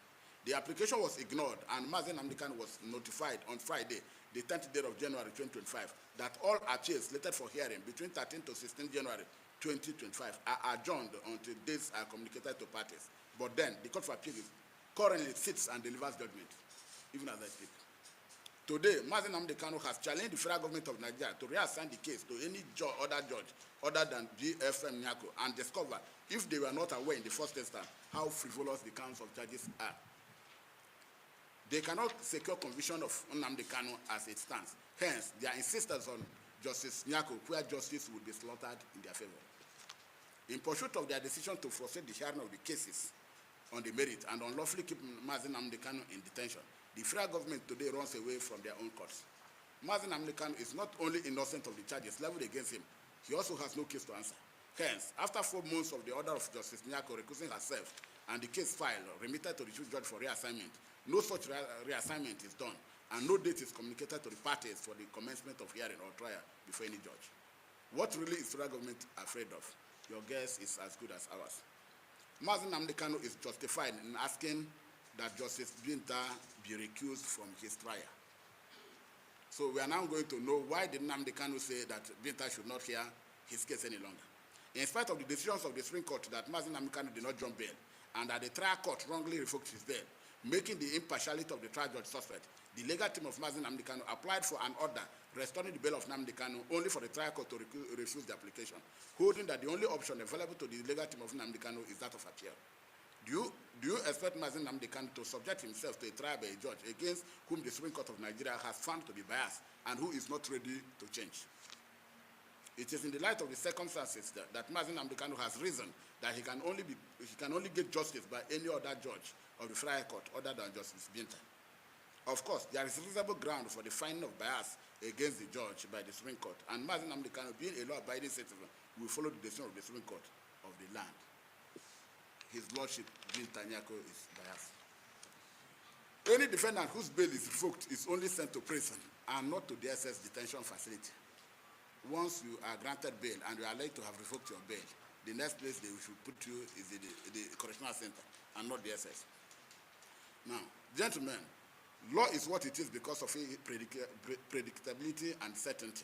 The application was ignored, and Mazi Nnamdi Kanu was notified on Friday, the 10th day of January 2025, that all appeals slated for hearing between 13 to 16 January 2025 are adjourned until dates are communicated to parties. But then, the Court of Appeal currently sits and delivers judgment, even as I speak. Today, Mazi Nnamdi Kanu has challenged the federal government of Nigeria to reassign the case to any other judge other than GFM Nyako and discover, if they were not aware in the first instance, how frivolous the counts of charges are. They cannot secure conviction of Nnamdi Kanu as it stands. Hence, their insistence on Justice Nyako, where justice would be slaughtered in their favor. In pursuit of their decision to frustrate the hearing of the cases on the merit and unlawfully keep Mazi Nnamdi Kanu in detention, the federal government today runs away from their own courts. Mazi Nnamdi Kanu is not only innocent of the charges leveled against him, he also has no case to answer. Hence, after 4 months of the order of Justice Nyako recusing herself and the case file remitted to the Chief Judge for reassignment, no such reassignment is done, and no date is communicated to the parties for the commencement of hearing or trial before any judge. What really is the federal government afraid of? Your guess is as good as ours. Mazi Nnamdi Kanu is justified in asking that Justice Binta be recused from his trial. So we are now going to know why did Nnamdi Kanu say that Binta should not hear his case any longer. In spite of the decisions of the Supreme Court that Mazi Nnamdi Kanu did not jump bail and that the trial court wrongly revoked his bail, making the impartiality of the trial judge suspect. The legal team of Mazi Nnamdi Kanu applied for an order restoring the bail of Nnamdi Kanu only for the trial court to refuse the application, holding that the only option available to the legal team of Nnamdi Kanu is that of appeal. Do you expect Mazi Nnamdi Kanu to subject himself to a trial by a judge against whom the Supreme Court of Nigeria has found to be biased and who is not ready to change? It is in the light of the circumstances that Mazi Nnamdi Kanu has reasoned that he can only get justice by any other judge of the Trial Court other than Justice Binta. Of course, there is reasonable ground for the finding of bias against the judge by the Supreme Court, and Mazi Nnamdi Kanu, being a law-abiding citizen, will follow the decision of the Supreme Court of the land. His Lordship Binta Nyako is biased. Any defendant whose bail is revoked is only sent to prison and not to the SS detention facility. Once you are granted bail and you are alleged to have revoked your bail, the next place they should put you is the correctional center and not the SS. Now, gentlemen, law is what it is because of predictability and certainty.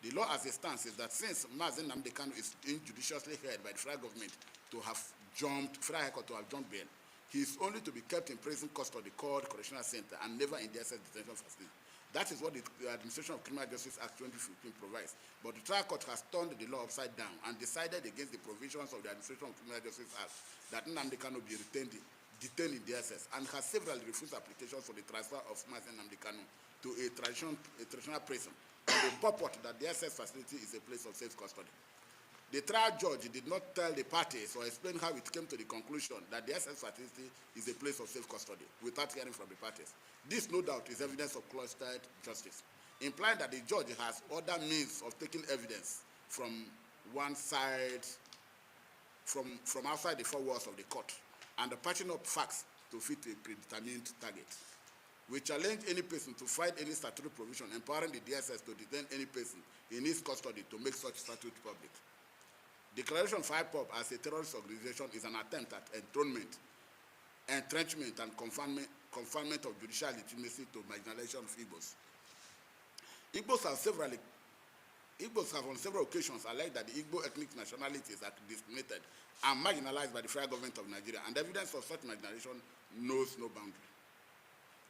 The law as it stands is that since Mazi Nnamdi Kanu is injudiciously held by the federal government to have federal high court to have jumped bail, he is only to be kept in prison custody called correctional center and never in the SS detention facility. That is what the Administration of Criminal Justice Act 2015 provides. But the trial court has turned the law upside down and decided against the provisions of the Administration of Criminal Justice Act that Nnamdi Kanu be detained in the SS, and has severally refused applications for the transfer of Mazi Nnamdi Kanu to a traditional prison on the purport that the SS facility is a place of safe custody. The trial judge did not tell the parties or explain how it came to the conclusion that the SS facility is a place of safe custody without hearing from the parties. This, no doubt, is evidence of cloistered justice, implying that the judge has other means of taking evidence from one side, from outside the four walls of the court, and patching up facts to fit a predetermined target. We challenge any person to find any statutory provision empowering the DSS to detain any person in his custody to make such statute public. Declaration of IPOB as a terrorist organization is an attempt at entrenchment and confinement of judicial legitimacy to marginalization of Igbos. Igbos have on several occasions alleged that the Igbo ethnic nationalities are discriminated and marginalized by the federal government of Nigeria, and evidence of such marginalization knows no boundary.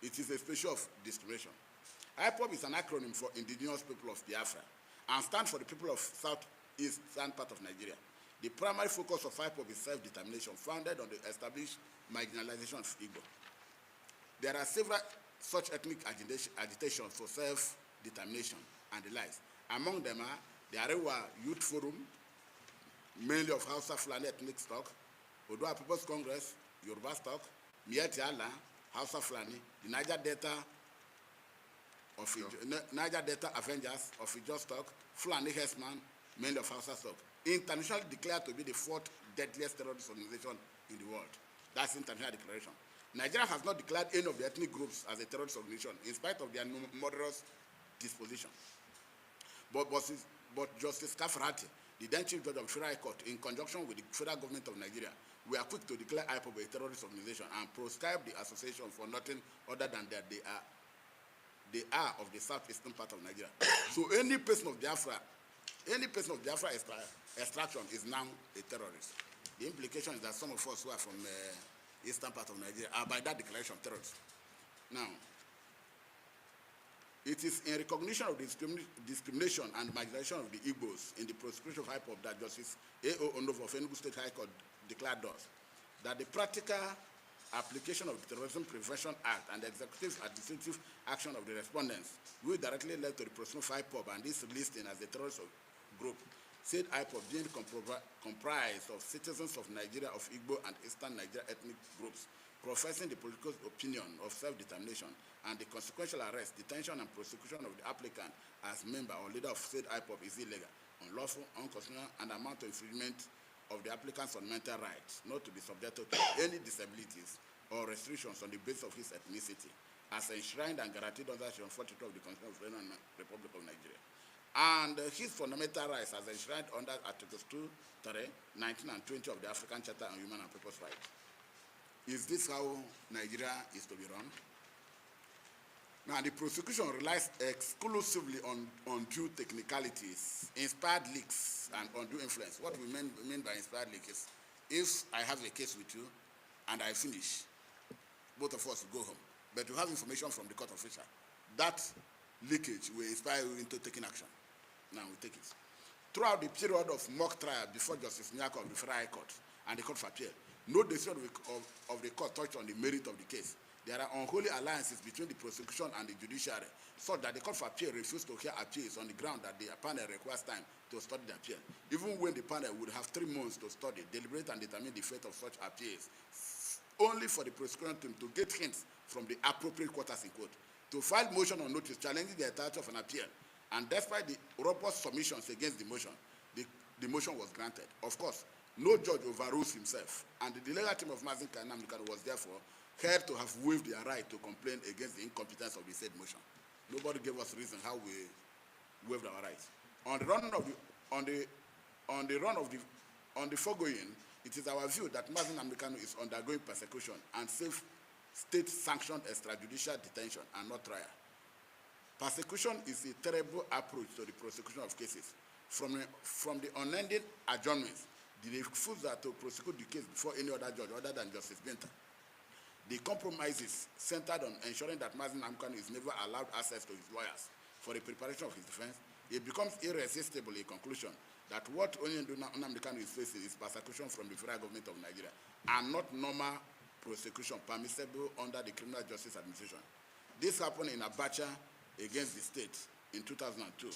It is a species of discrimination. IPOB is an acronym for Indigenous People of Biafra and stands for the people of southeastern part of Nigeria. The primary focus of IPOB is self-determination, founded on the established marginalization of Igbo. There are several such ethnic agitations for self-determination and the likes. Among them are the Arewa Youth Forum, mainly of Hausa Fulani ethnic stock, Odua People's Congress, Yoruba stock, Mieti Allah, Hausa Fulani, the Niger Delta Avengers of Ijo stock, Fulani Hesman, mainly of Hausa stock, internationally declared to be the fourth deadliest terrorist organization in the world. That's international declaration. Nigeria has not declared any of the ethnic groups as a terrorist organization, in spite of their murderous disposition. But Justice Kafarati, the then Chief Judge of the Federal Court, in conjunction with the federal government of Nigeria, were quick to declare IPOB a terrorist organization and proscribe the association for nothing other than that they are of the southeastern part of Nigeria. So any person of Biafra extraction is now a terrorist. The implication is that some of us who are from eastern part of Nigeria are by that declaration terrorists. Now, it is in recognition of the discrimination and marginalization of the Igbos in the prosecution of IPOB that Justice A.O. Onovo of Enugu State High Court declared thus, that the practical application of the Terrorism Prevention Act and the executive administrative action of the respondents will directly led to the prosecution of IPOB and this listing as a terrorist group, said IPOB being comprised of citizens of Nigeria of Igbo and Eastern Nigeria ethnic groups, professing the political opinion of self-determination and the consequential arrest, detention, and prosecution of the applicant as member or leader of said IPOB is illegal, unlawful, unconstitutional, and amount to infringement of the applicant's fundamental rights not to be subjected to any disabilities or restrictions on the basis of his ethnicity, as enshrined and guaranteed under Section 42 of the Constitution of the Federal Republic of Nigeria. And his fundamental rights as enshrined under Articles 2, 3, 19, and 20 of the African Charter on Human and People's Rights. Is this how Nigeria is to be run? Now, the prosecution relies exclusively on undue technicalities, inspired leaks, and undue influence. What we mean by inspired leak is, if I have a case with you and I finish, both of us go home. But you have information from the court official. That leakage will inspire you into taking action. Now we take it. Throughout the period of mock trial before Justice Ejimakor of the Federal High Court and the Court of Appeal, no decision of the court touched on the merit of the case. There are unholy alliances between the prosecution and the judiciary, so that the Court of Appeal refused to hear appeals on the ground that the panel requires time to study the appeal, even when the panel would have 3 months to study, deliberate, and determine the fate of such appeals, only for the prosecution team to get hints from the appropriate quarters in court, to file motion on notice challenging the entirety of an appeal. And despite the robust submissions against the motion, the motion was granted. Of course, no judge overrules himself, and the legal team of Mnklegalteam was therefore held to have waived their right to complain against the incompetence of the said motion. Nobody gave us reason how we waived our rights. On the foregoing, it is our view that Mnklegalteam is undergoing persecution and safe state-sanctioned extrajudicial detention and not trial. Persecution is a terrible approach to the prosecution of cases. From the unending adjournments, the refusal to prosecute the case before any other judge other than Justice Benta, the compromises centered on ensuring that Mnklegalteam is never allowed access to his lawyers for the preparation of his defense, it becomes irresistible a conclusion that what Mnklegalteam is facing is persecution from the federal government of Nigeria and not normal prosecution permissible under the Criminal Justice Administration. This happened in Abacha against the state in 2002,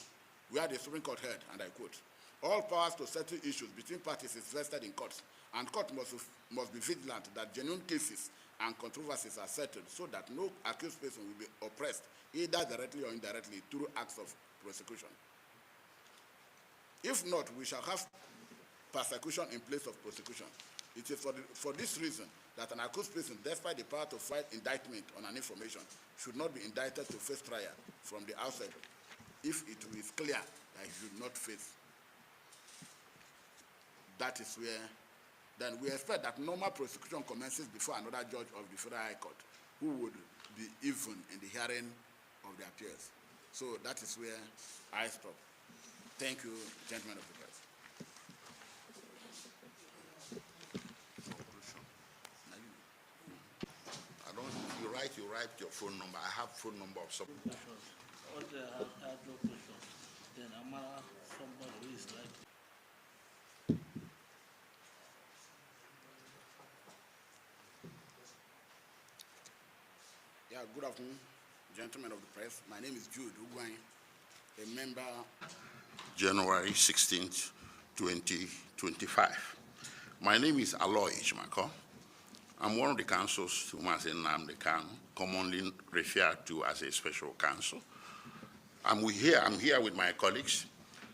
where the Supreme Court held, and I quote, "All powers to settle issues between parties is vested in courts, and court must be vigilant that genuine cases and controversies are settled so that no accused person will be oppressed, either directly or indirectly, through acts of prosecution. If not, we shall have persecution in place of prosecution. It is for this reason that an accused person, despite the power to file indictment on an information, should not be indicted to face trial from the outset if it is clear that he should not face. That is where, then we expect that normal prosecution commences before another judge of the Federal High Court, who would be even in the hearing of the appeals. So that is where I stop. Thank you, gentlemen of the press. You write your phone number. I have phone number of some. All the had no questions. Then Amara, somebody who is like. Yeah, good afternoon, gentlemen of the press. My name is Jude Ugwany, a member. January 16th, 2025. My name is Aloy Ejimakor. I'm one of the counsels to Mnklegalteam, commonly referred to as a special counsel. I'm here with my colleagues.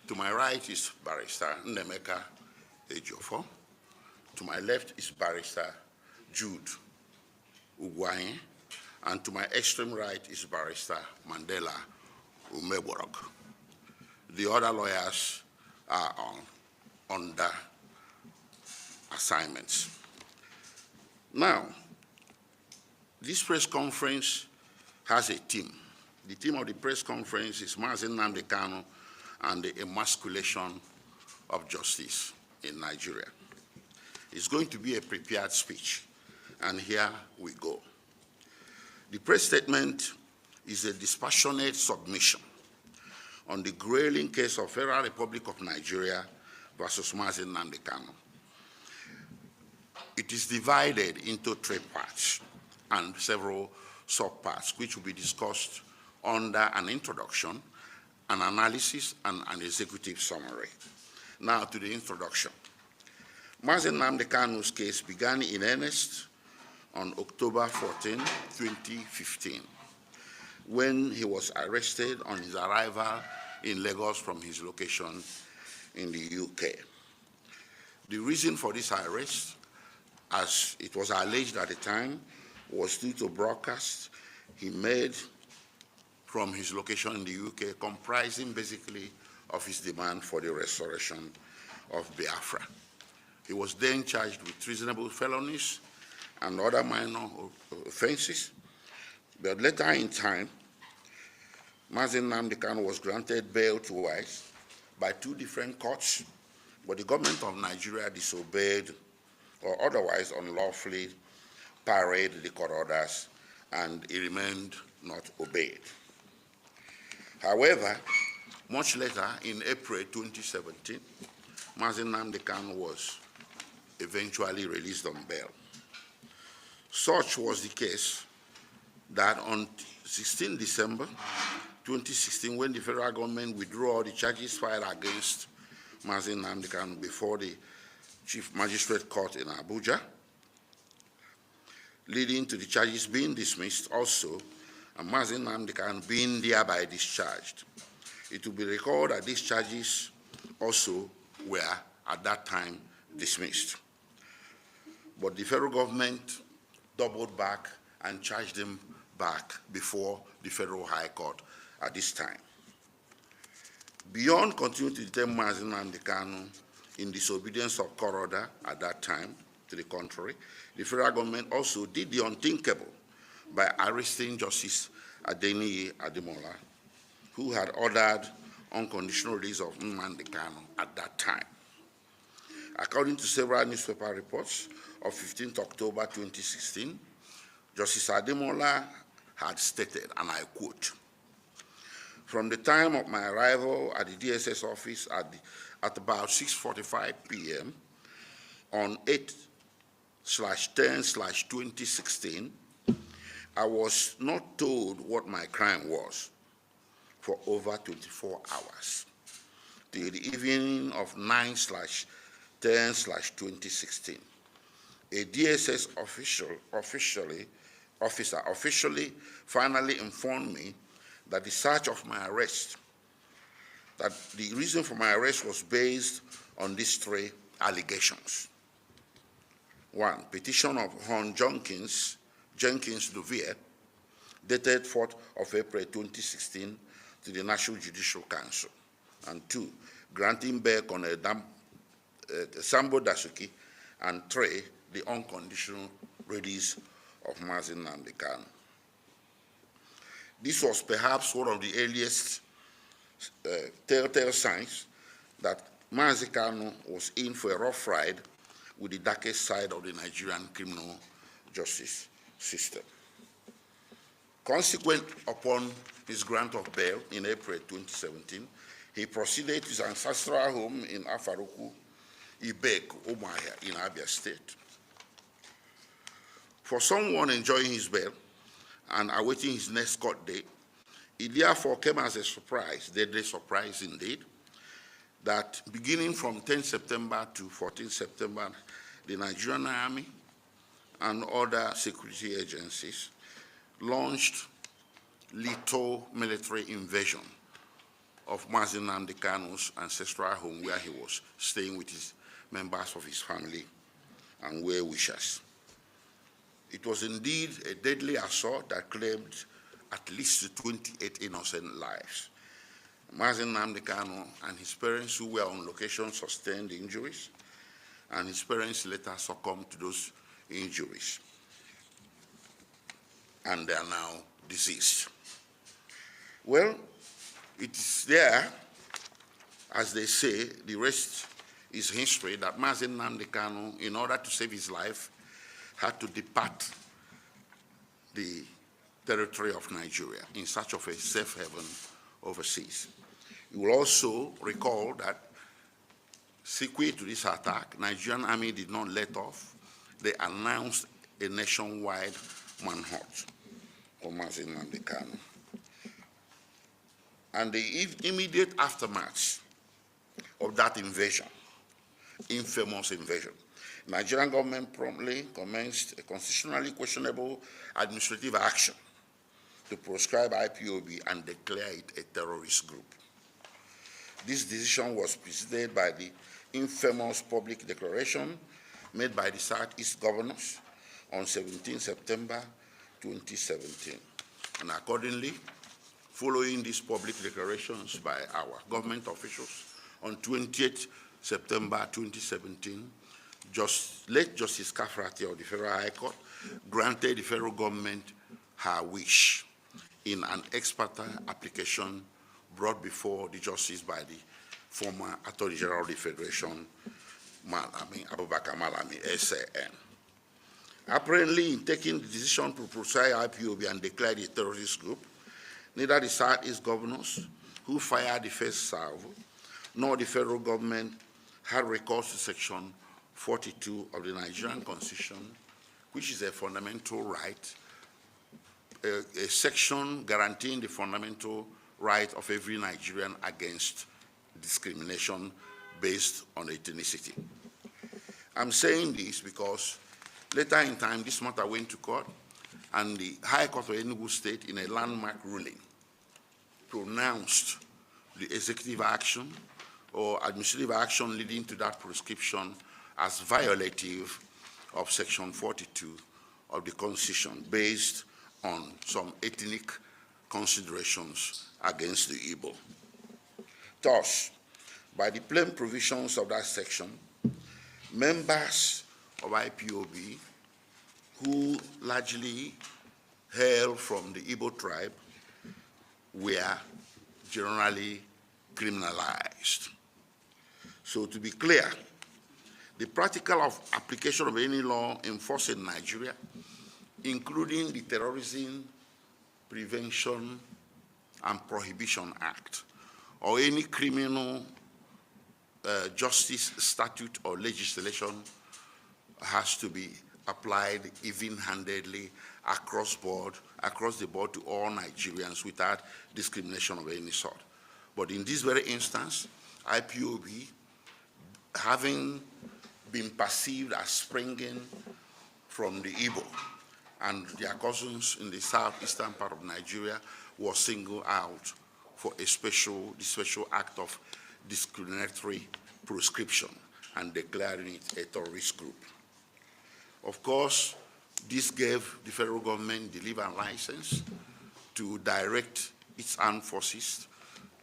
To my right is Barrister Mnklegalteam. To my left is Barrister Jude Ugwany. And to my extreme right is Barrister Mandela Umeborog. The other lawyers are under assignments. Now, this press conference has a theme. The theme of the press conference is Mnklegalteam and the emasculation of justice in Nigeria. It's going to be a prepared speech, and here we go. The press statement is a dispassionate submission on the grayling case of Federal Republic of Nigeria versus Mnklegalteam. It is divided into 3 parts and several subparts, which will be discussed under an introduction, an analysis, and an executive summary. Now to the introduction. Mnklegalteam's case began in earnest on October 14, 2015, when he was arrested on his arrival in Lagos from his location in the UK. The reason for this arrest, as it was alleged at the time, was due to broadcasts he made from his location in the UK, comprising basically of his demand for the restoration of Biafra. He was then charged with treasonable felonies and other minor offenses, but later in time, Mnklegalteam was granted bail twice by 2 different courts, but the government of Nigeria disobeyed or otherwise unlawfully parried the court orders and it remained not obeyed. However, much later, in April 2017, Mazi Nnamdi Kanu was eventually released on bail. Such was the case that on 16 December 2016, when the federal government withdrew all the charges filed against Mazi Nnamdi Kanu before the Chief Magistrate Court in Abuja, leading to the charges being dismissed also, and Mazi Nnamdi Kanu being thereby discharged. It will be recalled that these charges also were at that time dismissed. But the federal government doubled back and charged him back before the Federal High Court at this time. Beyond continuing to detain Mazi Nnamdi Kanu in disobedience of court order at that time, to the contrary, the federal government also did the unthinkable by arresting Justice Adeniyi Ademola, who had ordered unconditional release of Nnamdi Kanu at that time. According to several newspaper reports of 15th October 2016, Justice Ademola had stated, and I quote, "From the time of my arrival at the DSS office at about 6:45 p.m. on 8/10/2016, I was not told what my crime was for over 24 hours. Till the evening of 9/10/2016, a DSS officer officially finally informed me that the search of my arrest, that the reason for my arrest was based on these three allegations. One, petition of Hon Jenkins Duvier, dated 4th of April 2016 to the National Judicial Council. And two, granting bail on Sambo Dasuki. And three, the unconditional release of Mazi Nnamdi Kanu. This was perhaps one of the earliest telltale signs that Mazi Kanu was in for a rough ride with the darkest side of the Nigerian criminal justice system. Consequent upon his grant of bail in April 2017, he proceeded to his ancestral home in Afaruku, Ibek, Umuahia in Abia State. For someone enjoying his bail and awaiting his next court date, it therefore came as a surprise, deadly surprise indeed, that beginning from 10 September to 14 September, the Nigerian Army and other security agencies launched lethal military invasion of Mazi Nnamdi Kanu's ancestral home, where he was staying with his members of his family and well-wishers. It was indeed a deadly assault that claimed at least 28 innocent lives. Mazi Nnamdi Kanu and his parents, who were on location, sustained injuries, and his parents later succumbed to those injuries, and they are now deceased. Well, it is there, as they say, the rest is history, that Mazi Nnamdi Kanu, in order to save his life, had to depart the territory of Nigeria in search of a safe haven overseas. You will also recall that sequel to this attack, Nigerian Army did not let off. They announced a nationwide manhunt for Mazi Nnamdi Kanu. And the immediate aftermath of that invasion, infamous invasion, Nigerian government promptly commenced a constitutionally questionable administrative action to proscribe IPOB and declare it a terrorist group. This decision was preceded by the infamous public declaration made by the Southeast governors on 17 September 2017. And accordingly, following these public declarations by our government officials, on 28 September 2017, late Justice Kafrati of the Federal High Court granted the federal government her wish in an ex parte application brought before the justice by the former Attorney General of the Federation, Abubakar Malami, SAN. Apparently, in taking the decision to proscribe IPOB and declare it a terrorist group, neither the Southeast governors who fired the first salvo nor the federal government had recourse to Section 42 of the Nigerian Constitution, which is a fundamental right, a section guaranteeing the fundamental right of every Nigerian against discrimination based on ethnicity. I'm saying this because later in time, this matter went to court, and the High Court of Enugu State, in a landmark ruling, pronounced the executive action or administrative action leading to that prescription as violative of Section 42 of the Constitution based on some ethnic considerations against the Igbo. Thus, by the plain provisions of that section, members of IPOB who largely hail from the Igbo tribe were generally criminalized. So to be clear, the practical application of any law enforced in Nigeria, including the Terrorism Prevention and Prohibition Act, or any criminal justice statute or legislation, has to be applied even-handedly across the board to all Nigerians without discrimination of any sort. But in this very instance, IPOB, having been perceived as springing from the Igbo and their cousins in the southeastern part of Nigeria, was singled out for the special act of discriminatory proscription and declaring it a terrorist group. Of course, this gave the federal government the legal license to direct its armed forces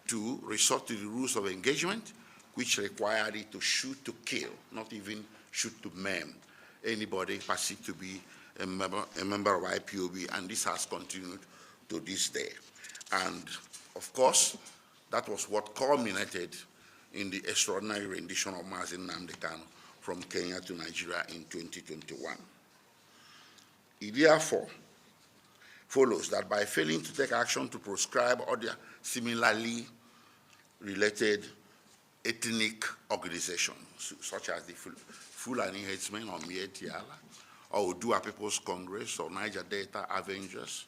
to resort to the rules of engagement, which required it to shoot to kill, not even shoot to maim anybody perceived to be a member of IPOB, and this has continued to this day. And of course, that was what culminated in the extraordinary rendition of Mazi Nnamdi Kanu from Kenya to Nigeria in 2021. It therefore follows that by failing to take action to proscribe other similarly related ethnic organizations, such as the Fulani Headsmen or Mietiala, or Odua People's Congress or Niger Delta Avengers,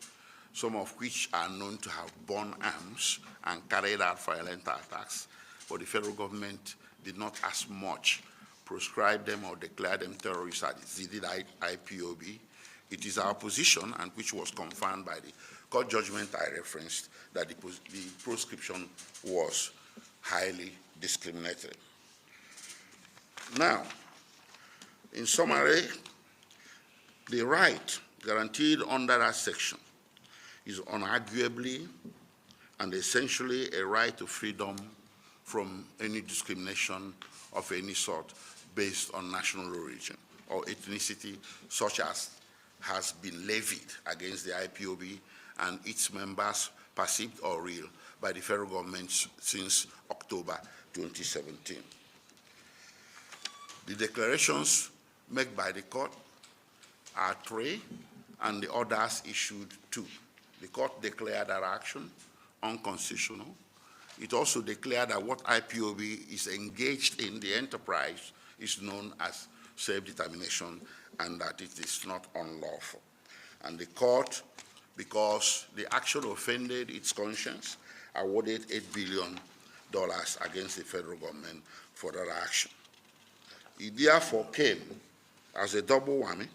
some of which are known to have borne arms and carried out violent attacks, but the federal government did not as much proscribe them or declare them terrorists as it did IPOB. It is our position, and which was confirmed by the court judgment I referenced, that the proscription was highly discriminatory. Now, in summary, the right guaranteed under that section is unarguably and essentially a right to freedom from any discrimination of any sort based on national origin or ethnicity, such as has been levied against the IPOB and its members, perceived or real, by the federal government since October 2017. The declarations made by the court are 3, and the orders issued 2. The court declared that action unconstitutional. It also declared that what IPOB is engaged in, the enterprise, is known as self-determination and that it is not unlawful. And the court, because the action offended its conscience, awarded $8 billion against the federal government for that action. It therefore came as a double whammy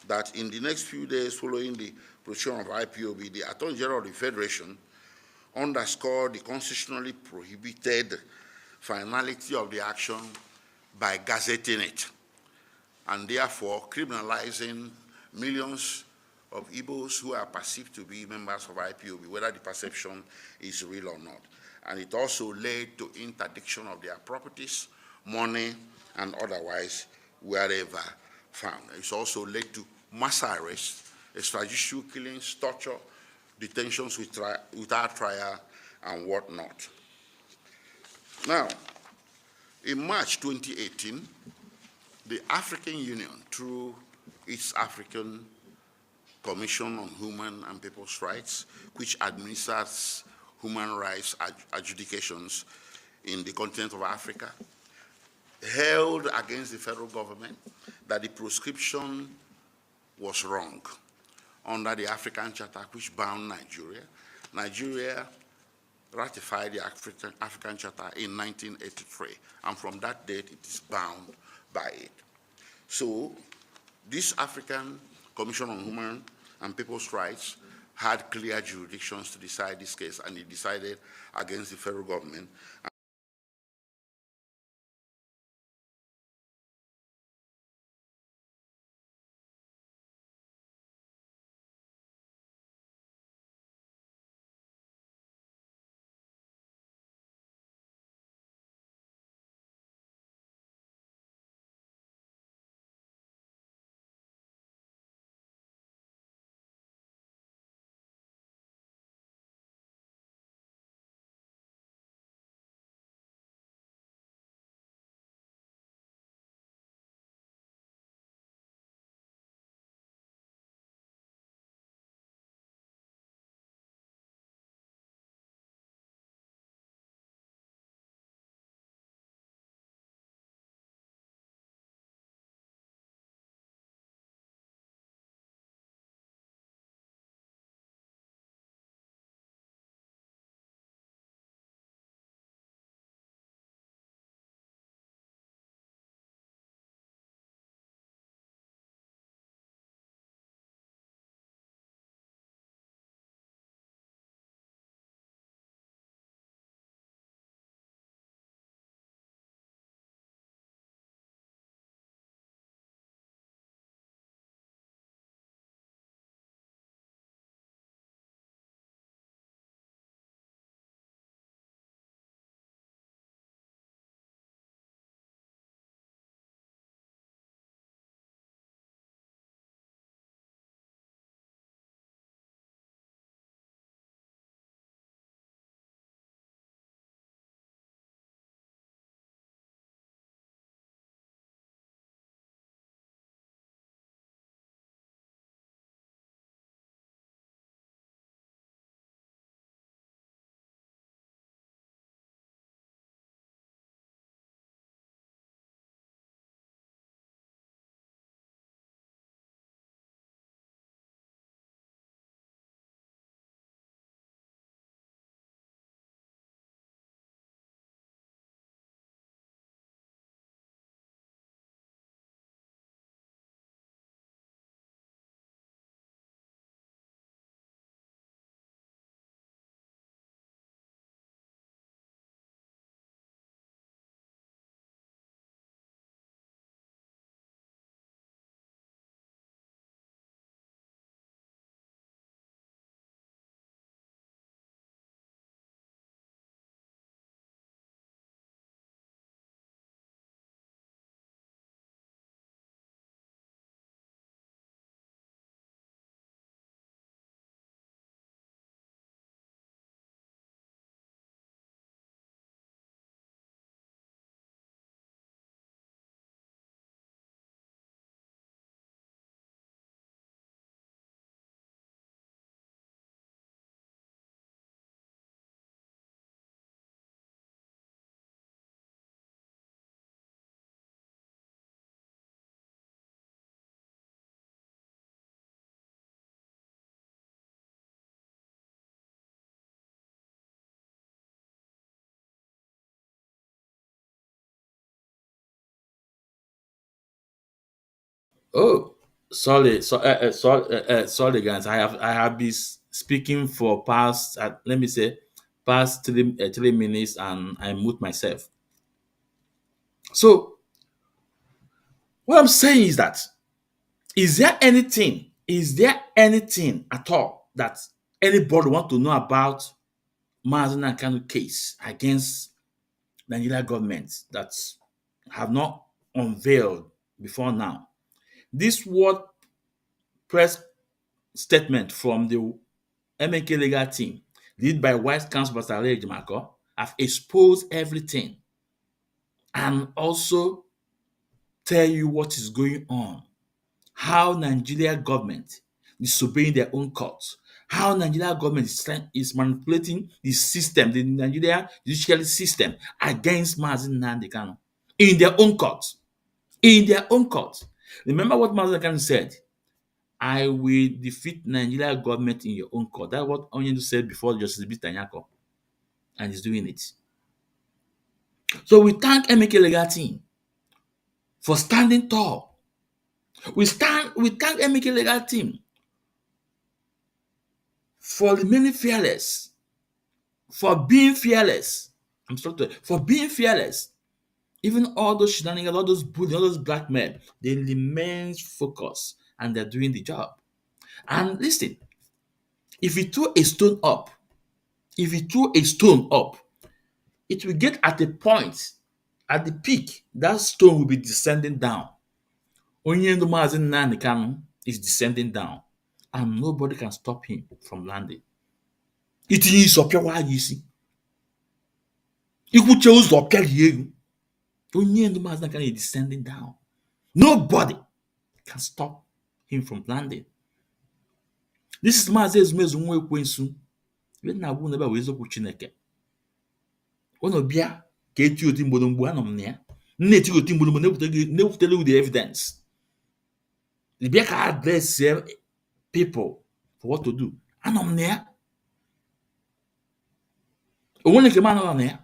that in the next few days following the proscription of IPOB, the Attorney General of the Federation underscored the constitutionally prohibited finality of the action by gazetting it, and therefore criminalizing millions of Igbos who are perceived to be members of IPOB, whether the perception is real or not. And it also led to interdiction of their properties, money, and otherwise wherever found. It's also led to mass arrests, extrajudicial killings, torture, detentions without trial, and whatnot. Now, in March 2018, the African Union, through East African Commission on Human and People's Rights, which administers human rights adjudications in the continent of Africa, held against the federal government that the proscription was wrong under the African Charter, which bound Nigeria. Nigeria ratified the African Charter in 1983, and from that date it is bound by it. So this African Commission on Human and People's Rights had clear jurisdictions to decide this case, and it decided against the federal government. Oh, sorry, guys. I have been speaking for past let me say past 3 minutes, and I mute myself. So what I'm saying is that is there anything at all that anybody want to know about Mazen Kanu case against Nigeria government that have not unveiled before now? This word press statement from the MNK legal team, led by Vice Counsel Pastor Ejimakor, have exposed everything and also tell you what is going on, how Nigeria government is disobeying their own courts, how Nigeria government is manipulating the system, the Nigeria judicial system against Mazi Nnamdi Kanu in their own court. In their own court. Remember what Mazi Kanu said? I will defeat Nigeria government in your own court. That's what Onyendu said before Justice Bitanyako, and he's doing it. So we thank Mnklegalteam for standing tall. We thank Mnklegalteam for remaining fearless, for being fearless. For being fearless. Even all those shenanigans, all those bullies, all those black men, they remain focused and they're doing the job. And listen, if you throw a stone up, it will get at a point, at the peak, that stone will be descending down. Onyendu Mazi Nnamdi Kanu is descending down, and nobody can stop him from landing. Itinye isi ọpịawa ya isi. Ikwuche ụzọ ọpịalie elu. Onyendu Mazi Nnamdi Kanu is descending down. Nobody can stop him from landing. This is Mazi Ezumezu nwa Ekwensu. Ihe na-agwụ n'ebe a bụ eziokwu Chineke. Unu bịa ka eti oti mgbọrọmgbo anọ m na ya. Nna eti oti mgbọrọmgbo na-ewutere with the evidence. Bịa ka address people for what to do. Anọ m na ya. Onwere nke m anọ na ya.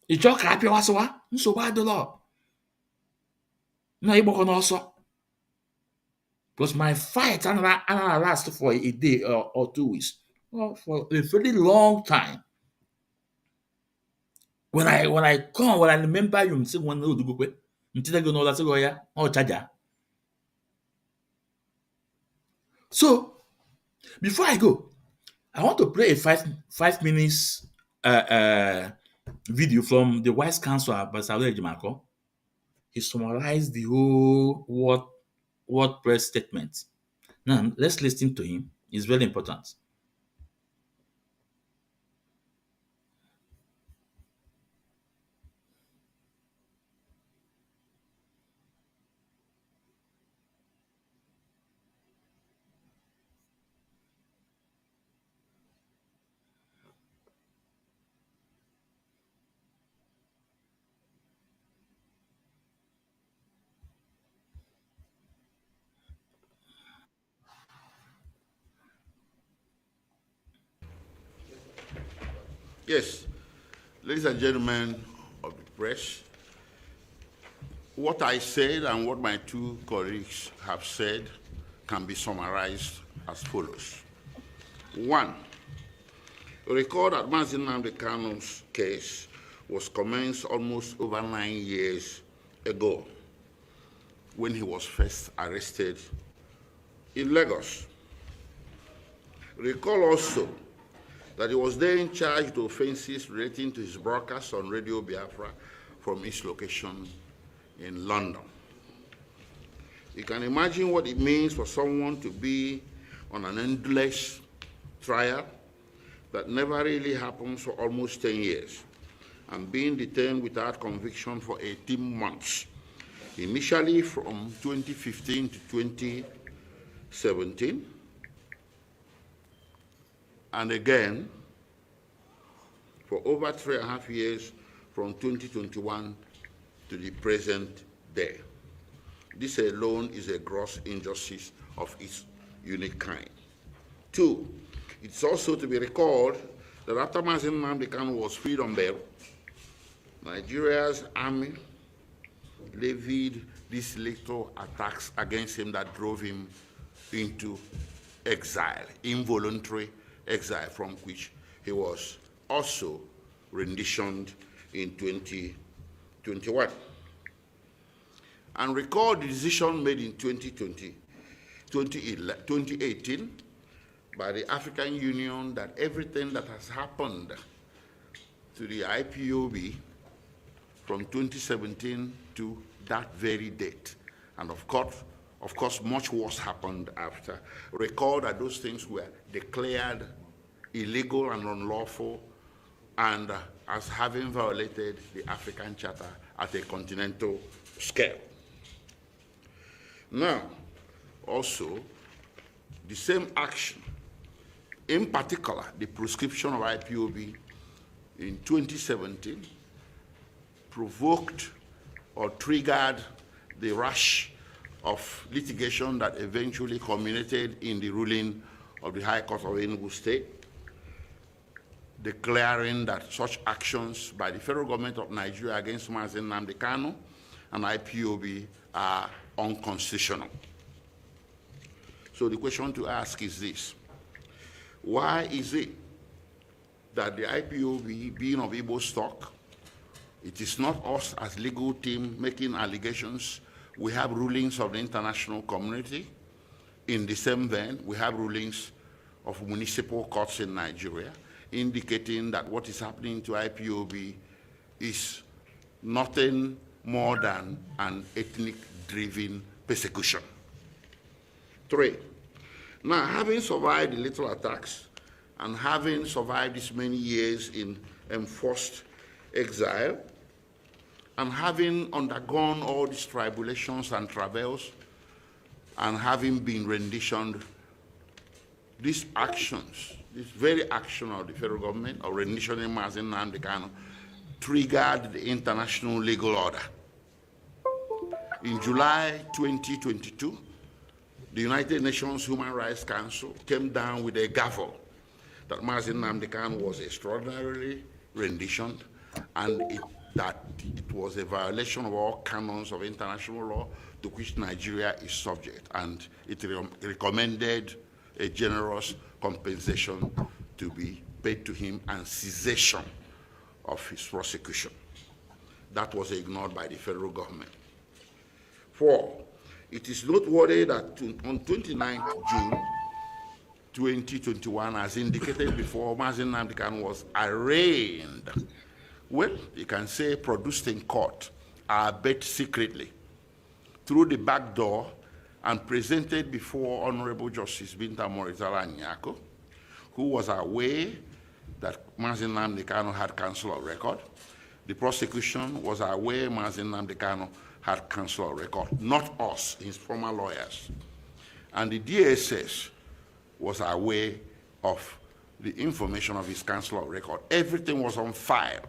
Ị chọọ ka apịawasịwa nsogbu adịlọ. Na ịgbakọ n'ọsọ. Because my fight and I last for a day or 2 weeks, or for a very long time. When I remember you, say one no do go quick. Until I go no that's go ya or charger. So before I go, I want to play a five minutes video from the Wise Counsel by Ejimakor. He summarized the whole word press statement. Now let's listen to him. It's very important. Yes, ladies and gentlemen of the press, what I said and what my two colleagues have said can be summarized as follows. One, recall that Mazi Nnamdi Kanu's case was commenced almost over 9 years ago when he was first arrested in Lagos. Recall also that he was then charged with offenses relating to his broadcast on Radio Biafra from his location in London. You can imagine what it means for someone to be on an endless trial that never really happens for almost 10 years and being detained without conviction for 18 months, initially from 2015 to 2017, and again for over 3.5 years from 2021 to the present day. This alone is a gross injustice of its unique kind. Two, it's also to be recalled that after Mazi Nnamdi Kanu was freed on bail, Nigeria's army levied these lethal attacks against him that drove him into exile, involuntary exile, from which he was also renditioned in 2021. And recall the decision made in 2018 by the African Union that everything that has happened to the IPOB from 2017 to that very date, and of course, much worse happened after. Recall that those things were declared illegal and unlawful and as having violated the African Charter at a continental scale. Now, also, the same action, in particular, the prescription of IPOB in 2017, provoked or triggered the rush of litigation that eventually culminated in the ruling of the High Court of Enugu State, declaring that such actions by the federal government of Nigeria against Mazi Nnamdi Kanu and IPOB are unconstitutional. So the question to ask is this: why is it that the IPOB, being of Igbo stock, it is not us as legal team making allegations? We have rulings of the international community. In the same vein, we have rulings of municipal courts in Nigeria indicating that what is happening to IPOB is nothing more than an ethnic-driven persecution. 3, now having survived the little attacks and having survived this many years in enforced exile, and having undergone all these tribulations and travails, and having been renditioned, these actions, this very action of the federal government of renditioning Mazi Nnamdi Kanu triggered the international legal order. In July 2022, the United Nations Human Rights Council came down with a gavel that Mazi Nnamdi Kanu was extraordinarily renditioned, and that it was a violation of all canons of international law to which Nigeria is subject, and it recommended a generous compensation to be paid to him and cessation of his prosecution. That was ignored by the federal government. 4, it is noteworthy that on 29th June 2021, as indicated before, Mazi Nnamdi Kanu was arraigned. Well, you can say produced in court, albeit secretly, through the back door and presented before Honorable Justice Binta Morizala-Nyako, who was aware that Mazi Nnamdi Kanu had counsel of record. The prosecution was aware Mazi Nnamdi Kanu had counsel of record, not us, his former lawyers. And the DSS was aware of the information of his counsel of record. Everything was on file.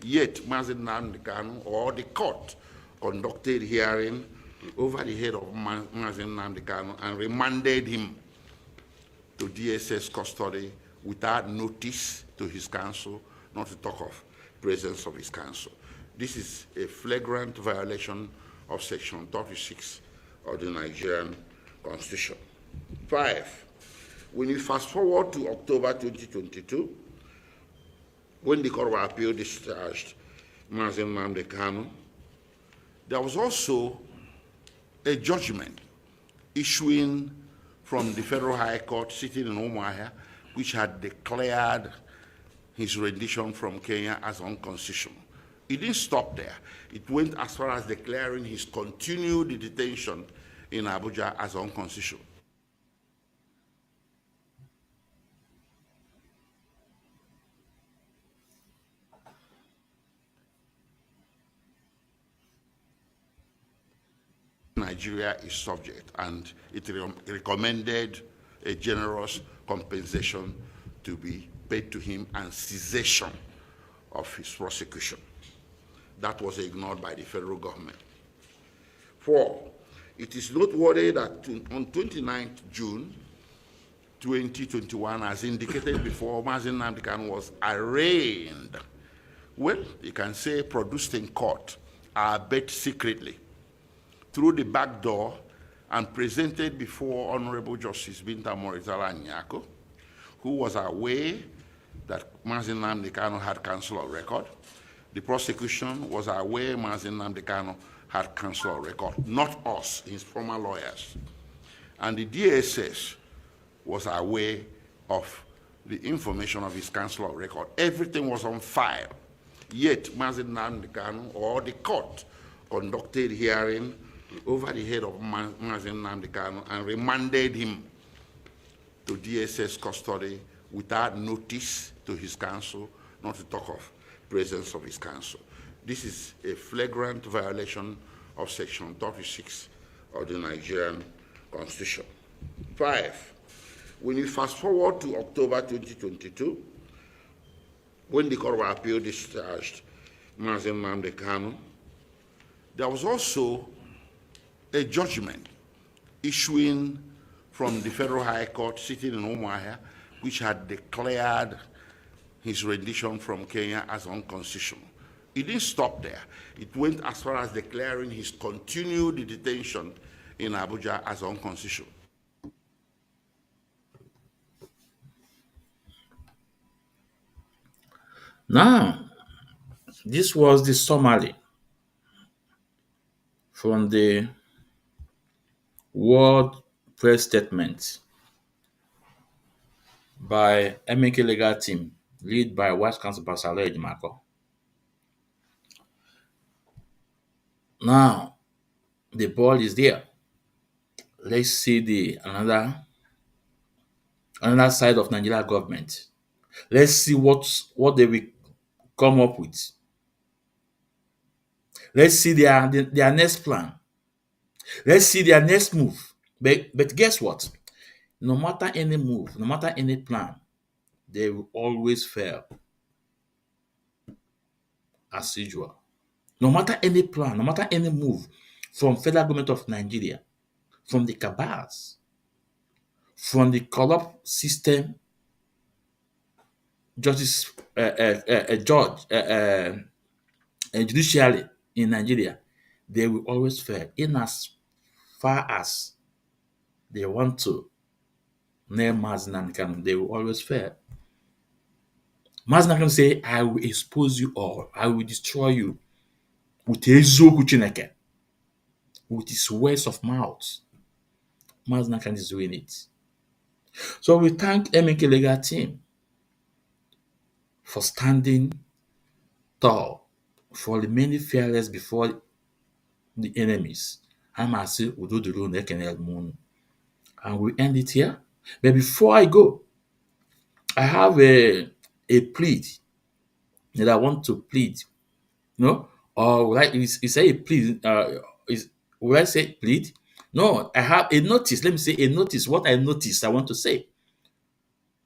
Yet, Mazi Nnamdi Kanu, or the court, conducted hearing over the head of Mazi Nnamdi Kanu and remanded him to DSS custody without notice to his counsel, not to talk of presence of his counsel. This is a flagrant violation of Section 36 of the Nigerian Constitution. 5, when you fast forward to October 2022, when the Court of Appeal discharged Mazi Nnamdi Kanu, there was also a judgment issuing from the Federal High Court sitting in Umuahia, which had declared his rendition from Kenya as unconstitutional. It didn't stop there. It went as far as declaring his continued detention in Abuja as unconstitutional. Nigeria is subject, and it recommended a generous compensation to be paid to him and cessation of his prosecution. That was ignored by the federal government. 4, it is noteworthy that on 29th June 2021, as indicated before, Mazi Nnamdi Kanu was arraigned. Well, you can say produced in court, albeit secretly, through the back door and presented before Honorable Justice Binta Morizala-Nyako, who was aware that Mazi Nnamdi Kanu had counsel of record. The prosecution was aware Mazi Nnamdi Kanu had counsel of record, not us, his former lawyers. And the DSS was aware of the information of his counsel of record. Everything was on file. Yet, Mazi Nnamdi Kanu, or the court, conducted hearing over the head of Mazi Nnamdi Kanu and remanded him to DSS custody without notice to his counsel, not to talk of presence of his counsel. This is a flagrant violation of Section 36 of the Nigerian Constitution. 5. When you fast forward to October 2022, when the Court of Appeal discharged Mazen Mnklegalteam, there was also a judgment issuing from the Federal High Court sitting in Umuahia, which had declared his rendition from Kenya as unconstitutional. It didn't stop there. It went as far as declaring his continued detention in Abuja as unconstitutional. Now, this was the summary from the World Press Statement by Mnklegalteam, led by Vice Counsel Pastor Aloy Ejimakor. Now, the ball is there. Let's see the another side of Nigeria government. Let's see what they will come up with. Let's see their next plan. Let's see their next move. But guess what? No matter any move, no matter any plan, they will always fail as usual. No matter any plan, no matter any move from federal government of Nigeria, from the cabals, from the corrupt system, justice, judiciary in Nigeria, they will always fail in as far as they want to nail Mazen Mnklegalteam, they will always fail. Mazen Mnklegalteam say, I will expose you all, I will destroy you with eziokwu Chineke, with his words of mouth. Mazen Mnklegalteam is doing it. So we thank Mnklegalteam for standing tall, for remaining fearless before the enemies. And we end it here. But before I go, I have a plead that I want to plead. No? Or would I say a plead? Will I say plead? No, I have a notice. Let me say a notice. What I noticed, I want to say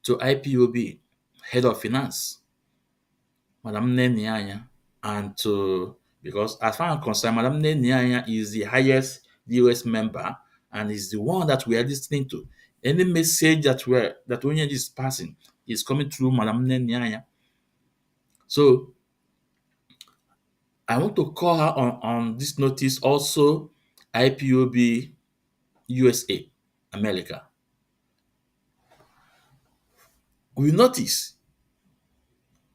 to IPOB, Head of Finance, Madam Nenianya, and to, because as far as I'm concerned, Madam Nenianya is the highest US member and is the one that we are listening to. Any message that Onye is passing is coming through Madam Nenianya. So I want to call her on this notice also IPOB USA, America. We notice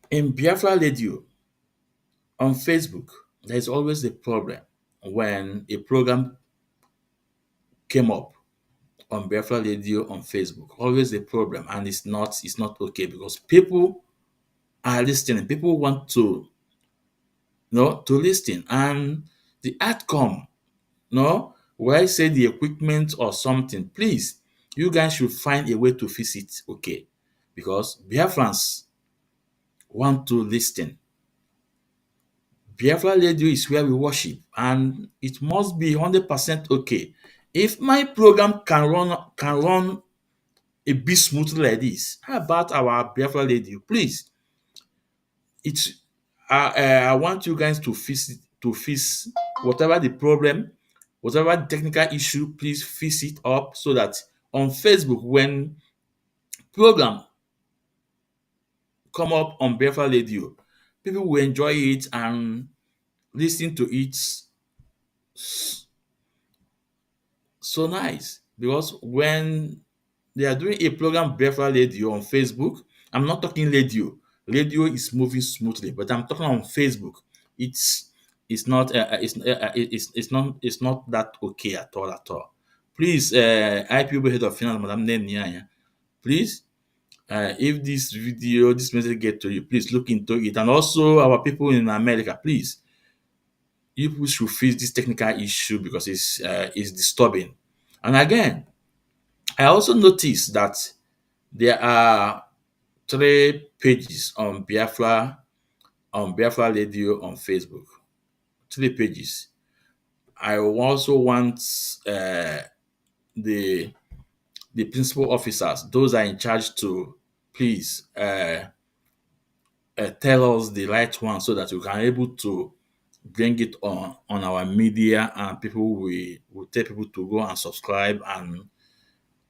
in Biafra Radio on Facebook, there's always a problem when a program came up on Biafra Radio on Facebook. Always a problem, and it's not okay because people are listening. People want to listen, and the outcome, where I say the equipment or something, please, you guys should find a way to fix it, okay? Because Biafrans want to listen. Biafra Radio is where we worship, and it must be 100% okay. If my program can run a bit smoothly like this, how about our Biafra Radio? Please, I want you guys to fix whatever the problem, whatever the technical issue. Please fix it up so that on Facebook, when program come up on Biafra Radio, people will enjoy it and listen to it so nice. Because when they are doing a program Biafra Radio on Facebook, I'm not talking radio. Radio is moving smoothly, but I'm talking on Facebook. It's not it's not that okay at all. Please, IPOB Head of Finance, Madam Nenianya, please, if this message get to you, please look into it. And also our people in America, please, you should fix this technical issue because it's disturbing. And again, I also noticed that there are 3 pages on Biafra Radio on Facebook. 3 pages. I also want the principal officers, those are in charge, to please tell us the right one so that we can able to bring it on our media, and people will tell people to go and subscribe, and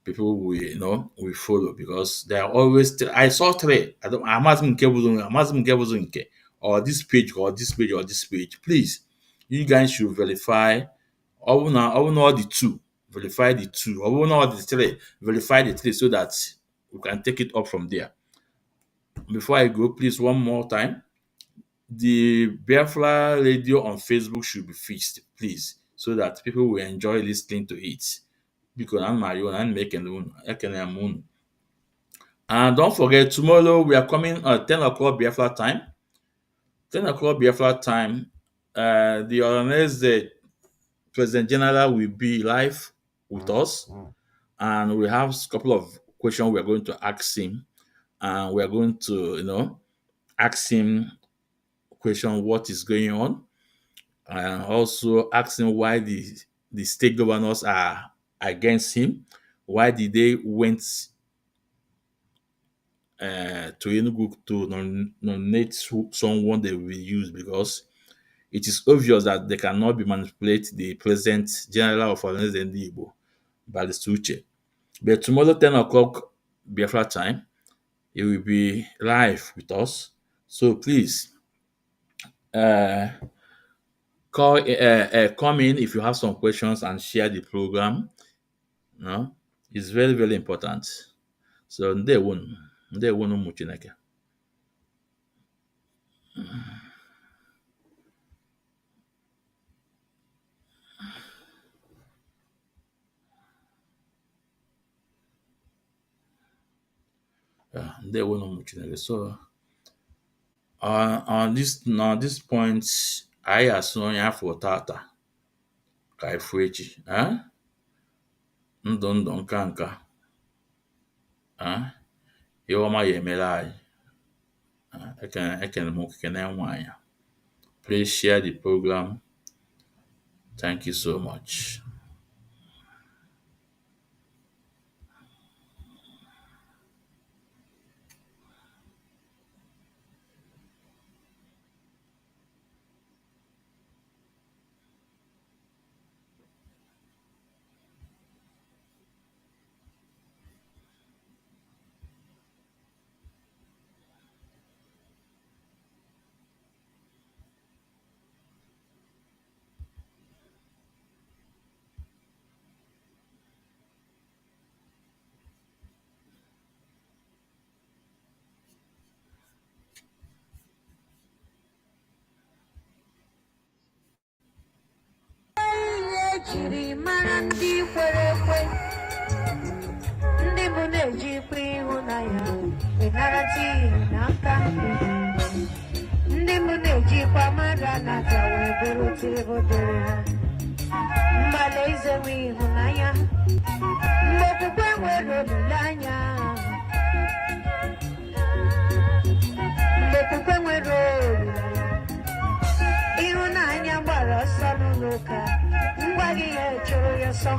people will follow, because there are always I saw three. I'm asking nke, or this page, or this page, or this page. Please, you guys should verify. All the two, verify the two. All the three, verify the three, so that we can take it up from there. Before I go, please, one more time, the Biafra radio on Facebook should be fixed, please, so that people will enjoy listening to it. Because I'm my own, I'm making moon. And don't forget, tomorrow we are coming at 10 o'clock Biafra time. 10 o'clock Biafra time, the organized President General will be live with us, and we have a couple of questions we are going to ask him, and we are going to, ask him question what is going on, and also ask him why the state governors are against him, why did they went to Enugu to nominate someone they will use, because it is obvious that they cannot be manipulate the President General of Organized Igbo by the Uche. But tomorrow, 10 o'clock Biafra time, it will be live with us. So please, come in if you have some questions and share the program. It's very, very important. So they won't much Chineke. They won't much Chineke. So on this point, I assume ya for tata ka ifu echi. Ndụ nka ihe ọma ya emere anyị. Ekene m okene nwanyị. Please share the program. Thank you so much. Chiri mara ndị kwere ekwe, ndị bụ na-ejikwa ịhụnanya ịnarata ihe n'aka, ndị bụ na-ejikwa mmadụ anata wee bụrụ ebe dere ha. Mgbala izewe ịhụnanya, mgbe okwukwe nwere olileanya, mgbe okwukwe nwere olileanya, ịhụnanya gbara ọsọ n'ụlọ ụka. Ngwa gị ya chụrụ ya ọsọ,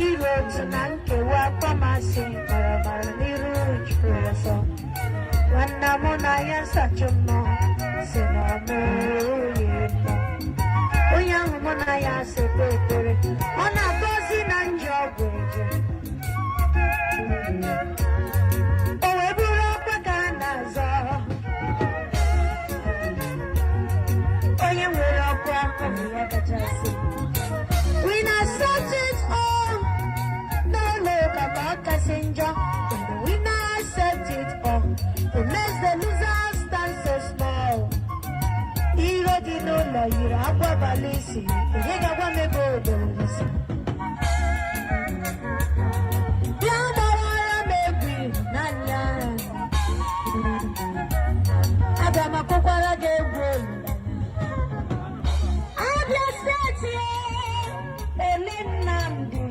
iru otu na nkewa akpọmasị barabara n'iru chụrụ ya ọsọ. Nwanna mụ na ya nsacha mmụọ si na ọmụrụ ya nnọọ. Onye ahụ mụ na ya sekwa ekpere, ọ na-agọzi na njọ ọgwụ eje. O wee bụrụ ọkwa ka a na-azọ. Onye nwere ọkwa ọ bụ ya kachasị. We not set it all. No look about passenger. We not set it all. It makes the loser stand so small. Iro di no la ira agua balisi. Llega agua me bodo lisi. Yama wala me bi nanya. Adama kokwala ge bolu. Abia set it. Elinandi,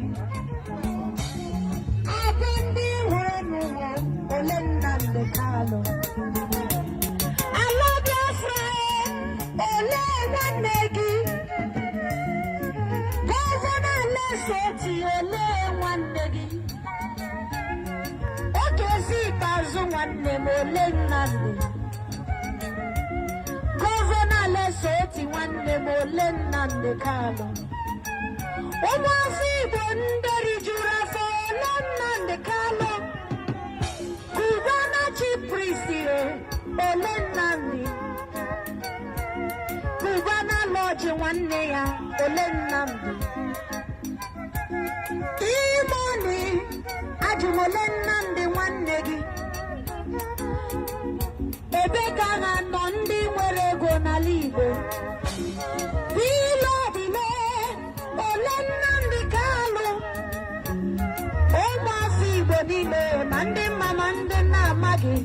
Abendi Renuo, Olenande Carlo. I love your friend, Olenandi, na-esoti ole nwanne gị okezi ikpeazụ nwanne m ole Nnamdi gọvanọ Lesoti nwanne m ole Nnamdi Kanu ụmụafọ Igbo ndị rijuru afọ ole Nnamdi Kanu Cubana chief priest ole Nnamdi Cubana lodge nwanne ya ole Nnamdi Imoni ajụmole Nnamdi nwanne gị ebe ka ha nọ ndị nwere ego n'ala Igbo ile obile ole Nnamdi Kanu ụmụafọ Igbo niile ma ndị mma ma ndị na-amaghị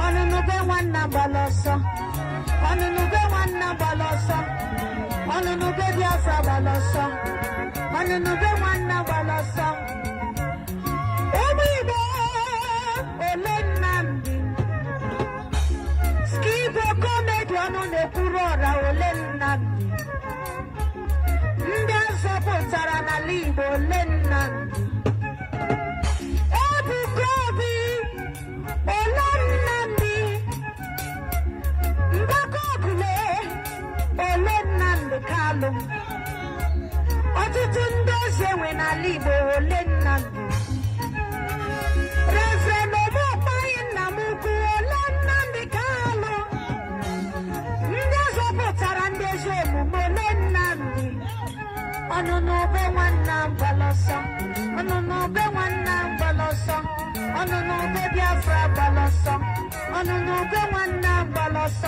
ọnụnụbe nwanna gbara ọsọ ọnụnụbe nwanna gbara ọsọ ọnụnụbe Biafra gbara ọsọ ọnụnụbe nwanna gbara ọsọ ụmụ Igbo ole Nnamdi Skibo komedi ọnụ na-ekwuru ọra ole Nnamdi ndị azọpụtara n'ala Igbo ole Nnamdi Ebuka Obi ole Nnamdi Mbaka Ogule ole Nnamdi Kanu ọtụtụ ndị eze nwe n'ala Igbo ole Nnamdi Reverend Omokpayi nna m ukwu ole Nnamdi Kanu ndị azọpụtara ndị eze omume ole Nnamdi ọnụnụ be nwanna gbara ọsọ ọnụnụ be nwanna gbara ọsọ ọnụnụ be Biafra gbara ọsọ ọnụnụ be nwanna gbara ọsọ